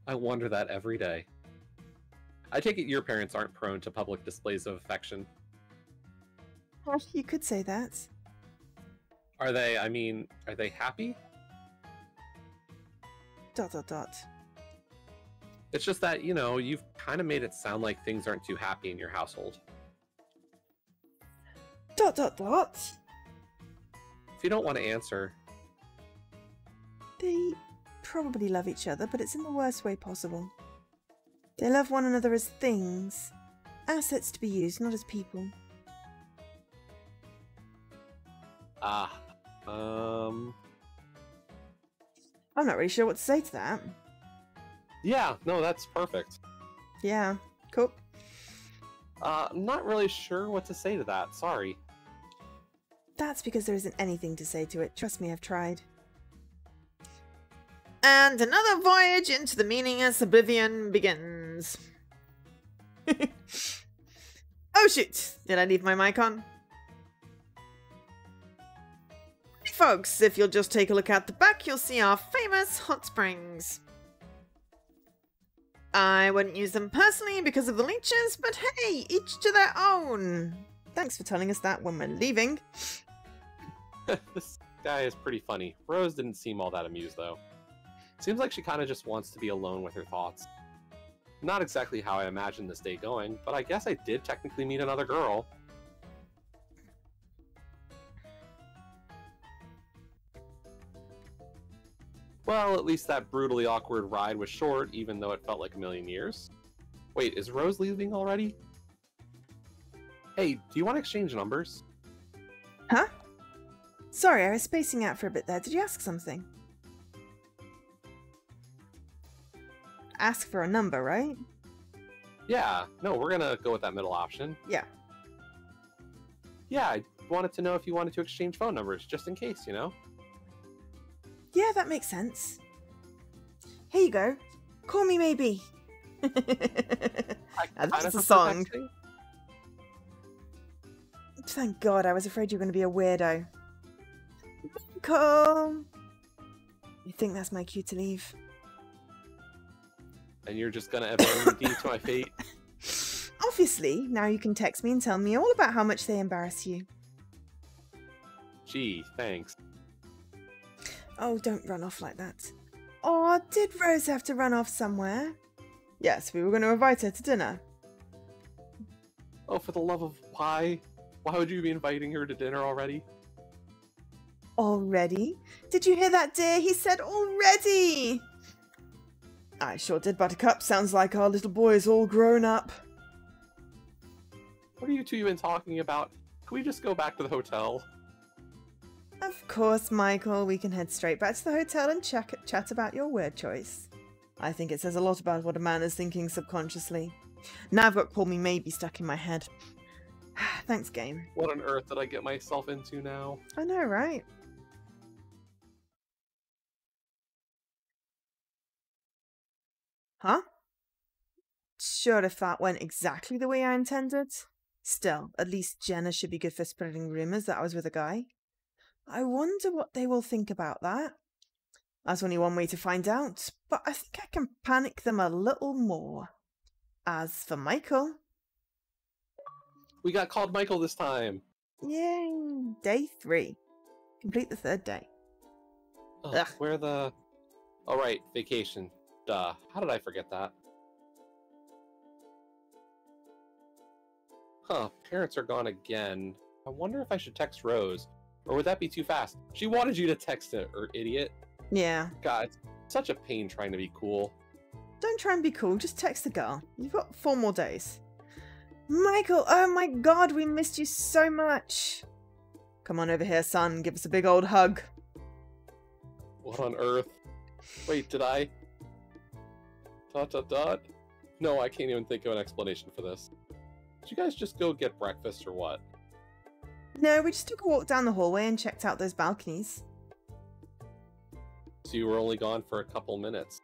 I wonder that every day. I take it your parents aren't prone to public displays of affection. You could say that. Are they, are they happy? Dot dot dot. It's just that, you know, you've kind of made it sound like things aren't too happy in your household. Dot dot dot. If you don't want to answer... They probably love each other, but it's in the worst way possible. They love one another as things. Assets to be used, not as people. I'm not really sure what to say to that. Yeah, no, that's perfect. Yeah, cool. I'm not really sure what to say to that, sorry. That's because there isn't anything to say to it. Trust me, I've tried. And another voyage into the meaningless oblivion begins. Oh shoot! Did I leave my mic on? Hey folks, if you'll just take a look at the back, you'll see our famous hot springs. I wouldn't use them personally because of the leeches, but hey, each to their own. Thanks for telling us that when we're leaving. This guy is pretty funny. Rose didn't seem all that amused, though. Seems like she kind of just wants to be alone with her thoughts. Not exactly how I imagined this day going, but I guess I did technically meet another girl. Well, at least that brutally awkward ride was short, even though it felt like a million years. Wait, is Rose leaving already? Hey, do you want to exchange numbers? Huh? Sorry, I was spacing out for a bit there. Did you ask something? Ask for a number, right? Yeah, no, we're gonna go with that middle option. Yeah. Yeah, I wanted to know if you wanted to exchange phone numbers, just in case, you know? Yeah, that makes sense. Here you go. Call me maybe. That's a song. Texting. Thank God, I was afraid you were going to be a weirdo. Call. You think that's my cue to leave? And you're just gonna abandon me to my fate? Obviously, now you can text me and tell me all about how much they embarrass you. Gee, thanks. Oh, don't run off like that. Oh, did Rose have to run off somewhere? Yes, we were going to invite her to dinner. Oh, for the love of why? Why would you be inviting her to dinner already? Already? Did you hear that, dear? He said already! I sure did, Buttercup. Sounds like our little boy is all grown up. What are you two even talking about? Can we just go back to the hotel? Of course, Michael. We can head straight back to the hotel and chat about your word choice. I think it says a lot about what a man is thinking subconsciously. Now I've got Call Me Maybe stuck in my head. Thanks, game. What on earth did I get myself into now? I know, right? Huh? Sure, if that went exactly the way I intended. Still, at least Jenna should be good for spreading rumours that I was with a guy. I wonder what they will think about that. That's only one way to find out, but I think I can panic them a little more. As for Michael... We got called Michael this time! Yay! Day 3. Complete the 3rd day. Ugh, where the... Oh right, vacation. Duh. How did I forget that? Huh, parents are gone again. I wonder if I should text Rose. Or would that be too fast? She wanted you to text her, idiot. Yeah. God, it's such a pain trying to be cool. Don't try and be cool, just text the girl. You've got 4 more days. Michael, oh my God, we missed you so much. Come on over here, son. Give us a big old hug. What on earth? Wait, did I? ... No, I can't even think of an explanation for this. Did you guys just go get breakfast or what? No, we just took a walk down the hallway and checked out those balconies. So you were only gone for a couple minutes.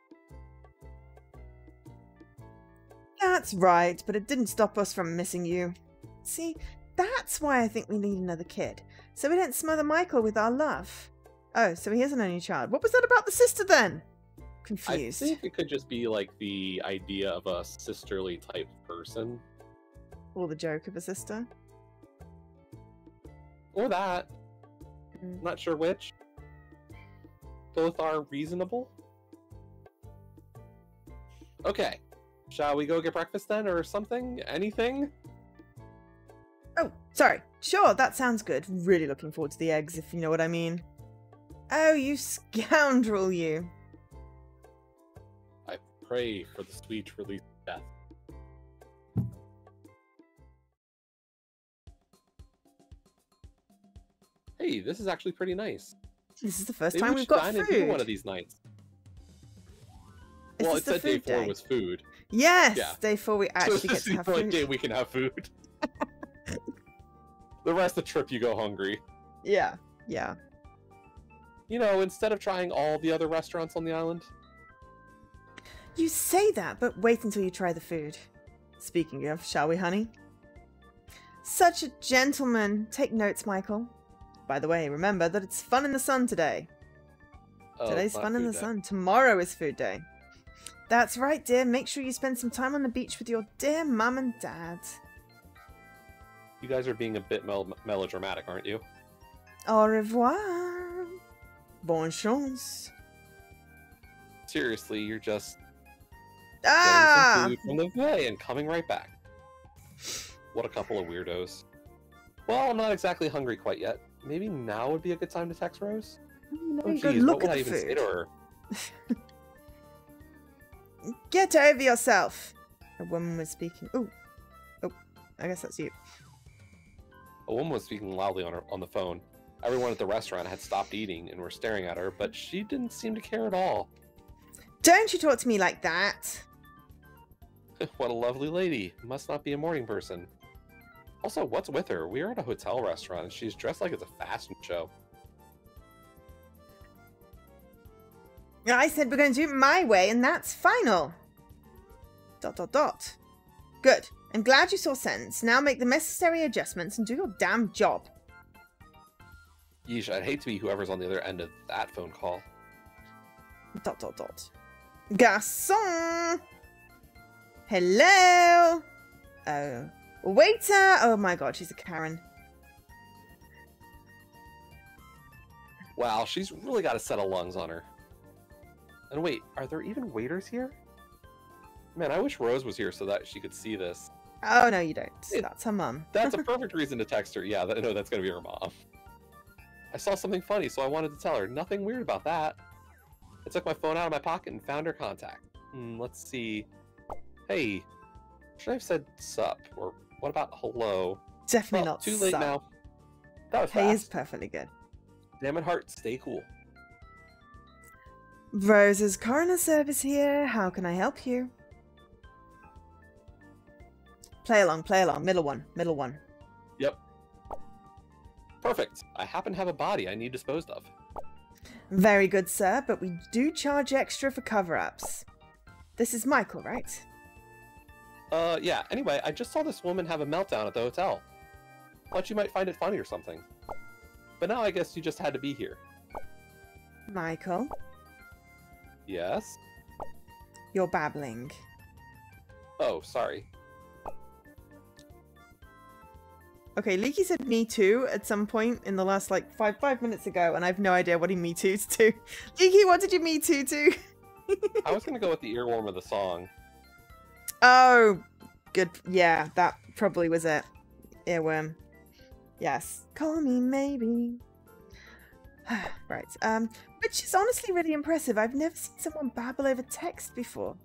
That's right, but it didn't stop us from missing you. See, that's why I think we need another kid, so we don't smother Michael with our love. Oh, so he is an only child. What was that about the sister then? Confused. I think it could just be like the idea of a sisterly type person. Or the joke of a sister. Or that. Not sure which. Both are reasonable. Okay. Shall we go get breakfast then, or something? Anything? Oh, sorry. Sure, that sounds good. Really looking forward to the eggs, if you know what I mean. Oh, you scoundrel, you. pray for the sweet release of death. Hey, this is actually pretty nice. This is the first Maybe time we we've should got dine food. in here one of these nights. Is Well, this it the said day food 4 day? was food. Yes, Yeah. day 4 we So actually this get is to the have only food. day we can have food. The rest of the trip you go hungry. Yeah, yeah. You know, instead of trying all the other restaurants on the island. You say that, but wait until you try the food. Speaking of, shall we, honey? Such a gentleman. Take notes, Michael. By the way, remember that it's fun in the sun today. Oh, Today's it's not fun in food the day. sun. Tomorrow is food day. That's right, dear. Make sure you spend some time on the beach with your dear mum and dad. You guys are being a bit melodramatic, aren't you? Au revoir. Bonne chance. Seriously, you're just Ah! getting some food from the bay and coming right back. What a couple of weirdos. Well, I'm not exactly hungry quite yet. Maybe now would be a good time to text Rose? Oh You go geez, look what would at I the even say food. to her? Get over yourself. A woman was speaking. Oh, I guess that's you. A woman was speaking loudly on the phone. Everyone at the restaurant had stopped eating and were staring at her, but she didn't seem to care at all. Don't you talk to me like that. What a lovely lady. Must not be a morning person. Also, what's with her? We are at a hotel restaurant and she's dressed like it's a fashion show. I said we're going to do it my way, and that's final. ... Good. I'm glad you saw sense. Now make the necessary adjustments and do your damn job. Yeesh, I'd hate to be whoever's on the other end of that phone call. ... Garçon! Hello! Oh. Waiter! Oh my god, she's a Karen. Wow, she's really got a set of lungs on her. And wait, are there even waiters here? Man, I wish Rose was here so that she could see this. Oh, no, you don't. That's her mum. That's a perfect reason to text her. Yeah, no, that's gonna be her mom. I saw something funny, so I wanted to tell her. Nothing weird about that. I took my phone out of my pocket and found her contact. Let's see. Hey, should I have said sup? Or what about hello? Definitely Well, not too late sup. now. That was Hey is fast. perfectly good. Damn it, heart, stay cool. Rose's coroner service here. How can I help you? Play along, middle one. Yep. Perfect. I happen to have a body I need disposed of. Very good, sir, but we do charge extra for cover-ups. This is Michael, right? Yeah, anyway, I just saw this woman have a meltdown at the hotel. Thought you might find it funny or something. But now I guess you just had to be here. Michael, Yes? you're babbling. Oh, sorry. Okay, Leaky said me too at some point in the last, like, five minutes ago, and I have no idea what he me too's to. Leaky, what did you me too to? I was gonna go with the earworm of the song. Oh, good. Yeah, that probably was it. Earworm. Yes. Call me maybe. Right. Which is honestly really impressive. I've never seen someone babble over text before. ...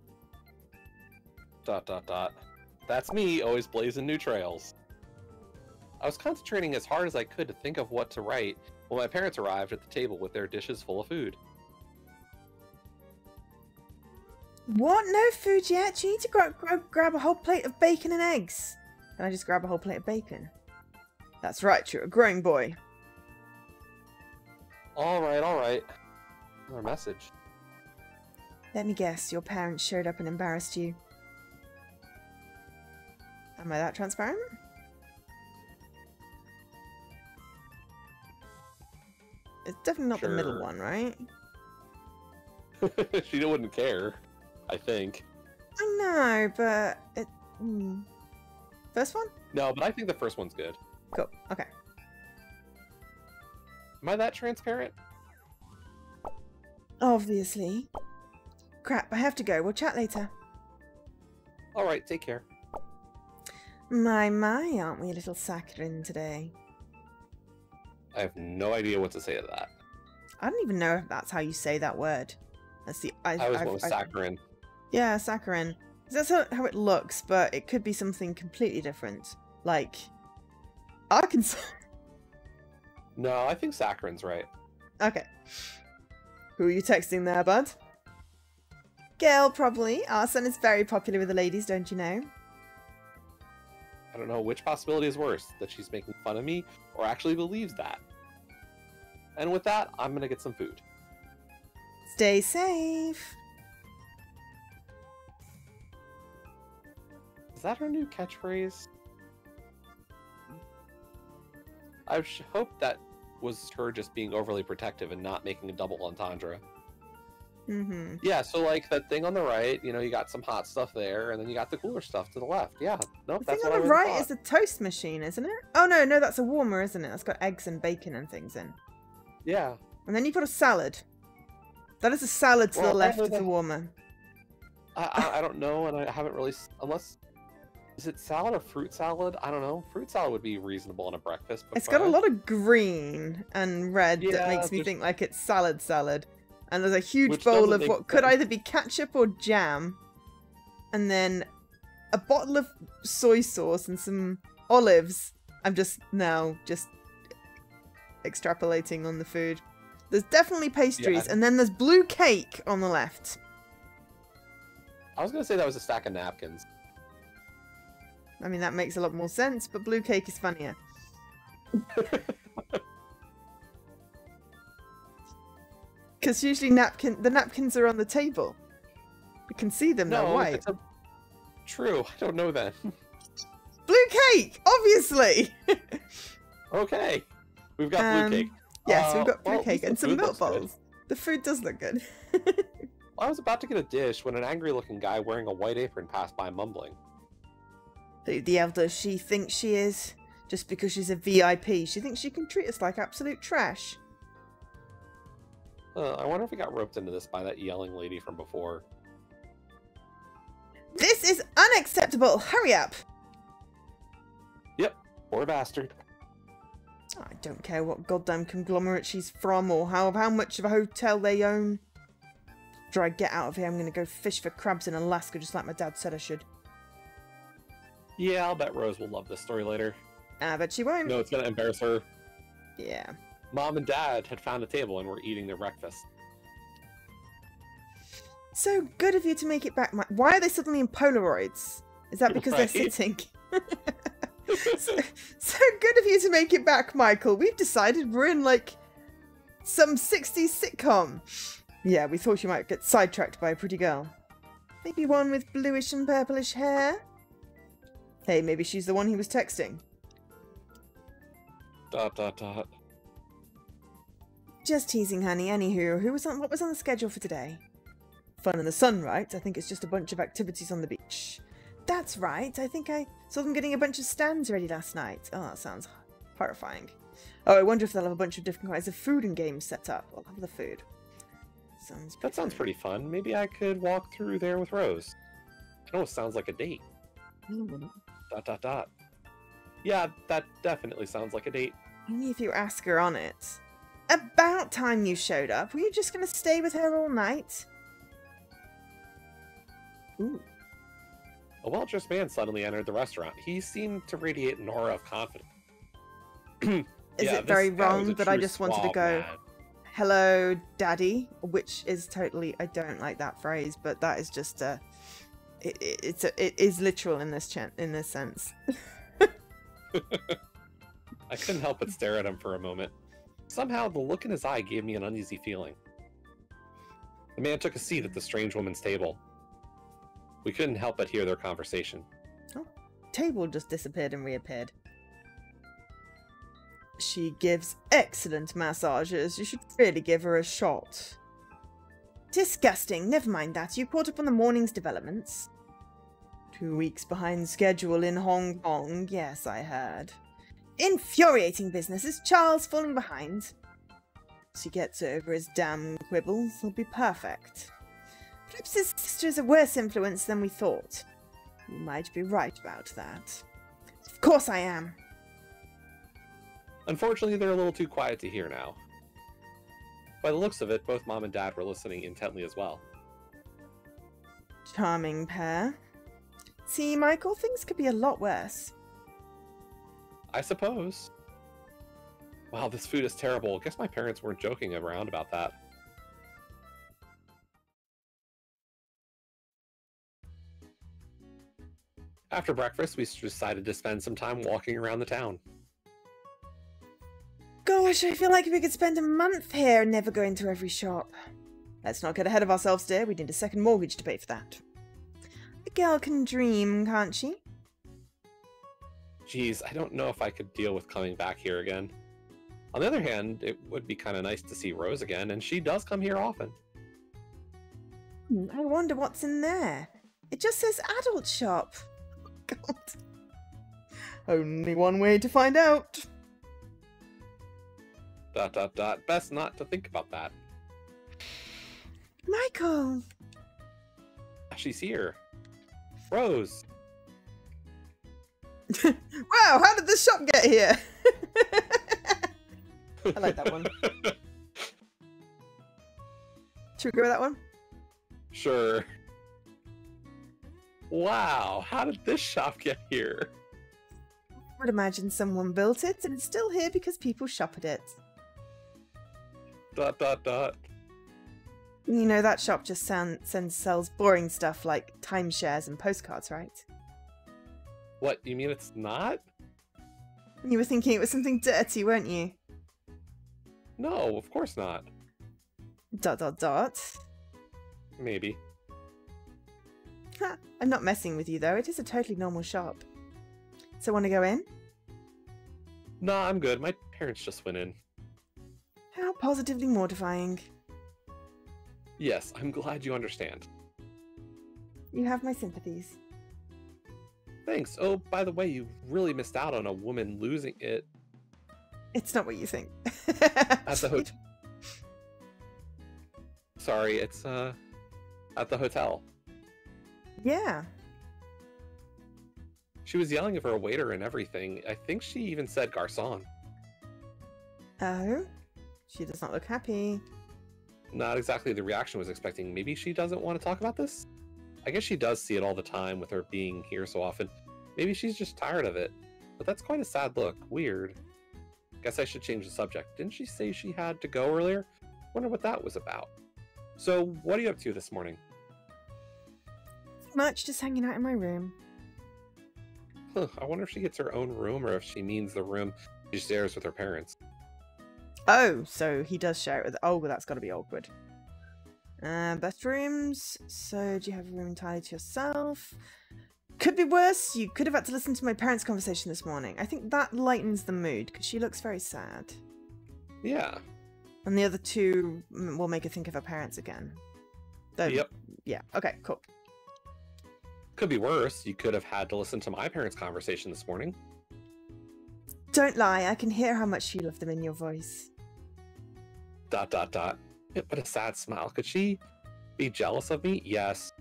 That's me, always blazing new trails. I was concentrating as hard as I could to think of what to write when my parents arrived at the table with their dishes full of food. What? No food yet? You need to grab a whole plate of bacon and eggs. Can I just grab a whole plate of bacon? That's right, you're a growing boy. Alright. Another message. Let me guess, your parents showed up and embarrassed you. Am I that transparent? It's definitely not the middle Sure. one, right? She wouldn't care, I think. I know, but it... First one? No, but I think the first one's good. Cool, okay. Am I that transparent? Obviously. Crap, I have to go. We'll chat later. Alright, take care. My, aren't we a little saccharine today? I have no idea what to say to that. I don't even know if that's how you say that word. That's the... I was going with saccharine. Yeah, saccharin. That's how it looks, but it could be something completely different. Like, Arkansas. No, I think saccharin's right. Okay. Who are you texting there, bud? Gail, probably. Our son is very popular with the ladies, don't you know? I don't know which possibility is worse, that she's making fun of me or actually believes that. And with that, I'm gonna get some food. Stay safe. Is that her new catchphrase? I hope that was her just being overly protective and not making a double entendre. Mm-hmm. Yeah, so like that thing on the right, you know, you got some hot stuff there, and then you got the cooler stuff to the left. Yeah, nope, The that's thing what on I the really right thought. is the toast machine, isn't it? Oh, no, that's a warmer, isn't it? That's got eggs and bacon and things in. Yeah. And then you've got a salad. That is a salad to the left of the warmer. I don't know, and I haven't really... Unless... Is it salad or fruit salad? I don't know. Fruit salad would be reasonable on a breakfast. But It's got a lot of green and red that makes me think like it's salad. And there's a huge bowl of what could either be ketchup or jam. And then a bottle of soy sauce and some olives. I'm just extrapolating on the food. There's definitely pastries, and then there's blue cake on the left. I was going to say that was a stack of napkins. I mean, that makes a lot more sense, but blue cake is funnier. Because usually the napkins are on the table. You can see them, they're white. True, I don't know then. Blue cake! Obviously! Okay. We've got blue cake. Yes, we've got blue cake and some milk balls. The food does look good. I was about to get a dish when an angry-looking guy wearing a white apron passed by mumbling. Who the hell does she think she is? Just because she's a VIP, she thinks she can treat us like absolute trash. I wonder if we got roped into this by that yelling lady from before. This is unacceptable! Hurry up! Yep, poor bastard. I don't care what goddamn conglomerate she's from or how much of a hotel they own. After I get out of here, I'm gonna go fish for crabs in Alaska just like my dad said I should. Yeah, I'll bet Rose will love this story later. I bet she won't. No, it's gonna embarrass her. Yeah. Mom and Dad had found a table and were eating their breakfast. So good of you to make it back. Why are they suddenly in Polaroids? Is that because they're sitting? so good of you to make it back, Michael. We've decided we're in, like, some 60s sitcom. Yeah, we thought you might get sidetracked by a pretty girl. Maybe one with bluish and purplish hair? Hey, maybe she's the one he was texting. ... Just teasing, honey. Anywho, what was on the schedule for today? Fun in the sun, right? I think it's just a bunch of activities on the beach. That's right. I think I saw them getting a bunch of stands ready last night. Oh, that sounds horrifying. Oh, I wonder if they'll have a bunch of different kinds of food and games set up. I'll have the food. That sounds pretty fun. Maybe I could walk through there with Rose. It almost sounds like a date. ... Yeah, that definitely sounds like a date. Only if you ask her on it. About time you showed up. Were you just going to stay with her all night? Ooh. A well-dressed man suddenly entered the restaurant. He seemed to radiate an aura of confidence. Is it very wrong that I just wanted to go, hello, daddy? Which is totally, I don't like that phrase, but that is just it is literal in this sense. I couldn't help but stare at him for a moment. Somehow, the look in his eye gave me an uneasy feeling. The man took a seat at the strange woman's table. We couldn't help but hear their conversation. Oh, table just disappeared and reappeared. She gives excellent massages. You should really give her a shot. Disgusting. Never mind that. You caught up on the morning's developments. 2 weeks behind schedule in Hong Kong. Yes, I heard. Infuriating business. Is Charles falling behind? Once he gets over his damn quibbles, he'll be perfect. Perhaps his sister's a worse influence than we thought. You might be right about that. Of course I am. Unfortunately, they're a little too quiet to hear now. By the looks of it, both Mom and Dad were listening intently as well. Charming pair. See, Michael, things could be a lot worse. I suppose. Wow, this food is terrible. Guess my parents weren't joking around about that. After breakfast, we decided to spend some time walking around the town. Gosh, I feel like we could spend a month here and never go into every shop. Let's not get ahead of ourselves, dear. We need a second mortgage to pay for that. A girl can dream, can't she? Geez, I don't know if I could deal with coming back here again. On the other hand, it would be kind of nice to see Rose again, and she does come here often. I wonder what's in there. It just says adult shop. God. Only one way to find out. ... Best not to think about that. Michael! She's here. Rose! Wow, how did this shop get here? I like that one. Should we go with that one? Sure. Wow, how did this shop get here? I would imagine someone built it and it's still here because people shop at it. ... You know, that shop just sells boring stuff like timeshares and postcards, right? What, you mean it's not? You were thinking it was something dirty, weren't you? No, of course not. ... Maybe. Ha, I'm not messing with you though, it is a totally normal shop. So want to go in? Nah, I'm good. My parents just went in. How positively mortifying. Yes, I'm glad you understand. You have my sympathies. Thanks. Oh, by the way, you really missed out on a woman losing it. It's not what you think. At the hotel. Sorry, it's at the hotel. Yeah. She was yelling at her waiter and everything. I think she even said garçon. Oh? She does not look happy. Not exactly the reaction I was expecting. Maybe she doesn't want to talk about this? I guess she does see it all the time with her being here so often. Maybe she's just tired of it. But that's quite a sad look. Weird. Guess I should change the subject. Didn't she say she had to go earlier? Wonder what that was about. So, what are you up to this morning? Much, just hanging out in my room. Huh, I wonder if she gets her own room or if she means the room she shares with her parents. Oh, so he does share it with... Oh, well, that's got to be awkward. Best rooms. So, do you have a room entirely to yourself? Could be worse. You could have had to listen to my parents' conversation this morning. I think that lightens the mood, because she looks very sad. Yeah. And the other two will make her think of her parents again. Though, Yep. Yeah, okay, cool. Could be worse. You could have had to listen to my parents' conversation this morning. Don't lie, I can hear how much you love them in your voice. ... But a sad smile. Could she be jealous of me? Yes.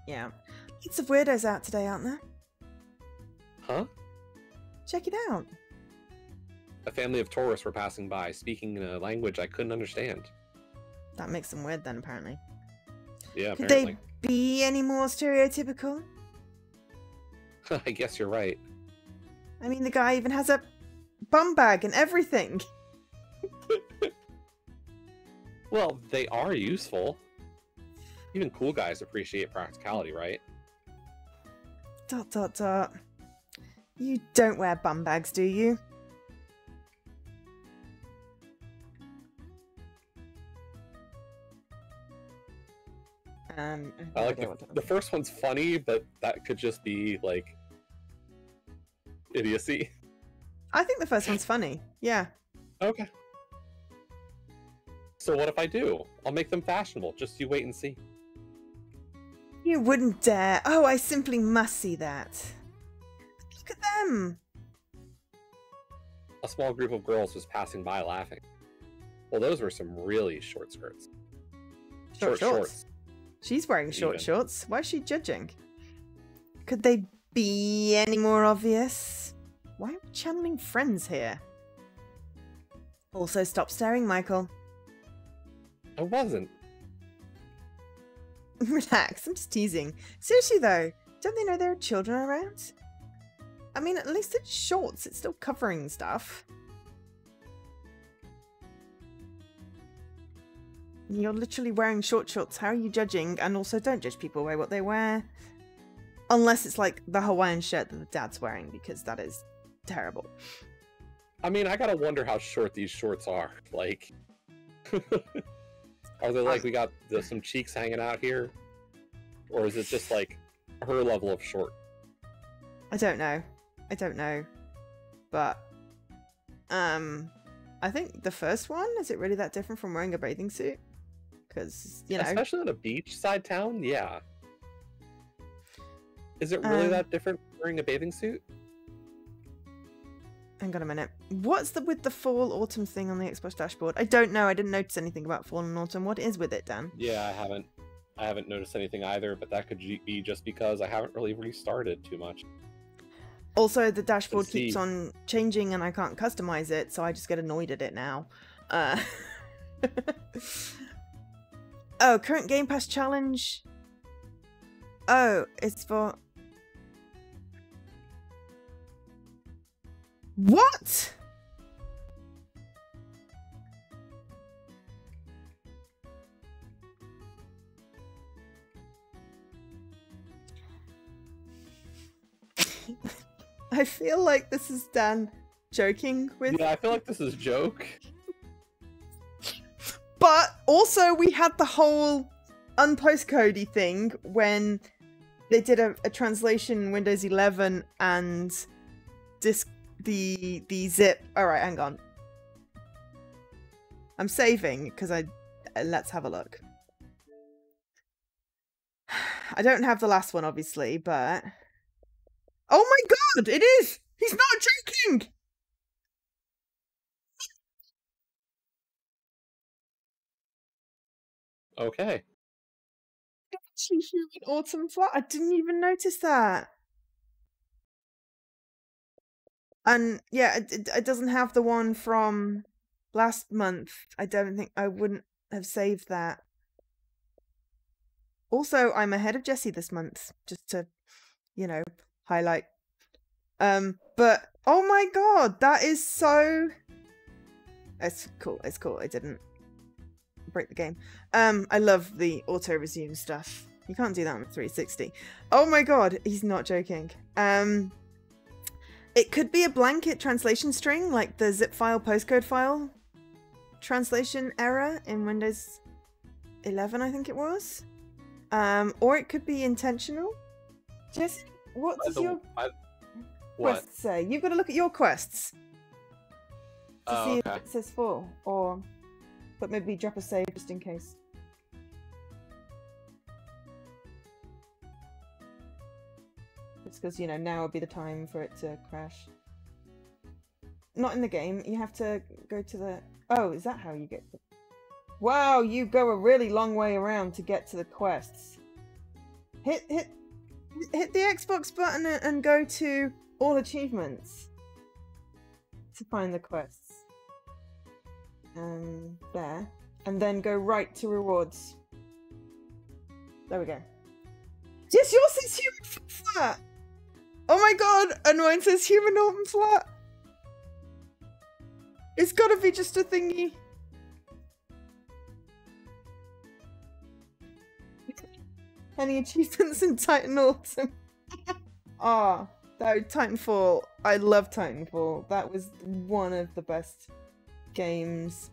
Yeah. Lots of weirdos out today, aren't there? Huh? Check it out. A family of tourists were passing by, speaking in a language I couldn't understand. That makes them weird then, apparently. Yeah, Could apparently. they be any more stereotypical? I guess you're right. I mean, the guy even has a bum bag and everything. Well, they are useful. Even cool guys appreciate practicality, right? ... You don't wear bum bags, do you? I like the first one's funny, but that could just be, like, idiocy. I think the first one's funny. Yeah. Okay. So what if I do? I'll make them fashionable. Just you wait and see. You wouldn't dare. Oh, I simply must see that. Look at them. A small group of girls was passing by laughing. Well, those were some really short skirts. Short shorts. She's wearing short shorts. Why is she judging? Could they be any more obvious? Why are we channeling Friends here? Also, stop staring, Michael. I wasn't. Relax, I'm just teasing. Seriously though, don't they know there are children around? I mean, at least it's shorts, it's still covering stuff. You're literally wearing short shorts, how are you judging? And also, don't judge people by what they wear. Unless it's like the Hawaiian shirt that the dad's wearing, because that is terrible. I mean, I gotta wonder how short these shorts are. Like, are they like we got some cheeks hanging out here? Or is it just like her level of short? I don't know. I don't know. But, I think the first one, is it really that different from wearing a bathing suit? Because, you know. Especially in a beachside town, yeah. Is it really that different wearing a bathing suit? Hang on a minute. What's with the fall autumn thing on the Xbox dashboard? I don't know. I didn't notice anything about fall and autumn. What is with it, Dan? Yeah, I haven't noticed anything either, but that could be just because I haven't really restarted too much. Also, the dashboard keeps on changing and I can't customize it, so I just get annoyed at it now. Oh, current Game Pass challenge. Oh, it's for... What? I feel like this is Dan joking with... Yeah, I feel like this is a joke. But also we had the whole unpostcodey thing when they did a translation in Windows 11 and the zip. All right, hang on. I'm saving because let's have a look. I don't have the last one, obviously, but oh my god, it is! He's not joking! Okay. Actually, human autumn flat. I didn't even notice that. And yeah, it doesn't have the one from last month. I don't think I wouldn't have saved that. Also, I'm ahead of Jessie this month, just to, you know, highlight. But oh my god, that is so... It's cool, it's cool. I didn't break the game. I love the auto resume stuff. You can't do that on the 360. Oh my god, he's not joking. It could be a blanket translation string, like the zip file postcode file translation error in Windows 11, I think it was. Or it could be intentional. Jesse, what does your quest say? You've got to look at your quests to see if it says full, or but maybe drop a save just in case. It's because, you know, now would be the time for it to crash. Not in the game. You have to go to the... Oh, is that how you get... Wow, you go a really long way around to get to the quests. Hit the Xbox button and go to all achievements to find the quests. There. And then go right to rewards. There we go. Yes, yours says human flat! Oh my god! And mine says human autumn flat! It's gotta be just a thingy. Any achievements in Titan Autumn? Ah, that Titanfall. I love Titanfall. That was one of the best games.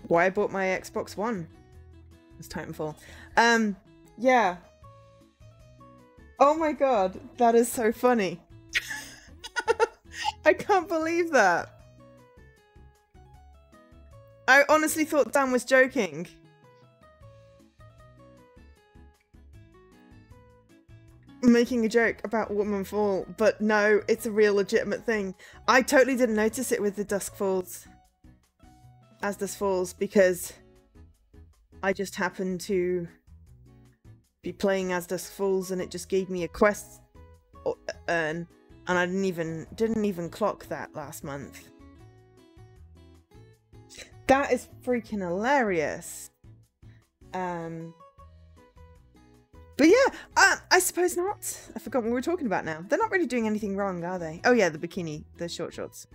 Why I bought my Xbox One was Titanfall. Yeah. Oh my god, that is so funny. I can't believe that. I honestly thought Dan was joking. Making a joke about Womanfall, but no, it's a real legitimate thing. I totally didn't notice it with the Dusk Falls. As Dusk Falls, because I just happened to be playing As Dusk Falls and it just gave me a quest earn, and I didn't even clock that last month. That is freaking hilarious. But yeah, I suppose not. I forgot what we were talking about now. They're not really doing anything wrong, are they? Oh yeah, the bikini, the short shorts.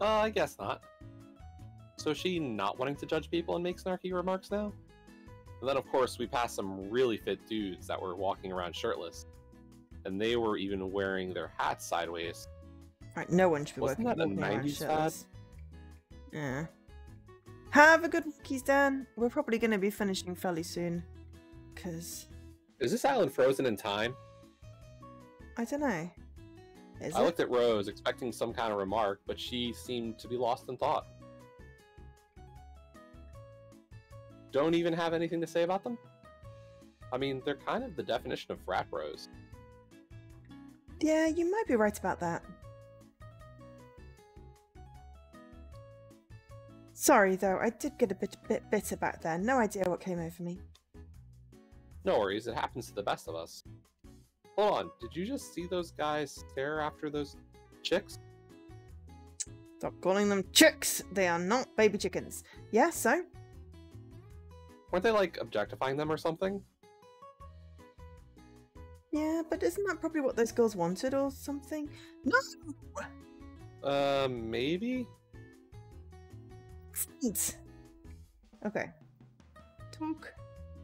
I guess not. So is she not wanting to judge people and make snarky remarks now? And then, of course, we passed some really fit dudes that were walking around shirtless. And they were even wearing their hats sideways. Right, no one should be Wasn't that a walking around 90s fad? shirtless. Yeah. Have a good one, Keys Dan. We're probably going to be finishing fairly soon. Because... Is this island frozen in time? I don't know. Is I it? looked at Rose, expecting some kind of remark, but she seemed to be lost in thought. Don't even have anything to say about them? I mean, they're kind of the definition of frat bros. Yeah, you might be right about that. Sorry, though, I did get a bit bitter back there. No idea what came over me. No worries, it happens to the best of us. Hold on, did you just see those guys stare after those chicks? Stop calling them chicks. They are not baby chickens. Yeah, so? Weren't they, like, objectifying them or something? Yeah, but isn't that probably what those girls wanted or something? No! Maybe? Excellent. Okay. Talk.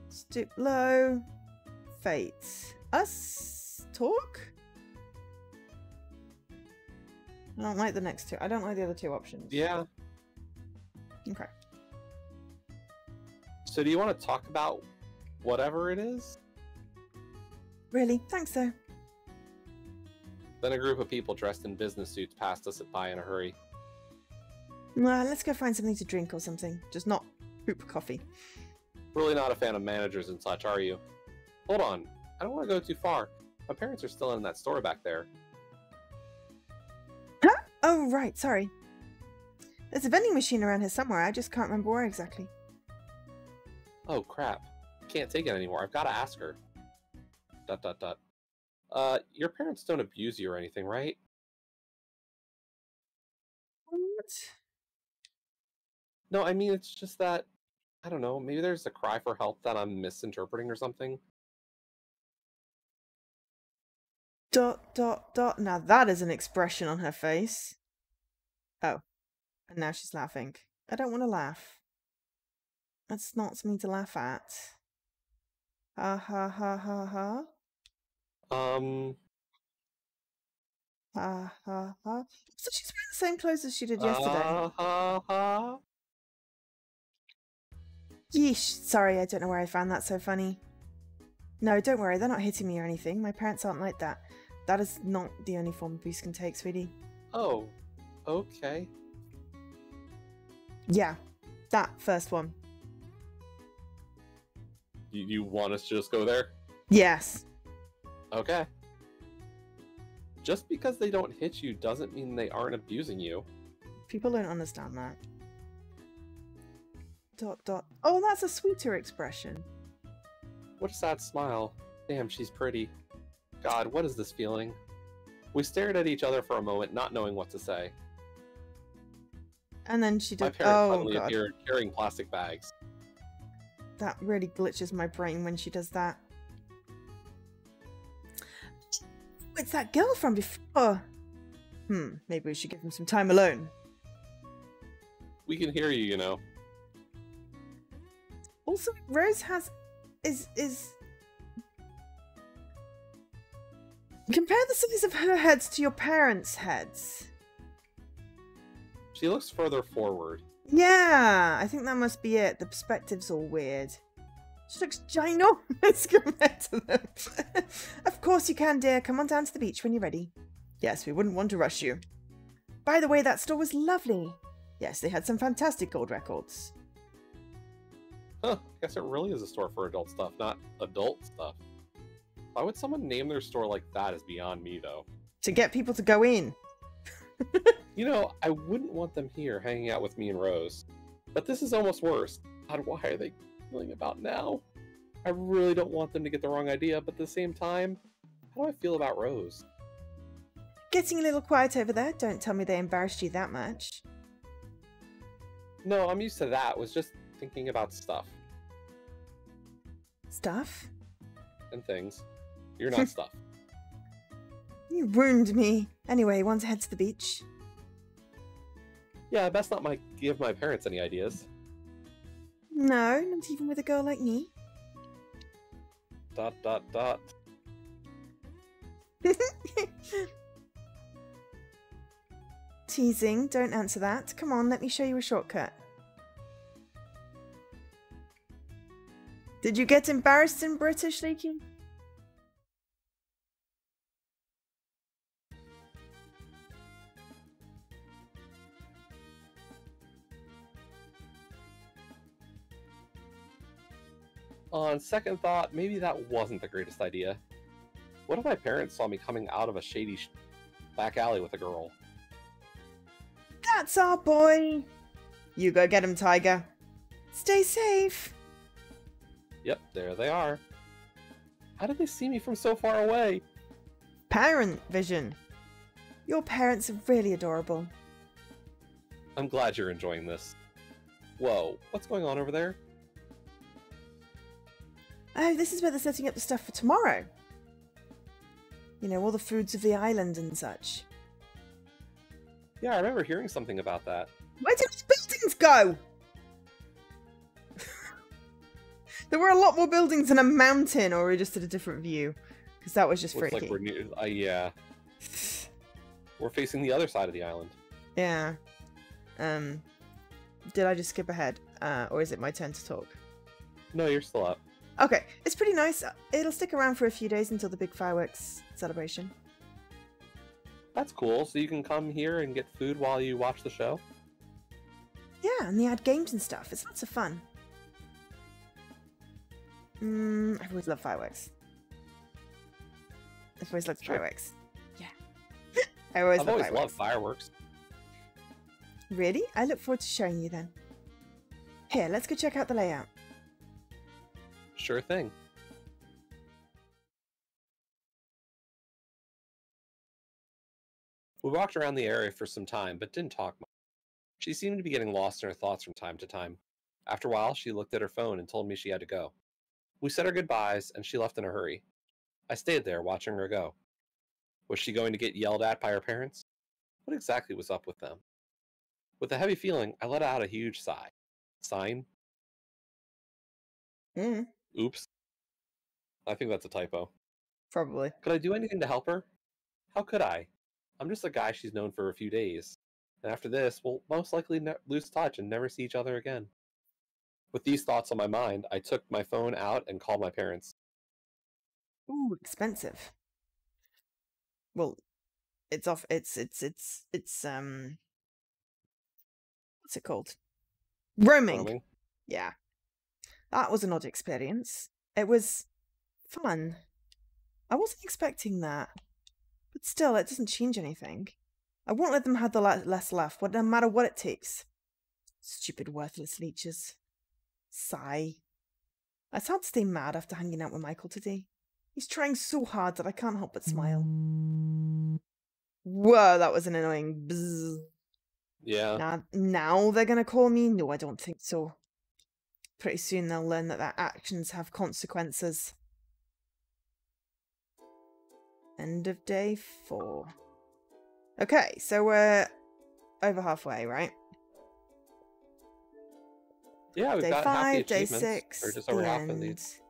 Stoop low. Fate. Us? Talk? I don't like the next two. I don't like the other two options. Yeah. Okay. So do you want to talk about whatever it is? Really? Thanks, though. Then a group of people dressed in business suits passed us by in a hurry. Well, let's go find something to drink or something. Just not poop coffee. Really not a fan of managers and such, are you? Hold on. I don't want to go too far. My parents are still in that store back there. Huh? Oh, right. Sorry. There's a vending machine around here somewhere. I just can't remember where exactly. Oh, crap. Can't take it anymore. I've got to ask her. ... Your parents don't abuse you or anything, right? What? No, I mean, it's just that, I don't know, maybe there's a cry for help that I'm misinterpreting or something. ... Now that is an expression on her face. Oh. And now she's laughing. I don't want to laugh. That's not something to laugh at. Ha ha ha ha ha. Ha ha ha. So she's wearing the same clothes as she did yesterday. Yeesh. Sorry, I don't know where I found that so funny. No, don't worry. They're not hitting me or anything. My parents aren't like that. That is not the only form abuse can take, sweetie. Oh, okay. Yeah, that first one. You want us to just go there? Yes. Okay. Just because they don't hit you doesn't mean they aren't abusing you. People don't understand that. ... Oh, that's a sweeter expression. What a sad smile. Damn, she's pretty. God, what is this feeling? We stared at each other for a moment, not knowing what to say. And then she did. My parents Oh, suddenly God. appeared carrying plastic bags. That really glitches my brain when she does that. It's that girl from before. Maybe we should give him some time alone. We can hear you, you know. Also, Rose has... is... Compare the size of her heads to your parents' heads. She looks further forward. Yeah, I think that must be it. The perspective's all weird. She looks ginormous compared to them. Of course you can, dear. Come on down to the beach when you're ready. Yes, we wouldn't want to rush you. By the way, that store was lovely. Yes, they had some fantastic gold records. Huh, I guess it really is a store for adult stuff, not adult stuff. Why would someone name their store like that is beyond me, though. To get people to go in. You know, I wouldn't want them here hanging out with me and Rose. But this is almost worse. God, why are they feeling about now? I really don't want them to get the wrong idea, but at the same time, how do I feel about Rose? Getting a little quiet over there. Don't tell me they embarrassed you that much. No, I'm used to that. It was just thinking about stuff. Stuff? And things. You're not stuff. You ruined me. Anyway, want to head to the beach? Yeah, best not give my parents any ideas. No, not even with a girl like me. ... Teasing, don't answer that. Come on, let me show you a shortcut. Did you get embarrassed in British, Leaky? On second thought, maybe that wasn't the greatest idea. What if my parents saw me coming out of a shady back alley with a girl? That's our boy! You go get him, Tiger. Stay safe! Yep, there they are. How did they see me from so far away? Parent vision. Your parents are really adorable. I'm glad you're enjoying this. Whoa, what's going on over there? Oh, this is where they're setting up the stuff for tomorrow. You know, all the foods of the island and such. Yeah, I remember hearing something about that. Where did these buildings go? There were a lot more buildings than a mountain, or we just did a different view. Because that was just Looks freaky. like we're near, yeah. We're facing the other side of the island. Yeah. Did I just skip ahead? Or is it my turn to talk? No, you're still up. Okay, it's pretty nice. It'll stick around for a few days until the big fireworks celebration. That's cool. So you can come here and get food while you watch the show? Yeah, and they add games and stuff. It's lots of fun. I've always loved fireworks. I've always loved fireworks. Yeah. I've always loved fireworks. Really? I look forward to showing you then. Here, let's go check out the layout. Sure thing. We walked around the area for some time, but didn't talk much. She seemed to be getting lost in her thoughts from time to time. After a while, she looked at her phone and told me she had to go. We said our goodbyes, and she left in a hurry. I stayed there, watching her go. Was she going to get yelled at by her parents? What exactly was up with them? With a heavy feeling, I let out a huge sigh. Sign? Oops. I think that's a typo. Probably. Could I do anything to help her? How could I? I'm just a guy she's known for a few days. And after this, we'll most likely lose touch and never see each other again. With these thoughts on my mind, I took my phone out and called my parents. Ooh, expensive. Well, it's off. It's what's it called? Roaming. Yeah. That was an odd experience. It was fun. I wasn't expecting that. But still, it doesn't change anything. I won't let them have the less laugh, no matter what it takes. Stupid, worthless leeches. Sigh. It's hard to stay mad after hanging out with Michael today. He's trying so hard that I can't help but smile. Whoa, that was an annoying bzzz. Yeah. Now they're gonna call me? No, I don't think so. Pretty soon they'll learn that their actions have consequences. End of day 4. Okay, so we're over halfway, right? Yeah, we've day got 5, half the day achievements. 6, Or just over half of these.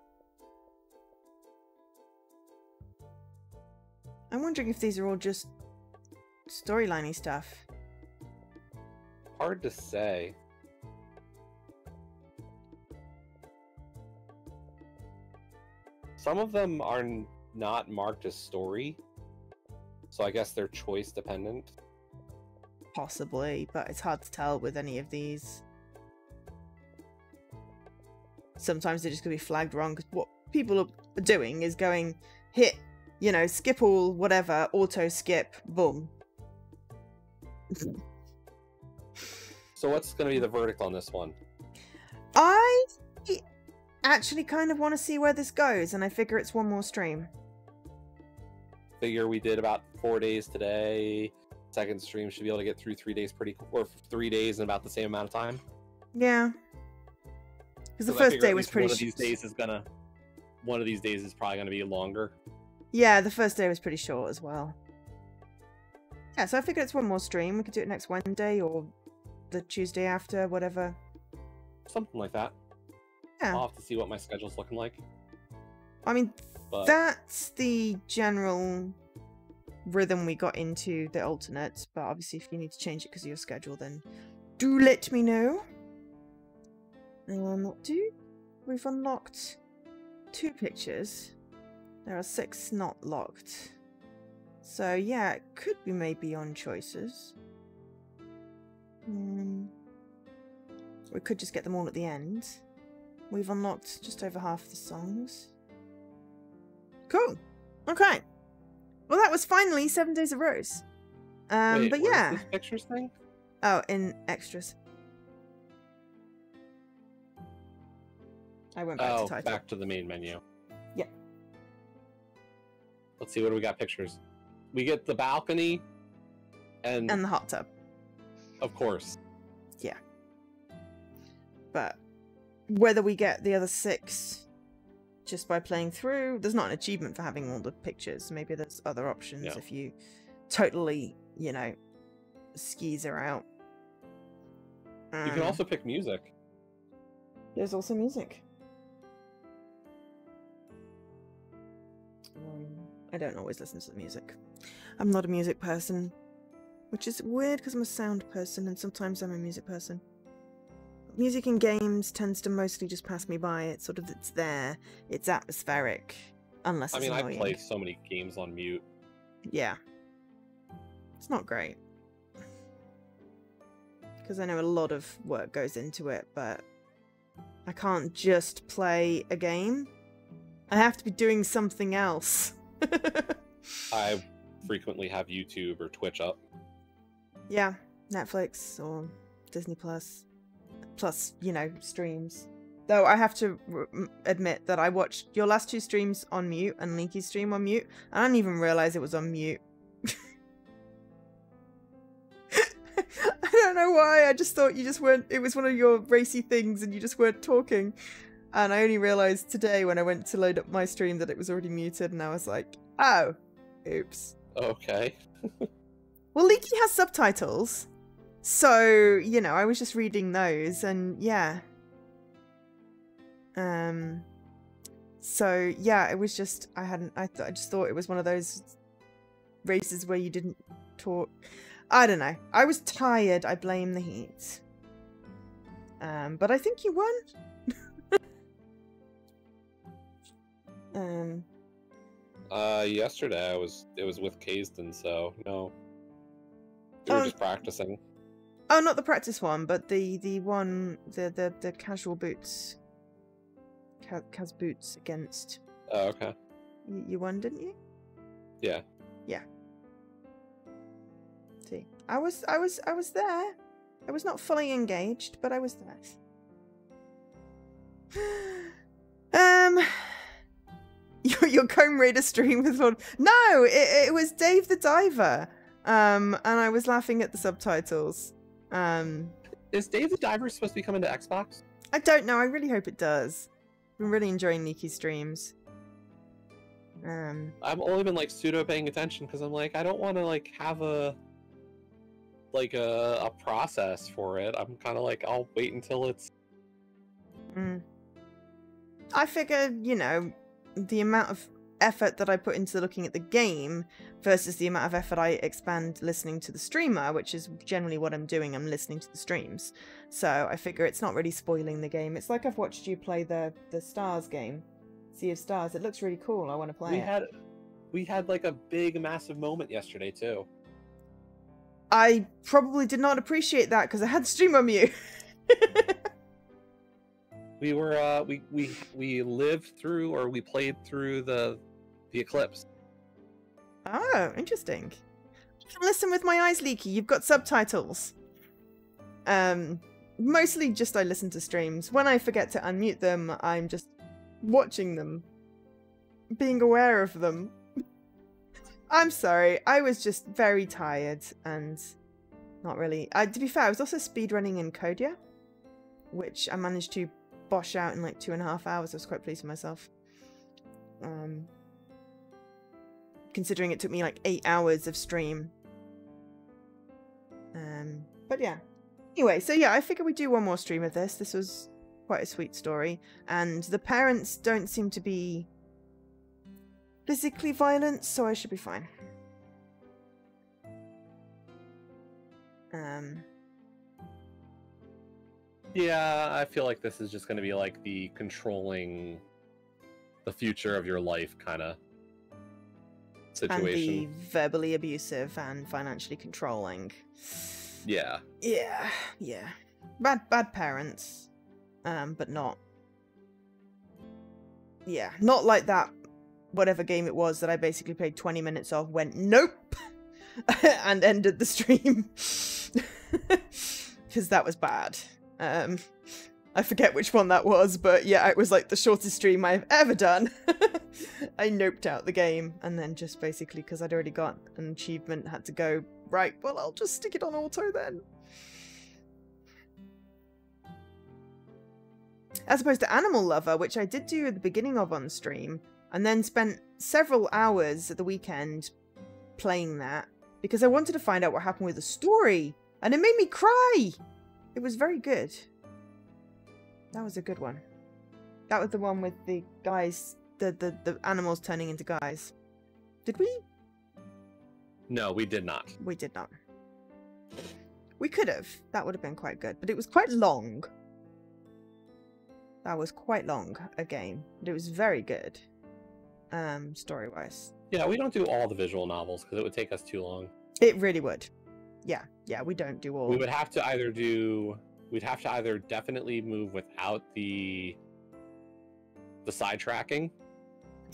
I'm wondering if these are all just storyline-y stuff. Hard to say. Some of them are not marked as story, so I guess they're choice dependent. Possibly, but it's hard to tell with any of these. Sometimes they're just going to be flagged wrong, because what people are doing is going, hit, you know, skip all, whatever, auto skip, boom. So what's going to be the verdict on this one? I actually kind of want to see where this goes, and I figure it's one more stream. Figure we did about 4 days today. Second stream should be able to get through 3 days or 3 days in about the same amount of time. Yeah. Because the I first figure day at was least pretty. one of these days is probably gonna be longer. Yeah, the first day was pretty short as well. Yeah, so I figured it's one more stream. We could do it next Wednesday or the Tuesday after, whatever. Something like that. Yeah. I'll have to see what my schedule's looking like. I mean, But that's the general rhythm we got into the alternates, but obviously if you need to change it because of your schedule, then do let me know. We've unlocked 2 pictures. There are 6 not locked. So yeah, it could be maybe on choices. We could just get them all at the end. We've unlocked just over half the songs. Cool. Okay. Well, that was finally 7 Days of Rose. wait, But where's yeah. this pictures thing? Oh, in extras. I went back to title. Back to the main menu. Yeah. Let's see, what do we got pictures? We get the balcony and And the hot tub. of course. Yeah. But whether we get the other 6 just by playing through, there's not an achievement for having all the pictures. Maybe there's other options if you totally, you know, skeezer out. You can also pick music. There's also music. I don't always listen to the music. I'm not a music person, which is weird because I'm a sound person and sometimes I'm a music person. Music in games tends to mostly just pass me by. It's sort of, it's there, it's atmospheric, unless it's annoying. I play so many games on mute. Yeah. It's not great. Because I know a lot of work goes into it, but I can't just play a game. I have to be doing something else. I frequently have YouTube or Twitch up. Yeah, Netflix or Disney Plus. Plus, you know, streams. Though I have to admit that I watched your last 2 streams on mute and Leaky's stream on mute. I didn't even realize it was on mute. I don't know why. I just thought you just weren't. It was one of your racy things and you just weren't talking. And I only realized today when I went to load up my stream that it was already muted, and I was like, oh, oops. Okay. Well, Leaky has subtitles. So, you know, I was just reading those, and yeah. So, yeah, it was just, I just thought it was one of those races where you didn't talk. I don't know. I was tired. I blame the heat. But I think you won. Yesterday it was with Kaysden, so no. We were just practicing. Oh, not the practice one, but the one, the casual boots. Cas boots against. Oh, okay. You won, didn't you? Yeah. Yeah. See, I was there. I was not fully engaged, but I was there. Your Comb Raider stream with one. No, it was Dave the Diver. And I was laughing at the subtitles. Is Dave the Diver supposed to be coming to Xbox? I don't know. I really hope it does. I'm really enjoying Niki's streams. I've only been like pseudo paying attention because I'm like, I don't want to like have a process for it. I'm kind of like, I'll wait until it's. I figure, you know, the amount of effort that I put into looking at the game versus the amount of effort I expand listening to the streamer, which is generally what I'm doing. I'm listening to the streams. So I figure it's not really spoiling the game. It's like I've watched you play the Stars game, Sea of Stars. It looks really cool. I want to play it. We had like a big, massive moment yesterday too. I probably did not appreciate that because I had stream on mute. We were we lived through, or we played through the eclipse. Oh, interesting. You can listen with my eyes, Leaky. You've got subtitles. Mostly just I listen to streams. When I forget to unmute them, I'm just watching them, being aware of them. I'm sorry. I was just very tired and not really. To be fair, I was also speedrunning in Kodia, which I managed to bosh out in like 2.5 hours. I was quite pleased with myself. Considering it took me like 8 hours of stream. But yeah. Anyway, so yeah, I figure we do one more stream of this. This was quite a sweet story. And the parents don't seem to be physically violent, so I should be fine. Yeah, I feel like this is just going to be like the controlling the future of your life kind of situation. And the verbally abusive and financially controlling. Yeah. Yeah, yeah. Bad parents. But not... Yeah, not like that, whatever game it was that I basically played 20 minutes of, went, nope! and ended the stream. Because that was bad. I forget which one that was, but yeah, it was like the shortest stream I've ever done. I noped out the game, and then just basically, because I'd already got an achievement, had to go, right, well, I'll just stick it on auto then. As opposed to Animal Lover, which I did do at the beginning of on stream, and then spent several hours at the weekend playing that, because I wanted to find out what happened with the story, and it made me cry! It was very good. That was a good one. That was the one with the guys, the animals turning into guys. Did we? No, we did not. We did not. We could have. That would have been quite good. But it was quite long. That was quite long, a game. But it was very good. Story-wise. Yeah, we don't do all the visual novels because it would take us too long. It really would. Yeah, we don't do all. We would have to either do... We'd have to either definitely move without the sidetracking,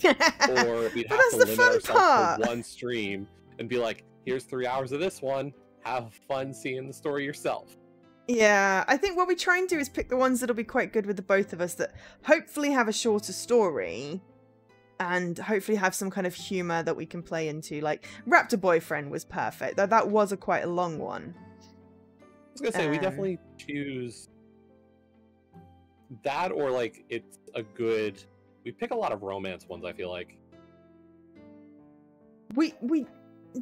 or we'd have to limit ourselves to one stream and be like, here's 3 hours of this one, have fun seeing the story yourself. Yeah, I think what we try and do is pick the ones that'll be quite good with the both of us, that hopefully have a shorter story, and hopefully have some kind of humour that we can play into. Like, Raptor Boyfriend was perfect. That was quite a long one. I was gonna say, we definitely choose that, or like it's a good... We pick a lot of romance ones, I feel like. We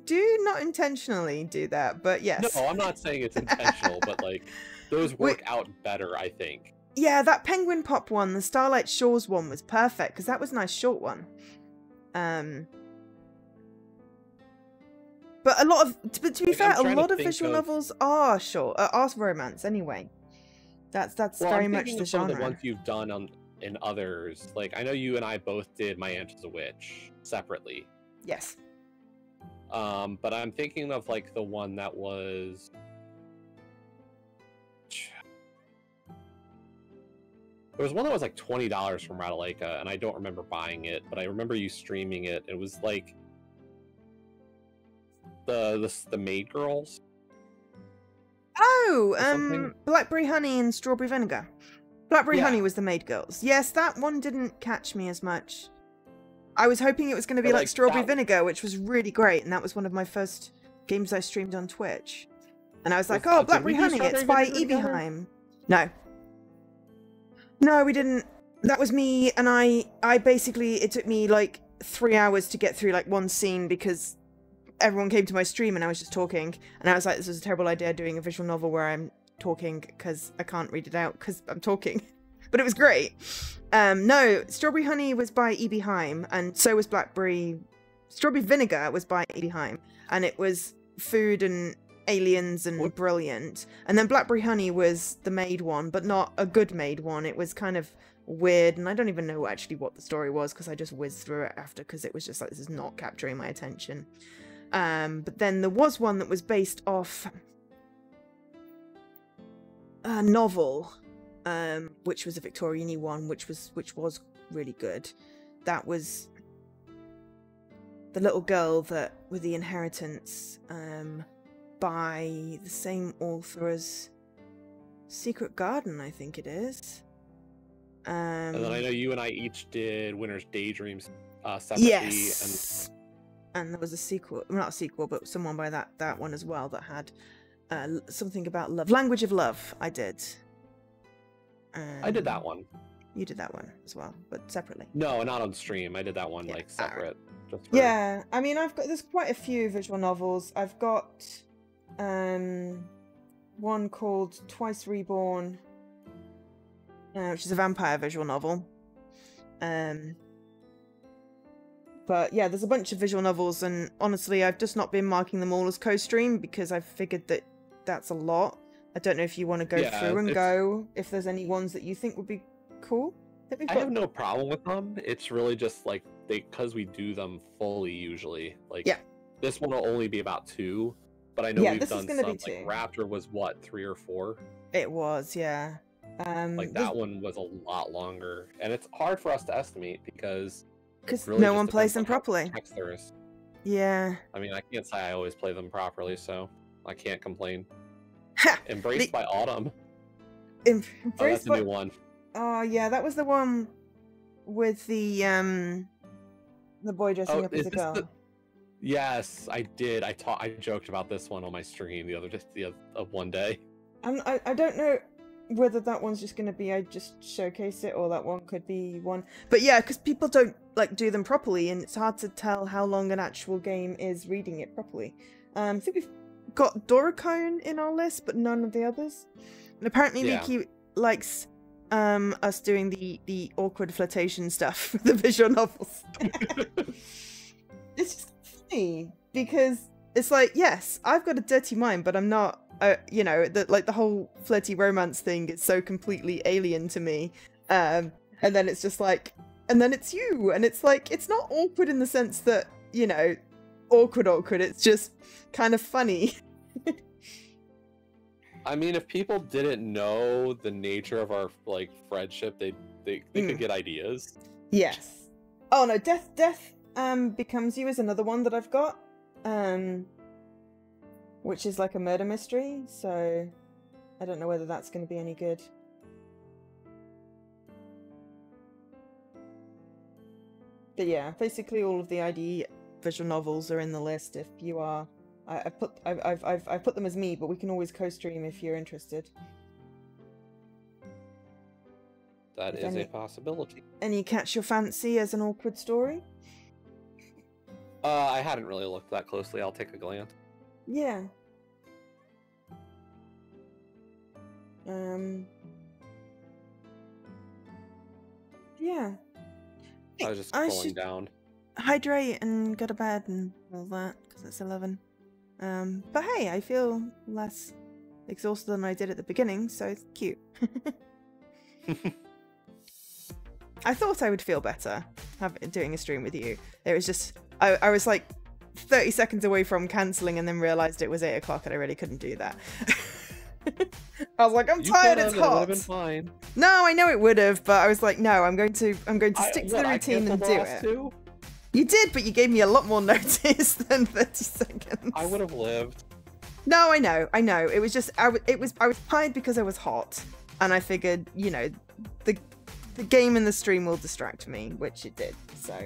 do not intentionally do that, but yes. No, I'm not saying it's intentional, but like those work out better, I think. Yeah, that Penguin Pop one, the Starlight Shores one, was perfect because that was a nice short one. But a lot of, but to be fair, a lot of visual novels are short, are romance anyway. That's very much the genre. Some of the ones you've done in others, like I know you and I both did My Aunt is a Witch separately. Yes. But I'm thinking of like the one that was... There was one that was like $20 from Radalaika, and I don't remember buying it, but I remember you streaming it. It was like the Maid Girls. Oh, Blackberry Honey and Strawberry Vinegar. Blackberry Honey was the Maid Girls. Yes, that one didn't catch me as much. I was hoping it was going to be like Strawberry Vinegar, which was really great, and that was one of my first games I streamed on Twitch. And I was like, oh, Blackberry Honey, it's by Ebeheim. No. No, we didn't. That was me, and I basically, it took me like 3 hours to get through like one scene because everyone came to my stream and I was just talking, and I was like, this is a terrible idea doing a visual novel where I'm talking because I can't read it out because I'm talking. But it was great. No, Strawberry Honey was by Ebeheim, and so was Strawberry Vinegar was by Ebeheim, and it was food and aliens and brilliant. And then Blackberry Honey was the maid one, but not a good maid one. It was kind of weird, and I don't even know actually what the story was because I just whizzed through it after because it was just like, this is not capturing my attention. But then there was one that was based off a novel, which was a Victorian-y one, which was really good. That was the little girl that with the inheritance, by the same author as Secret Garden, I think it is. And then I know you and I each did Winter's Daydreams separately. Yes. And there was a sequel, well, not a sequel, but someone by that one as well that had something about love. Language of Love, I did. I did that one. You did that one as well, but separately. No, not on stream. I did that one Yeah, like separate. Just for... Yeah, I mean, there's quite a few visual novels. I've got one called Twice Reborn, which is a vampire visual novel. But yeah, there's a bunch of visual novels, and honestly, I've just not been marking them all as co-stream because I've figured that that's a lot. I don't know if you want to go through and go if there's any ones that you think would be cool. I have no problem with them. It's really just like because we do them fully usually. Like this one will only be about 2, but I know we've done some. Like Raptor was what, 3 or 4? It was, yeah. Like that one was a lot longer, and it's hard for us to estimate because really no one plays them properly. Yeah. I mean, I can't say I always play them properly, so I can't complain. Ha! Embraced by Autumn. Embraced by... a new one. Oh yeah, that was the one with the boy dressing up as a girl. Yes, I did. I joked about this one on my stream the other one day. I don't know whether that one's just going to be I just showcase it or that one could be one. But yeah, because people don't like do them properly, and it's hard to tell how long an actual game is reading it properly. I think we've got Doricone in our list, but none of the others. And apparently Miki likes us doing the awkward flirtation stuff for the visual novels. It's just funny because it's like, yes, I've got a dirty mind, but I'm not. You know, the whole flirty romance thing is so completely alien to me. And then it's just like, and then it's you, and it's like, it's not awkward in the sense that, you know, awkward. It's just kind of funny. I mean, if people didn't know the nature of our like friendship, they could get ideas. Yes. Oh no, Death Becomes You is another one that I've got. Which is like a murder mystery, so I don't know whether that's going to be any good. But yeah, basically all of the ID visual novels are in the list. If you are, I've put them as me, but we can always co-stream if you're interested. That is a possibility. Any catch your fancy as an awkward story? I hadn't really looked that closely. I'll take a glance. Yeah. Yeah. I was just scrolling down. Hydrate and go to bed and all that because it's 11. But hey, I feel less exhausted than I did at the beginning, so it's cute. I thought I would feel better doing a stream with you. It was just I was like 30 seconds away from cancelling and then realised it was 8 o'clock and I really couldn't do that. I was like, I'm tired, it's hot. It would have been fine. No, I know it would have, but I was like, no, I'm going to stick to the routine and do it. Too? You did, but you gave me a lot more notice than 30 seconds. I would have lived. No, I know. It was just I was tired because I was hot, and I figured, you know, the game and the stream will distract me, which it did. So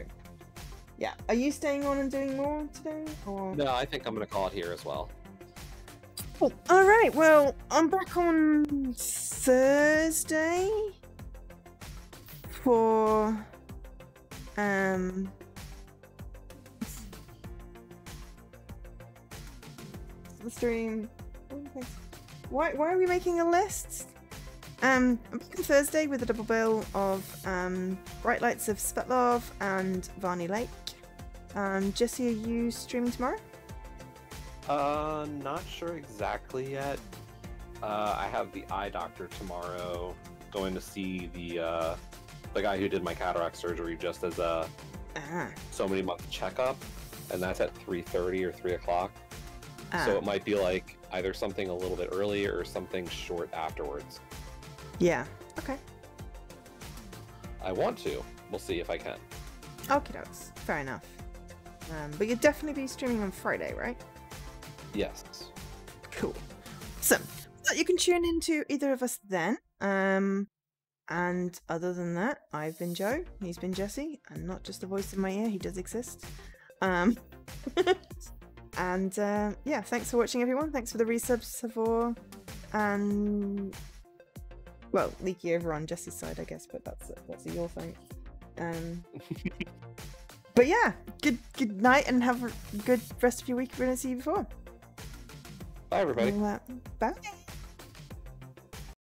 yeah, are you staying on and doing more today? Or... No, I think I'm gonna call it here as well. Cool. All right. Well, I'm back on Thursday for the stream. Why are we making a list? I'm back on Thursday with a double bill of Bright Lights of Svetlov and Varney Lake. Jesse, are you streaming tomorrow? Not sure exactly yet. I have the eye doctor tomorrow. Going to see the guy who did my cataract surgery just as a so many month checkup, and that's at 3:30 or 3 o'clock. So it might be like either something a little bit earlier or something short afterwards. Yeah. Okay. I want to. We'll see if I can. Okie dokes. Fair enough. But you'll definitely be streaming on Friday, right? Yes. Cool. So you can tune into either of us then. And other than that, I've been Joe. He's been Jesse, and not just the voice in my ear. He does exist. And yeah, thanks for watching, everyone. Thanks for the resubs, Savor, and Well, leaky over on Jess's side, I guess, but that's a your fate. But yeah, good night and have a good rest of your week if we don't see you before. Bye, everybody. Bye.